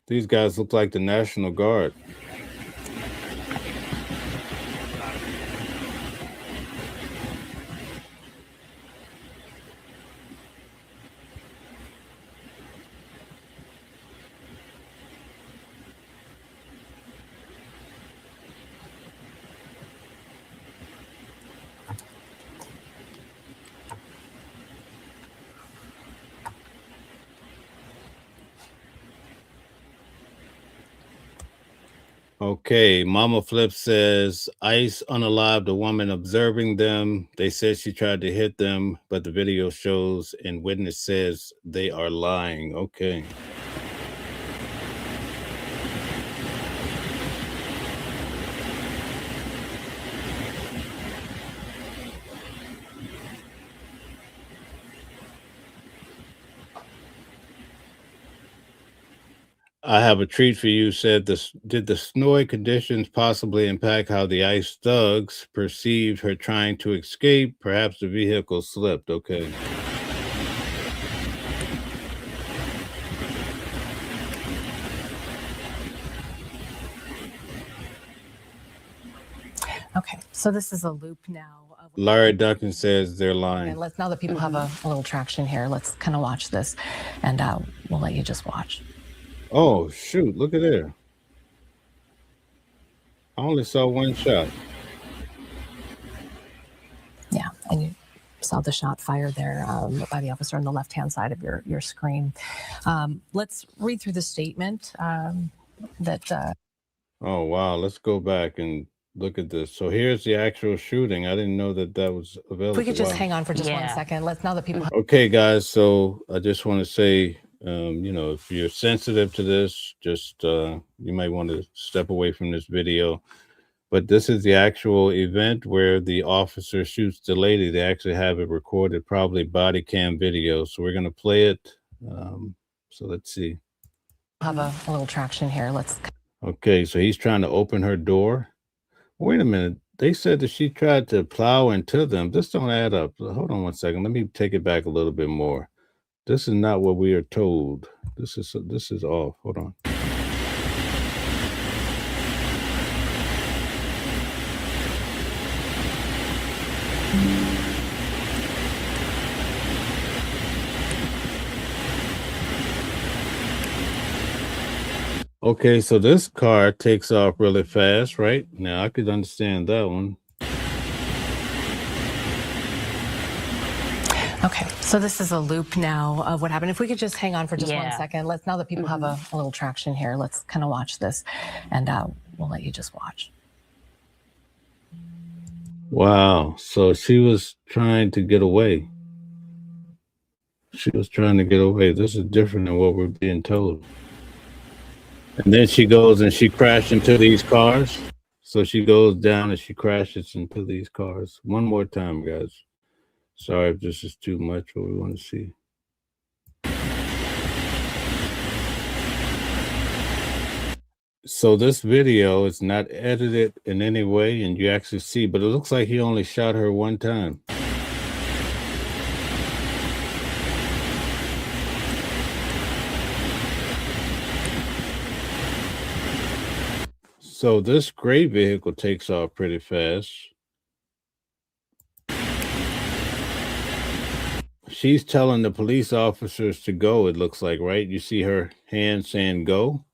These guys look like the National Guard. Okay, Mama Flip says ICE unalived a woman observing them. They said she tried to hit them, but the video shows and witness says they are lying. Okay. I have a treat for you. Said this. Did the snowy conditions possibly impact how the ICE thugs perceived her trying to escape? Perhaps the vehicle slipped. Okay. Okay, so this is a loop now. Larry Duncan says they're lying. And now that people have a little traction here, let's kind of watch this, and we'll let you just watch. Oh, shoot. Look at there. I only saw one shot. Yeah, and you saw the shot fired there by the officer on the left-hand side of your screen. Let's read through the statement that... Oh, wow. Let's go back and look at this. So here's the actual shooting. I didn't know that was available. If we could just Wow. hang on for just 1 second. Now that people... Okay, guys. So I just want to say, if you're sensitive to this, just you might want to step away from this video. But this is the actual event where the officer shoots the lady. They actually have it recorded, probably body cam video. So we're going to play it. So let's see. Have a little traction here. Okay, so he's trying to open her door. Wait a minute. They said that she tried to plow into them. This don't add up. Hold on 1 second. Let me take it back a little bit more. This is not what we are told. This is off. Hold on. Okay, so this car takes off really fast, right? Now I could understand that one. Okay, so this is a loop now of what happened. If we could just hang on for just 1 second. Now that people have a little traction here, let's kind of watch this, and we'll let you just watch. Wow, so she was trying to get away. She was trying to get away. This is different than what we're being told. And then she goes and she crashed into these cars. So she goes down and she crashes into these cars. One more time, guys. Sorry if this is too much what we want to see. So this video is not edited in any way, and you actually see, but it looks like he only shot her one time. So this gray vehicle takes off pretty fast. She's telling the police officers to go, it looks like, right? You see her hand saying go.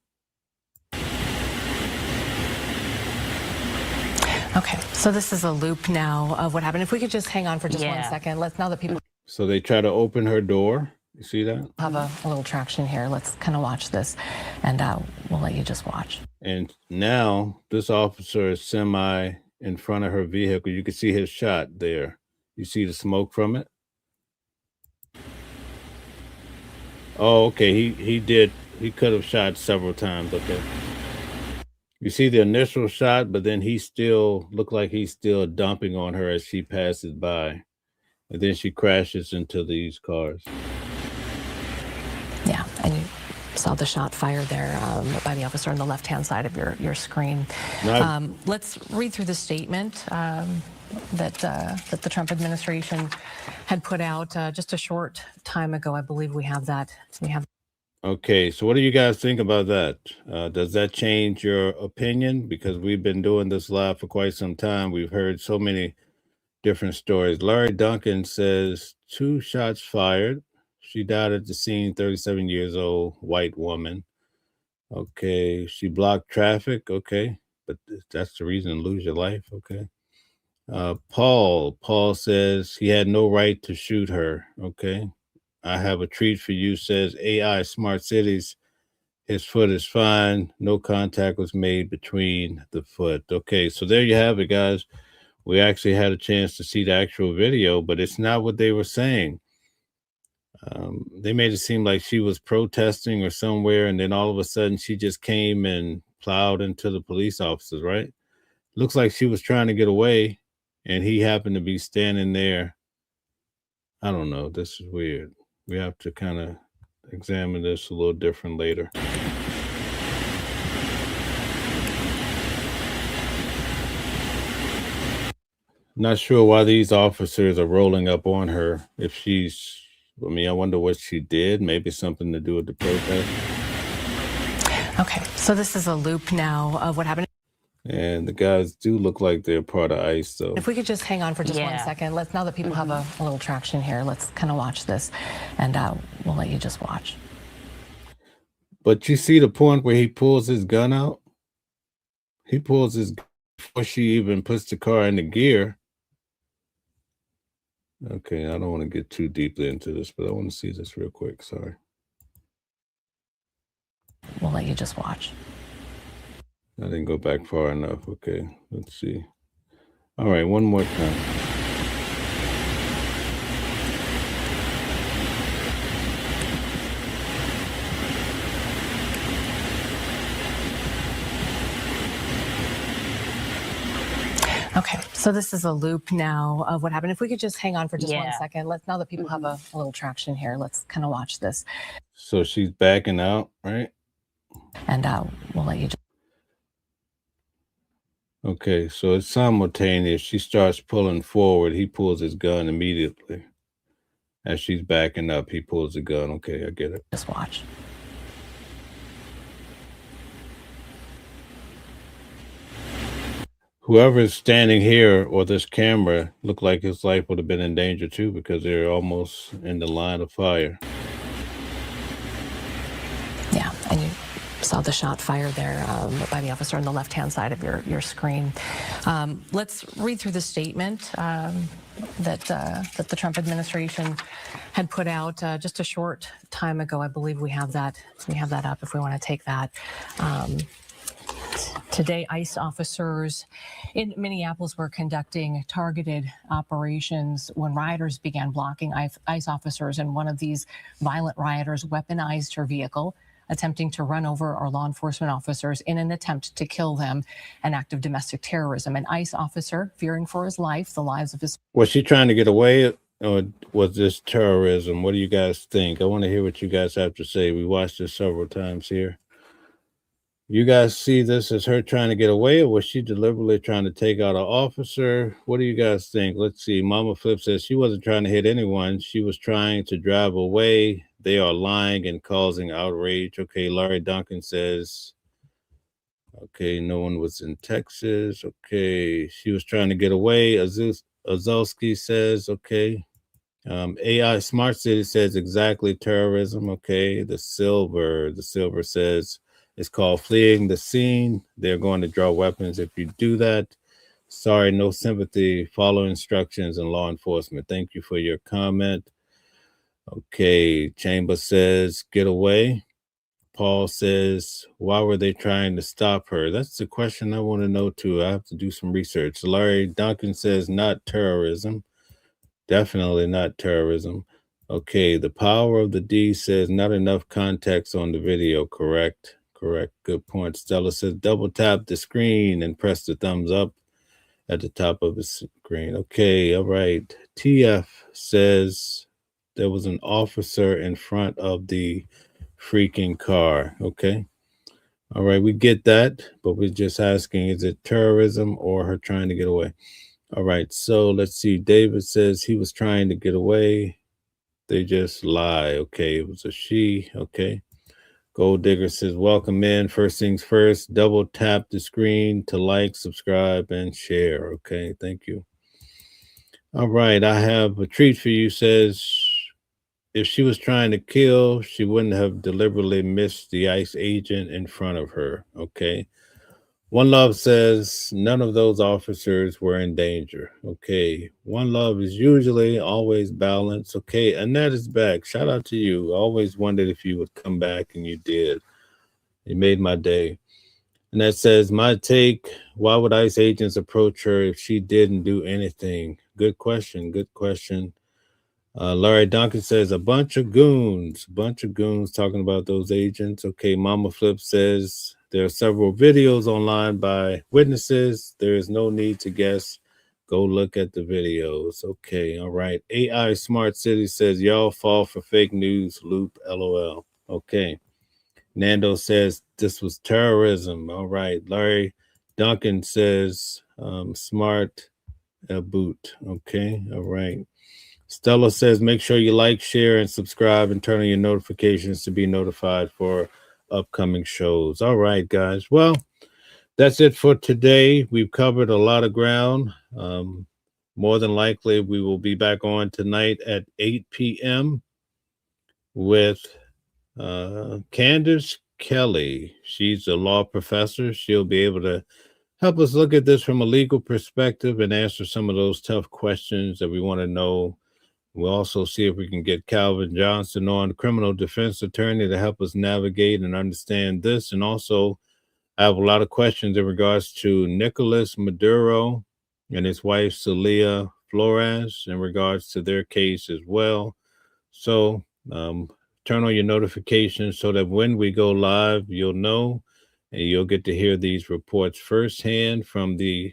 Okay, so this is a loop now of what happened. If we could just hang on for just 1 second. Now that people So they try to open her door. You see that? have a little traction here, let's kind of watch this, and we'll let you just watch. And now this officer is semi in front of her vehicle. You can see his shot there. You see the smoke from it? Oh, okay. He could have shot several times. Okay. You see the initial shot, but then he still looked like he's still dumping on her as she passes by. And then she crashes into these cars. Yeah, and you saw the shot fired there by the officer on the left-hand side of your screen. Let's read through the statement that the Trump administration had put out just a short time ago. I believe we have that. Okay, so what do you guys think about that? Does that change your opinion? Because we've been doing this live for quite some time. We've heard so many different stories. Larry Duncan says 2 shots fired. She died at the scene, 37 years old, white woman. Okay, she blocked traffic. Okay, but that's the reason to lose your life. Okay. Paul says he had no right to shoot her. Okay. I have a treat for you, says AI Smart Cities. His foot is fine. No contact was made between the foot. Okay, so there you have it, guys. We actually had a chance to see the actual video, but it's not what they were saying. They made it seem like she was protesting or somewhere, and then all of a sudden she just came and plowed into the police officers, right? Looks like she was trying to get away, and he happened to be standing there. I don't know. This is weird. We have to kind of examine this a little different later. Not sure why these officers are rolling up on her. If she's, I mean, I wonder what she did. Maybe something to do with the protest. Okay, so this is a loop now of what happened. And the guys do look like they're part of ICE, though. If we could just hang on for just 1 second. Now that people have a little traction here, let's kind of watch this, and we'll let you just watch. But you see the point where he pulls his gun out? He pulls his gun before she even puts the car into gear. Okay, I don't want to get too deeply into this, but I want to see this real quick. Sorry. We'll let you just watch. I didn't go back far enough. Okay, let's see. All right, one more time. Okay, so this is a loop now of what happened. If we could just hang on for just 1 second. Now that people have a little traction here, let's kind of watch this. So she's backing out, right? And we'll let you just. Okay, so it's simultaneous. She starts pulling forward. He pulls his gun immediately. As she's backing up, he pulls the gun. Okay, I get it. Just watch. Whoever is standing here or this camera looked like his life would have been in danger too, because they're almost in the line of fire. Yeah, and you saw the shot fired there by the officer on the left-hand side of your screen. Let's read through the statement that the Trump administration had put out just a short time ago. I believe we have that up if we want to take that. Today, ICE officers in Minneapolis were conducting targeted operations when rioters began blocking ICE officers, and one of these violent rioters weaponized her vehicle, attempting to run over our law enforcement officers in an attempt to kill them, an act of domestic terrorism. An ICE officer, fearing for his life, the lives of his... Was she trying to get away, or was this terrorism? What do you guys think? I want to hear what you guys have to say. We watched this several times here. You guys see this as her trying to get away, or was she deliberately trying to take out an officer? What do you guys think? Let's see. Mama Flip says she wasn't trying to hit anyone. She was trying to drive away. They are lying and causing outrage. Okay, Larry Duncan says, okay, no one was in Texas. Okay, she was trying to get away. Azowski says, okay. AI Smart City says exactly terrorism. Okay, the silver says, it's called fleeing the scene. They're going to draw weapons if you do that. Sorry, no sympathy. Follow instructions and law enforcement. Thank you for your comment. Okay, Chamber says, get away. Paul says, why were they trying to stop her? That's the question I want to know too. I have to do some research. Larry Duncan says, not terrorism. Definitely not terrorism. Okay, the power of the D says, not enough context on the video. Correct. Good point. Stella says, double tap the screen and press the thumbs up at the top of the screen. Okay, all right. TF says there was an officer in front of the freaking car. Okay. All right, we get that, but we're just asking, is it terrorism or her trying to get away? All right, so let's see. David says he was trying to get away. They just lie. Okay, it was a she. Okay. Gold Digger says, welcome in. First things first, double tap the screen to like, subscribe, and share. Okay, thank you. All right, I have a treat for you. Says, if she was trying to kill, she wouldn't have deliberately missed the ICE agent in front of her. Okay. One Love says, none of those officers were in danger. Okay. One Love is usually always balanced. Okay. Annette is back. Shout out to you. I always wondered if you would come back, and you did. You made my day. Annette says, my take, why would ICE agents approach her if she didn't do anything? Good question. Good question. Larry Duncan says, a bunch of goons talking about those agents. Okay. Mama Flip says, there are several videos online by witnesses. There is no need to guess. Go look at the videos. Okay, all right. AI Smart City says, y'all fall for fake news loop, LOL. Okay. Nando says, this was terrorism. All right. Larry Duncan says, smart boot. Okay, all right. Stella says, make sure you like, share, and subscribe and turn on your notifications to be notified for upcoming shows. All right, guys. Well, that's it for today. We've covered a lot of ground. More than likely, we will be back on tonight at 8 p.m. with Candace Kelly. She's a law professor. She'll be able to help us look at this from a legal perspective and answer some of those tough questions that we want to know. We'll also see if we can get Calvin Johnson on, criminal defense attorney, to help us navigate and understand this. And also, I have a lot of questions in regards to Nicolas Maduro and his wife, Celia Flores, in regards to their case as well. So turn on your notifications so that when we go live, you'll know and you'll get to hear these reports firsthand from the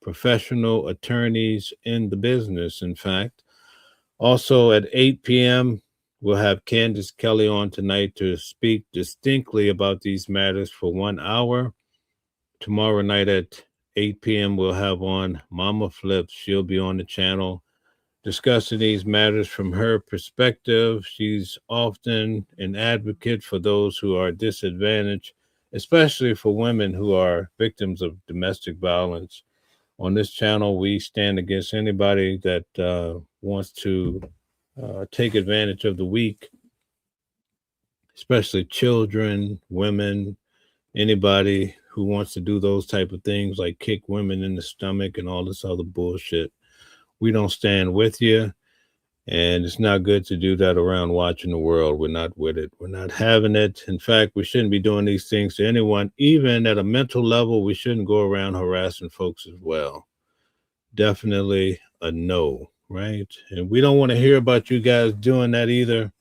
professional attorneys in the business, in fact. Also at 8 p.m., we'll have Candace Kelly on tonight to speak distinctly about these matters for 1 hour. Tomorrow night at 8 p.m., we'll have on Mama Flips. She'll be on the channel discussing these matters from her perspective. She's often an advocate for those who are disadvantaged, especially for women who are victims of domestic violence. On this channel, we stand against anybody that wants to take advantage of the weak, especially children, women, anybody who wants to do those type of things like kick women in the stomach and all this other bullshit. We don't stand with you, and it's not good to do that around watching the world. We're not with it. We're not having it. In fact, we shouldn't be doing these things to anyone. Even at a mental level, we shouldn't go around harassing folks as well. Definitely a no, right? And we don't want to hear about you guys doing that either,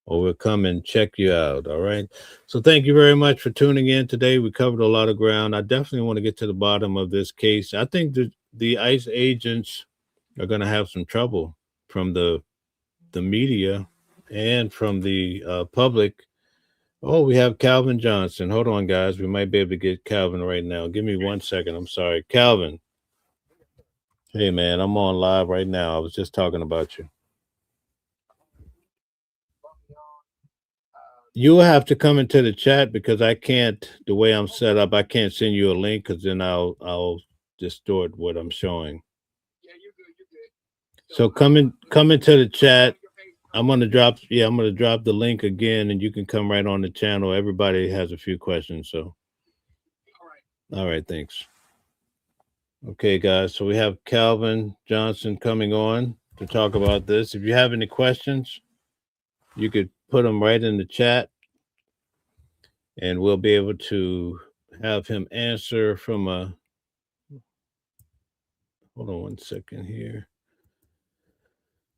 or we'll come and check you out, all right? So thank you very much for tuning in today. We covered a lot of ground. I definitely want to get to the bottom of this case. I think that the ICE agents are going to have some trouble from the media and from the public. Oh, we have Calvin Johnson. Hold on, guys. We might be able to get Calvin right now. Give me 1 second. I'm sorry. Calvin. Hey, man, I'm on live right now. I was just talking about you. You'll have to come into the chat because I can't, the way I'm set up, I can't send you a link because then I'll distort what I'm showing. So come into the chat. I'm gonna drop the link again, and you can come right on the channel. Everybody has a few questions, so all right, thanks. Okay, guys, so we have Calvin Johnson coming on to talk about this. If you have any questions, you could put them right in the chat, and we'll be able to have him answer from a. Hold on 1 second here.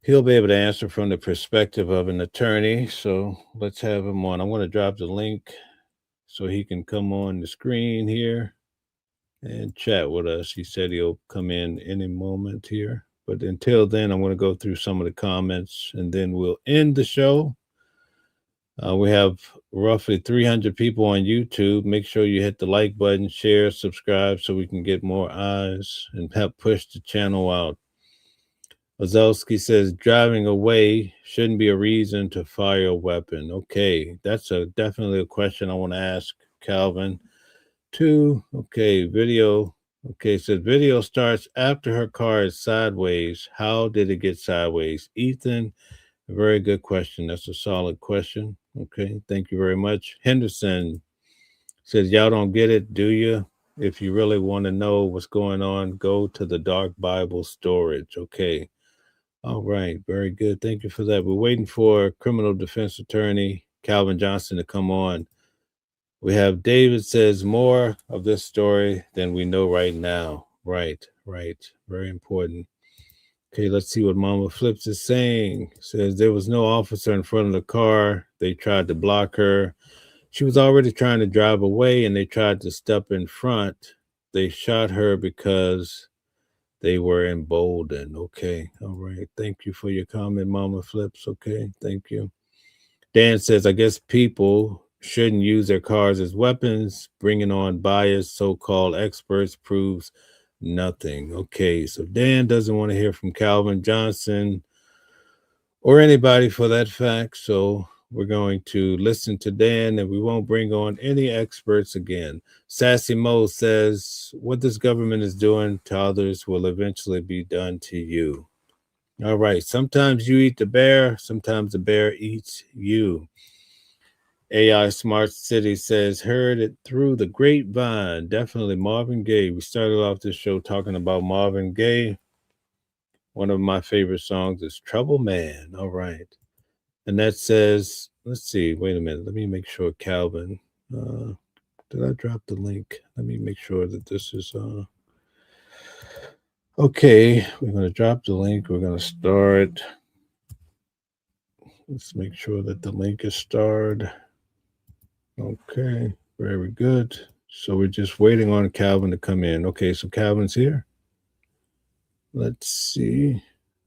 He'll be able to answer from the perspective of an attorney. So let's have him on. I'm going to drop the link so he can come on the screen here and chat with us. He said he'll come in any moment here. But until then, I'm going to go through some of the comments and then we'll end the show. We have roughly 300 people on YouTube. Make sure you hit the like button, share, subscribe so we can get more eyes and help push the channel out. Ozelsky says driving away shouldn't be a reason to fire a weapon. Okay, that's definitely a question I want to ask Calvin. 2, okay, video. Okay, says video starts after her car is sideways. How did it get sideways? Ethan, a very good question. That's a solid question. Okay, thank you very much. Henderson says, y'all don't get it, do you? If you really want to know what's going on, go to the Dark Bible storage. Okay. All right, very good. Thank you for that. We're waiting for criminal defense attorney Calvin Johnson to come on. We have David says more of this story than we know right now. Right. Very important. Okay, let's see what Mama Flips is saying. Says there was no officer in front of the car. They tried to block her. She was already trying to drive away and they tried to step in front. They shot her because they were emboldened. Okay. All right. Thank you for your comment, Mama Flips. Okay. Thank you. Dan says, I guess people shouldn't use their cars as weapons. Bringing on biased so-called experts proves Nothing. Okay, so Dan doesn't want to hear from Calvin Johnson or anybody for that fact. So we're going to listen to Dan, and we won't bring on any experts again. Sassy Mo says, what this government is doing to others will eventually be done to you. All right. Sometimes you eat the bear. Sometimes the bear eats you. AI Smart City says, heard it through the grapevine. Definitely Marvin Gaye. We started off this show talking about Marvin Gaye. One of my favorite songs is Trouble Man. All right. And that says, let's see, wait a minute. Let me make sure Calvin, did I drop the link? Let me make sure that this is, okay. We're going to drop the link. We're going to start. Let's make sure that the link is starred. Okay, very good. So we're just waiting on Calvin to come in. Okay, so Calvin's here. Let's see.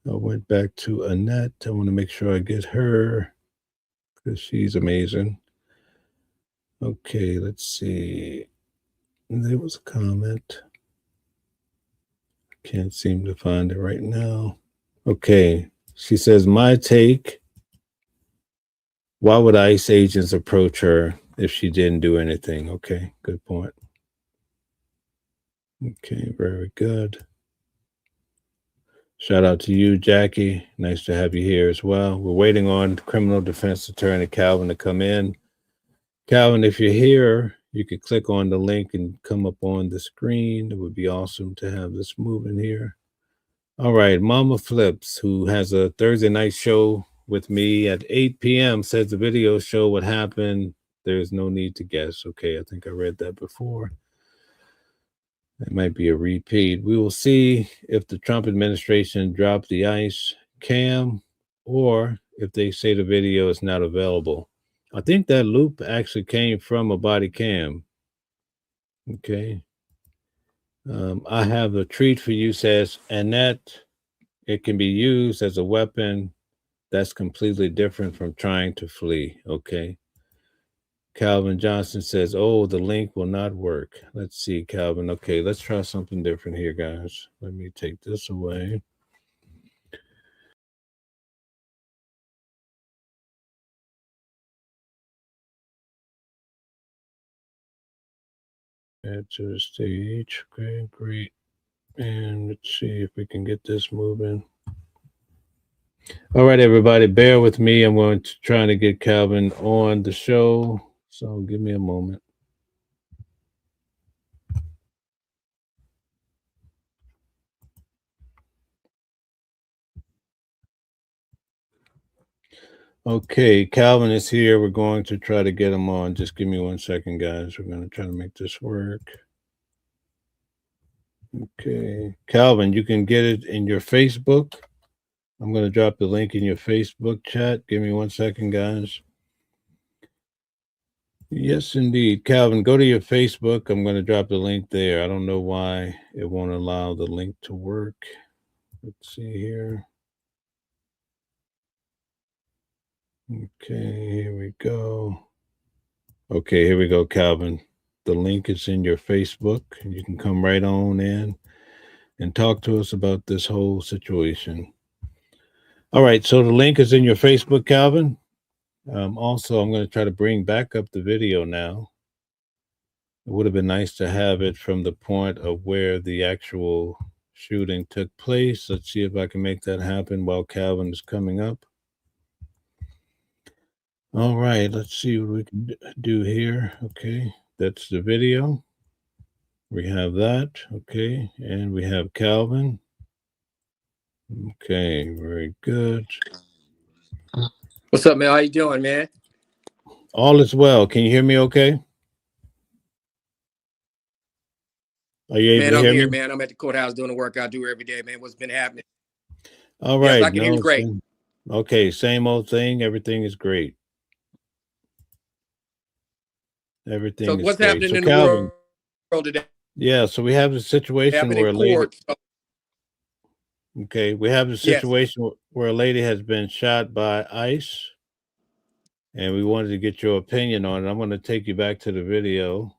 I went back to Annette. I want to make sure I get her because she's amazing. Okay, let's see. There was a comment. Can't seem to find it right now. Okay, she says, my take. Why would ICE agents approach her if she didn't do anything? Okay, good point. Okay, very good. Shout out to you, Jackie. Nice to have you here as well. We're waiting on criminal defense attorney Calvin to come in. Calvin, if you're here, you could click on the link and come up on the screen. It would be awesome to have this moving here. All right, Mama Flips, who has a Thursday night show with me at 8 p.m., says the video show what happened. There's no need to guess. Okay, I think I read that before. It might be a repeat. We will see if the Trump administration dropped the ICE cam or if they say the video is not available. I think that loop actually came from a body cam. Okay. I have a treat for you, says Annette. It can be used as a weapon. That's completely different from trying to flee. Okay. Calvin Johnson says, oh, the link will not work. Let's see, Calvin. Okay, let's try something different here, guys. Let me take this away. Add to the stage. Okay, great. And let's see if we can get this moving. All right, everybody, bear with me. I'm going to try to get Calvin on the show. So give me a moment. Okay, Calvin is here. We're going to try to get him on. Just give me 1 second, guys. We're going to try to make this work. Okay, Calvin, you can get it in your Facebook. I'm going to drop the link in your Facebook chat. Give me 1 second, guys. Yes, indeed. Calvin, go to your Facebook. I'm going to drop the link there. I don't know why it won't allow the link to work. Let's see here. Okay, here we go. Okay, here we go, Calvin. The link is in your Facebook. You can come right on in and talk to us about this whole situation. All right, so the link is in your Facebook, Calvin. Also, I'm going to try to bring back up the video now. It would have been nice to have it from the point of where the actual shooting took place. Let's see if I can make that happen while Calvin is coming up. All right, let's see what we can do here. Okay, that's the video. We have that. Okay, and we have Calvin. Okay, very good. What's up, man? How you doing, man? All is well. Can you hear me okay? Are you able Man, to I'm hear here, me? man. I'm at the courthouse doing the work I do every day, man. What's been happening? All Yes, right. I can hear you great. Okay, same old thing. Everything is great. Everything So is what's great. happening So in Calvin, the world today? yeah, so we have a situation Happening where a in lady, court. okay, we have a Yes. situation where a lady has been shot by ICE, and we wanted to get your opinion on it. I'm going to take you back to the video.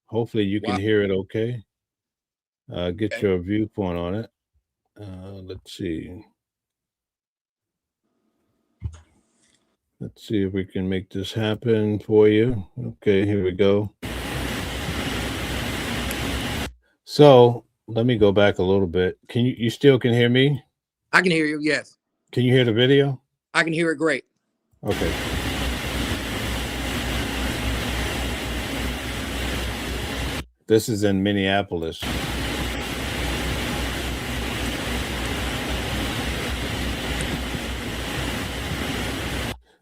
Hopefully you can Wow. hear it okay. get your viewpoint on it. Let's see. Let's see if we can make this happen for you. Okay, here we go. So let me go back a little bit. Can you still can hear me? I can hear you, yes. Can you hear the video? I can hear it great. Okay. This is in Minneapolis.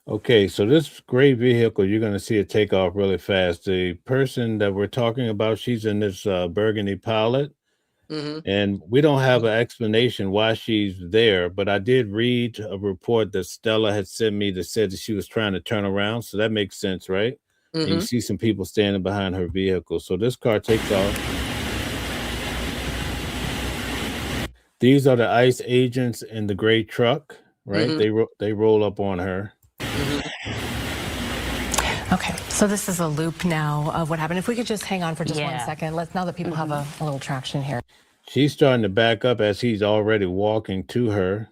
Okay, so this gray vehicle, you're going to see it take off really fast. The person that we're talking about, she's in this burgundy Pilot. And we don't have an explanation why she's there, but I did read a report that Stella had sent me that said that she was trying to turn around. So that makes sense, right? And you see some people standing behind her vehicle. So this car takes off. These are the ICE agents in the gray truck, right? They roll up on her. Okay, so this is a loop now of what happened. If we could just hang on for just 1 second. Now that people have a little traction here. She's starting to back up as he's already walking to her,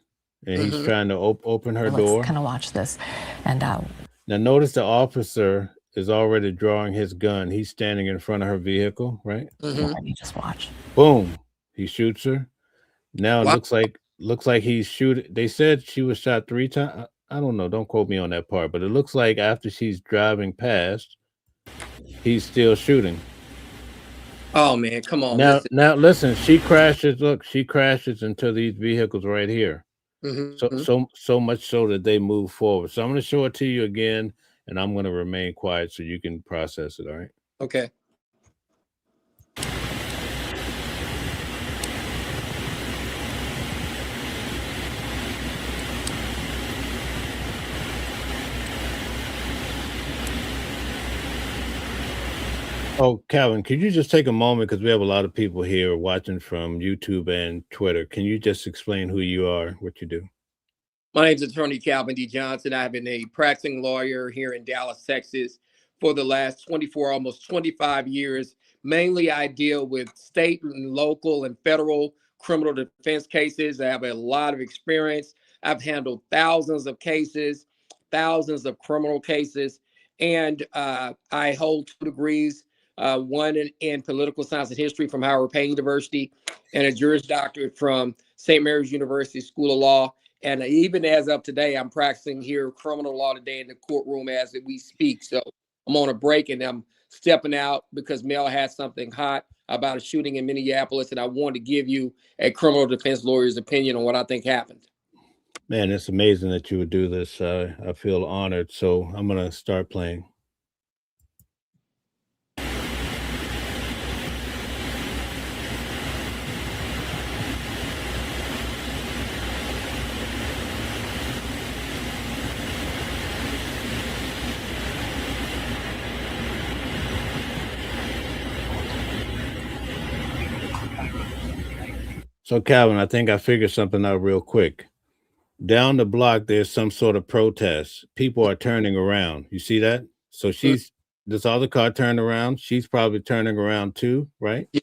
and he's trying to open her door. Let's kind of watch this. And now notice the officer is already drawing his gun. He's standing in front of her vehicle, right? You just watch. Boom. He shoots her. Now it looks like he's shooting. They said she was shot 3 times. I don't know. Don't quote me on that part, but it looks like after she's driving past, he's still shooting. Oh man, come on. Now listen, she crashes. Look, she crashes into these vehicles right here. So much so that they move forward. So I'm going to show it to you again, and I'm going to remain quiet so you can process it. All right. Okay. Oh, Calvin, could you just take a moment because we have a lot of people here watching from YouTube and Twitter. Can you just explain who you are, what you do? My name is Attorney Calvin D. Johnson. I've been a practicing lawyer here in Dallas, Texas for the last 24, almost 25 years. Mainly, I deal with state and local and federal criminal defense cases. I have a lot of experience. I've handled thousands of cases, thousands of criminal cases, and I hold 2 degrees. One in political science and history from Howard Payne University, and a Juris Doctorate from St. Mary's University School of Law. And even as of today, I'm practicing here criminal law today in the courtroom as we speak. So I'm on a break and I'm stepping out because Mel had something hot about a shooting in Minneapolis, and I wanted to give you a criminal defense lawyer's opinion on what I think happened. Man, it's amazing that you would do this. I feel honored. So I'm going to start playing. So, Calvin, I think I figured something out real quick. Down the block, there's some sort of protest. People are turning around. You see that? So this other car turned around. She's probably turning around too, right? Yeah.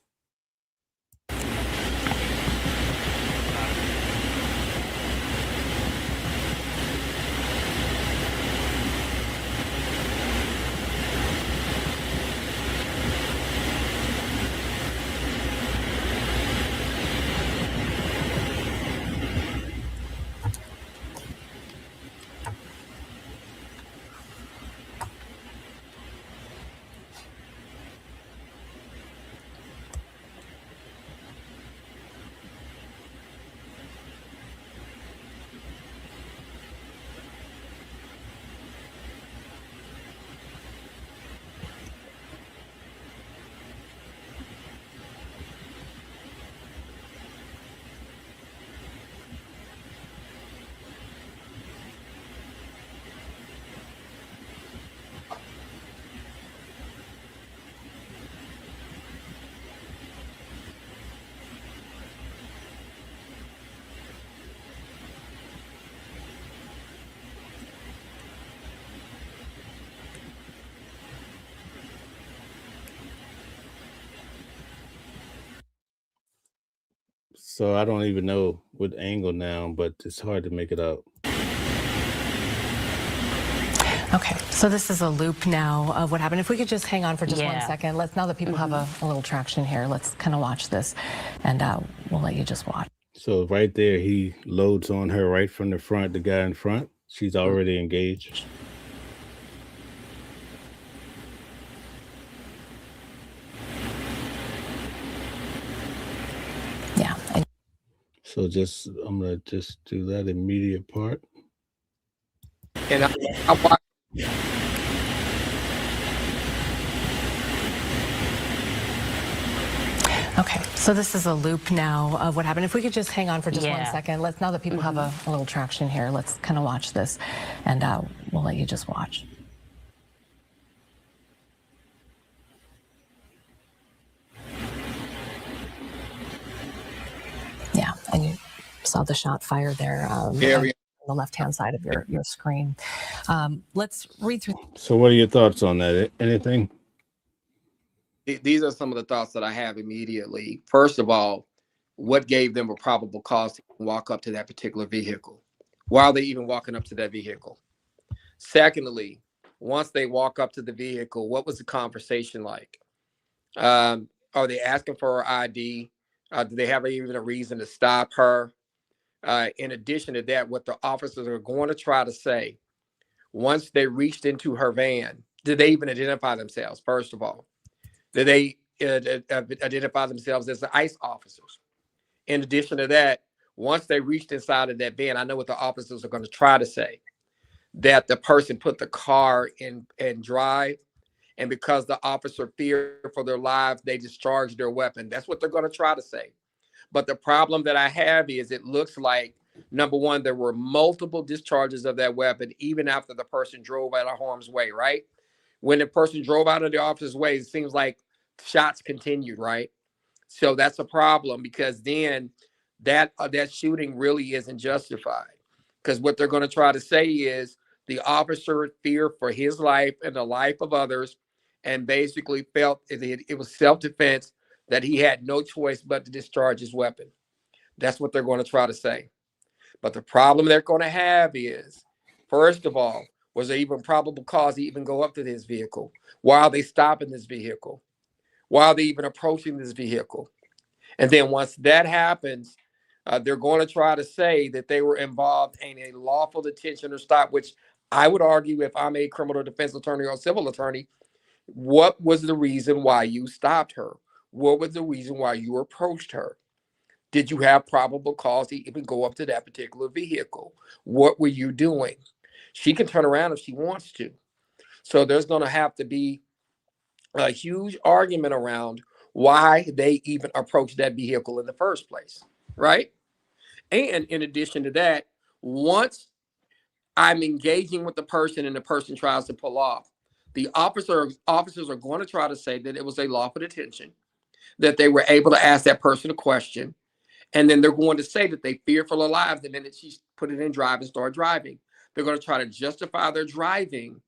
So I don't even know what angle now, but it's hard to make it out. Okay, so this is a loop now of what happened. If we could just hang on for just 1 second. Now that people have a little traction here, let's kind of watch this, and we'll let you just watch. So right there, he loads on her right from the front, the guy in front. She's already engaged. Yeah. So I'm gonna just do that immediate part. And Okay, so this is a loop now of what happened. If we could just hang on for just 1 second. Now that people have a little traction here, let's kind of watch this, and we'll let you just watch. Yeah, and you saw the shot fired there on the left-hand side of your screen. Let's read through. So what are your thoughts on that? Anything? These are some of the thoughts that I have immediately. First of all, what gave them a probable cause to walk up to that particular vehicle? Why are they even walking up to that vehicle? Secondly, once they walk up to the vehicle, what was the conversation like? Are they asking for her ID? Do they have even a reason to stop her? In addition to that, what the officers are going to try to say, once they reached into her van, did they even identify themselves, first of all? Did they identify themselves as the ICE officers? In addition to that, once they reached inside of that van, I know what the officers are going to try to say, that the person put the car in drive, and because the officer feared for their lives, they discharged their weapon. That's what they're going to try to say. But the problem that I have is it looks like, number one, there were multiple discharges of that weapon, even after the person drove out of harm's way, right? When the person drove out of the officer's way, it seems like shots continued, right? So that's a problem, because then that shooting really isn't justified. Because what they're going to try to say is the officer feared for his life and the life of others, and basically felt it was self-defense, that he had no choice but to discharge his weapon. That's what they're going to try to say. But the problem they're going to have is, first of all, was there even probable cause to even go up to this vehicle? Why are they stopping this vehicle? Why are they even approaching this vehicle? And then once that happens, they're going to try to say that they were involved in a lawful detention or stop, which I would argue, if I'm a criminal defense attorney or civil attorney, what was the reason why you stopped her? What was the reason why you approached her? Did you have probable cause to even go up to that particular vehicle? What were you doing? She can turn around if she wants to. So there's going to have to be a huge argument around why they even approached that vehicle in the first place, right? And in addition to that, once I'm engaging with the person and the person tries to pull off, the officers are going to try to say that it was a lawful detention, that they were able to ask that person a question, and then they're going to say that they fear for their lives the minute she put it in drive and start driving. They're going to try to justify their driving,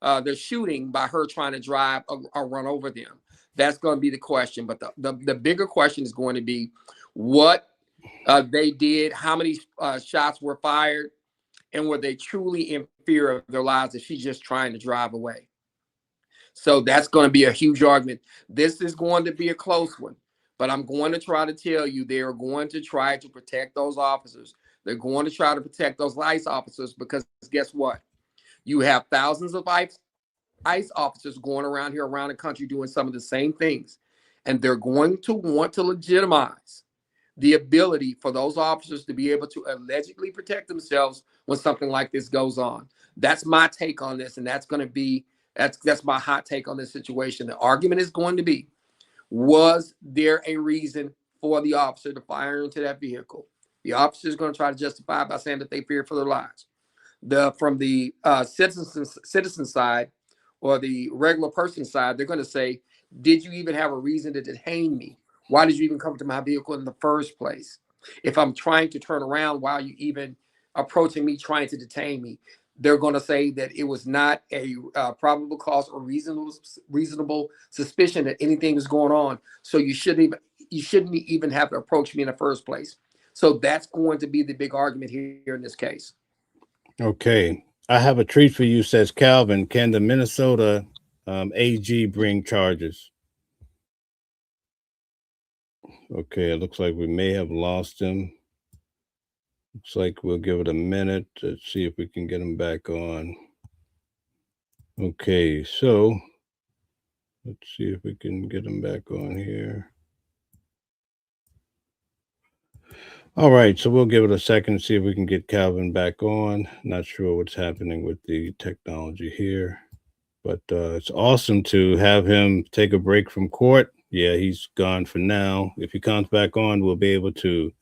their shooting, by her trying to drive or run over them. That's going to be the question. But the bigger question is going to be what they did, how many shots were fired, and were they truly in fear of their lives if she's just trying to drive away? So that's going to be a huge argument. This is going to be a close one, but I'm going to try to tell you, they are going to try to protect those officers. They're going to try to protect those ICE officers, because guess what? You have thousands of ICE officers going around here around the country doing some of the same things. And they're going to want to legitimize the ability for those officers to be able to allegedly protect themselves when something like this goes on. That's my take on this. And that's my hot take on this situation. The argument is going to be, was there a reason for the officer to fire into that vehicle? The officer is going to try to justify it by saying that they fear for their lives. From the citizen side, or the regular person side, they're going to say, did you even have a reason to detain me? Why did you even come to my vehicle in the first place? If I'm trying to turn around, why are you even approaching me, trying to detain me? They're going to say that it was not a probable cause or reasonable suspicion that anything is going on. So you shouldn't even, you shouldn't even have to approach me in the first place. So that's going to be the big argument here in this case. Okay. I have a treat for you, says Calvin. Can the Minnesota AG bring charges? Okay, it looks like we may have lost him. Looks like we'll give it a minute to see if we can get him back on. Okay, so let's see if we can get him back on here. All right, so we'll give it a second, see if we can get Calvin back on. Not sure what's happening with the technology here, but it's awesome to have him take a break from court. Yeah, he's gone for now. If he comes back on, we'll be able to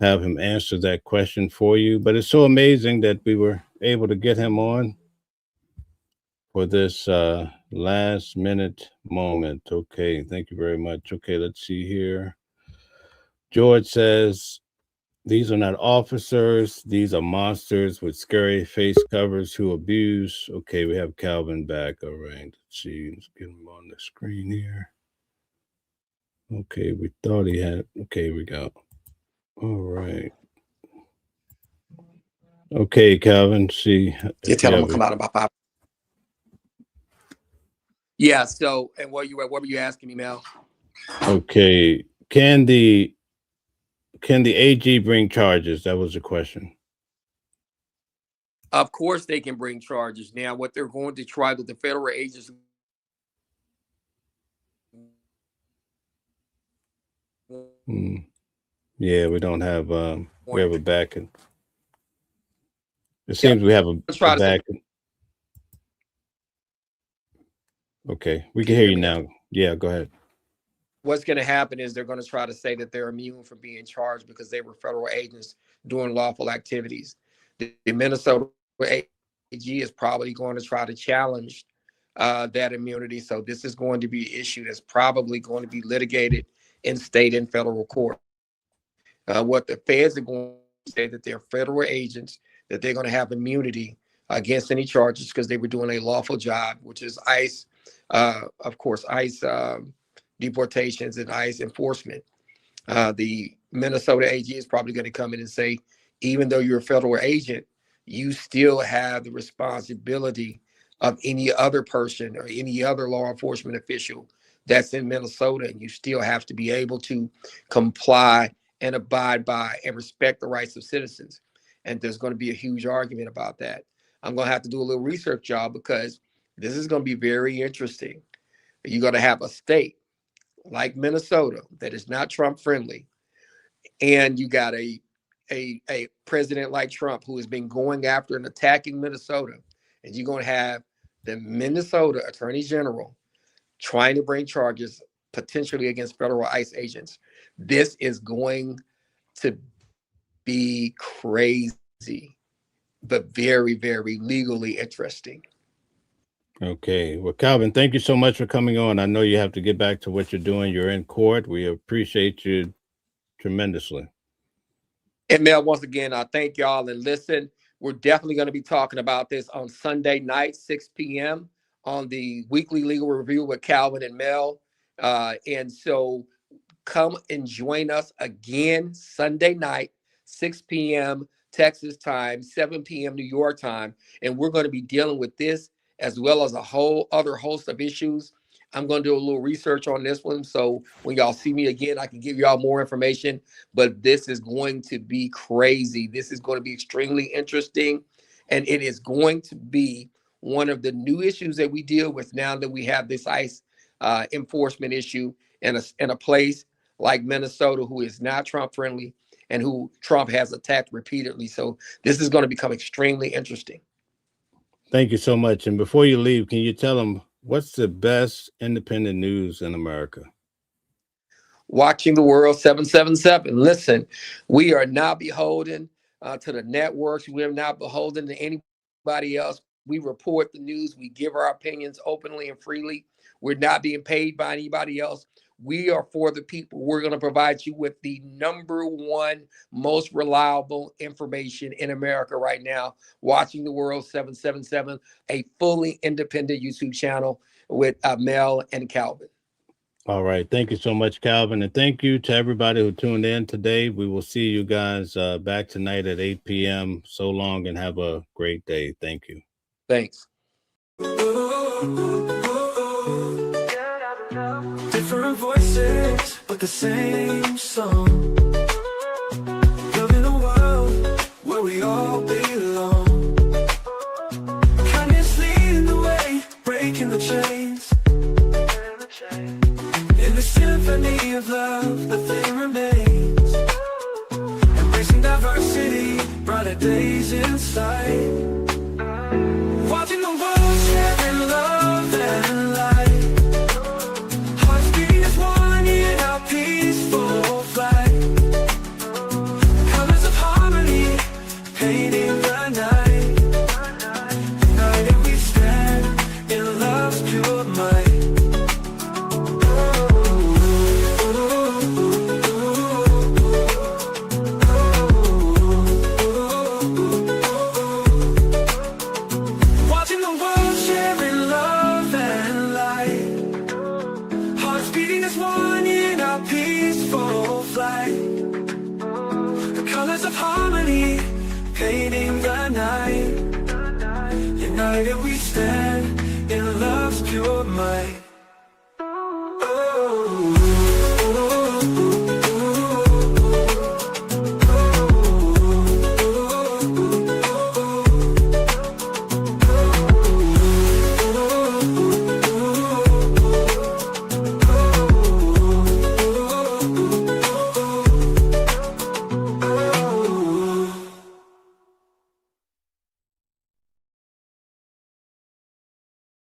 have him answer that question for you. But it's so amazing that we were able to get him on for this last minute moment. Okay, thank you very much. Okay, let's see here. George says, these are not officers. These are monsters with scary face covers who abuse. Okay, we have Calvin back. All right, let's see. Let's get him on the screen here. Okay, we thought he had. Okay, we go. All right. Okay, Calvin, see. You tell him to come out about 5. Yeah, so, and what were you asking me, Mel? Okay, can the AG bring charges? That was the question. Of course they can bring charges. Now, what they're going to try with the federal agents. Yeah, we don't have we have a back. It seems we have a back. Okay, we can hear you now. Yeah, go ahead. What's going to happen is they're going to try to say that they're immune from being charged because they were federal agents doing lawful activities. The Minnesota AG is probably going to try to challenge that immunity. So this is going to be an issue that's probably going to be litigated in state and federal court. What the feds are going to say that they're federal agents, that they're going to have immunity against any charges because they were doing a lawful job, which is ICE, of course, ICE deportations and ICE enforcement. The Minnesota AG is probably going to come in and say, even though you're a federal agent, you still have the responsibility of any other person or any other law enforcement official that's in Minnesota, and you still have to be able to comply and abide by and respect the rights of citizens. And there's going to be a huge argument about that. I'm going to have to do a little research job because this is going to be very interesting. You're going to have a state like Minnesota that is not Trump friendly, and you got a president like Trump who has been going after and attacking Minnesota, and you're going to have the Minnesota Attorney General trying to bring charges potentially against federal ICE agents. This is going to be crazy, but very, very legally interesting. Okay. Well, Calvin, thank you so much for coming on. I know you have to get back to what you're doing. You're in court. We appreciate you tremendously. And Mel, once again, I thank y'all. And listen, we're definitely going to be talking about this on Sunday night, 6 p.m. on the Weekly Legal Review with Calvin and Mel. And so come and join us again Sunday night, 6 p.m. Texas time, 7 p.m. New York time. And we're going to be dealing with this as well as a whole other host of issues. I'm going to do a little research on this one. So when y'all see me again, I can give y'all more information. But this is going to be crazy. This is going to be extremely interesting. And it is going to be one of the new issues that we deal with now that we have this ICE enforcement issue in a place like Minnesota, who is not Trump friendly and who Trump has attacked repeatedly. So this is going to become extremely interesting. Thank you so much. And before you leave, can you tell them what's the best independent news in America? Watching the World 777. Listen, we are not beholden to the networks. We are not beholden to anybody else. We report the news. We give our opinions openly and freely. We're not being paid by anybody else. We are for the people. We're going to provide you with the #1 most reliable information in America right now. Watching the World 777, a fully independent YouTube channel with Mel and Calvin. All right. Thank you so much, Calvin. And thank you to everybody who tuned in today. We will see you guys back tonight at 8 p.m. So long and have a great day. Thank you. Thanks. Different voices, but the same song. Loving a world where we all belong. Kindness leading the way, breaking the chains. In the symphony of love, the thing remains. Embracing diversity, brighter days in sight. Watching the world sharing love and light. Hearts beating as one in our peaceful flight. Colors of harmony, painting the night. United we stand in love's pure might. Of harmony, painting the night. United we stand in love's pure might.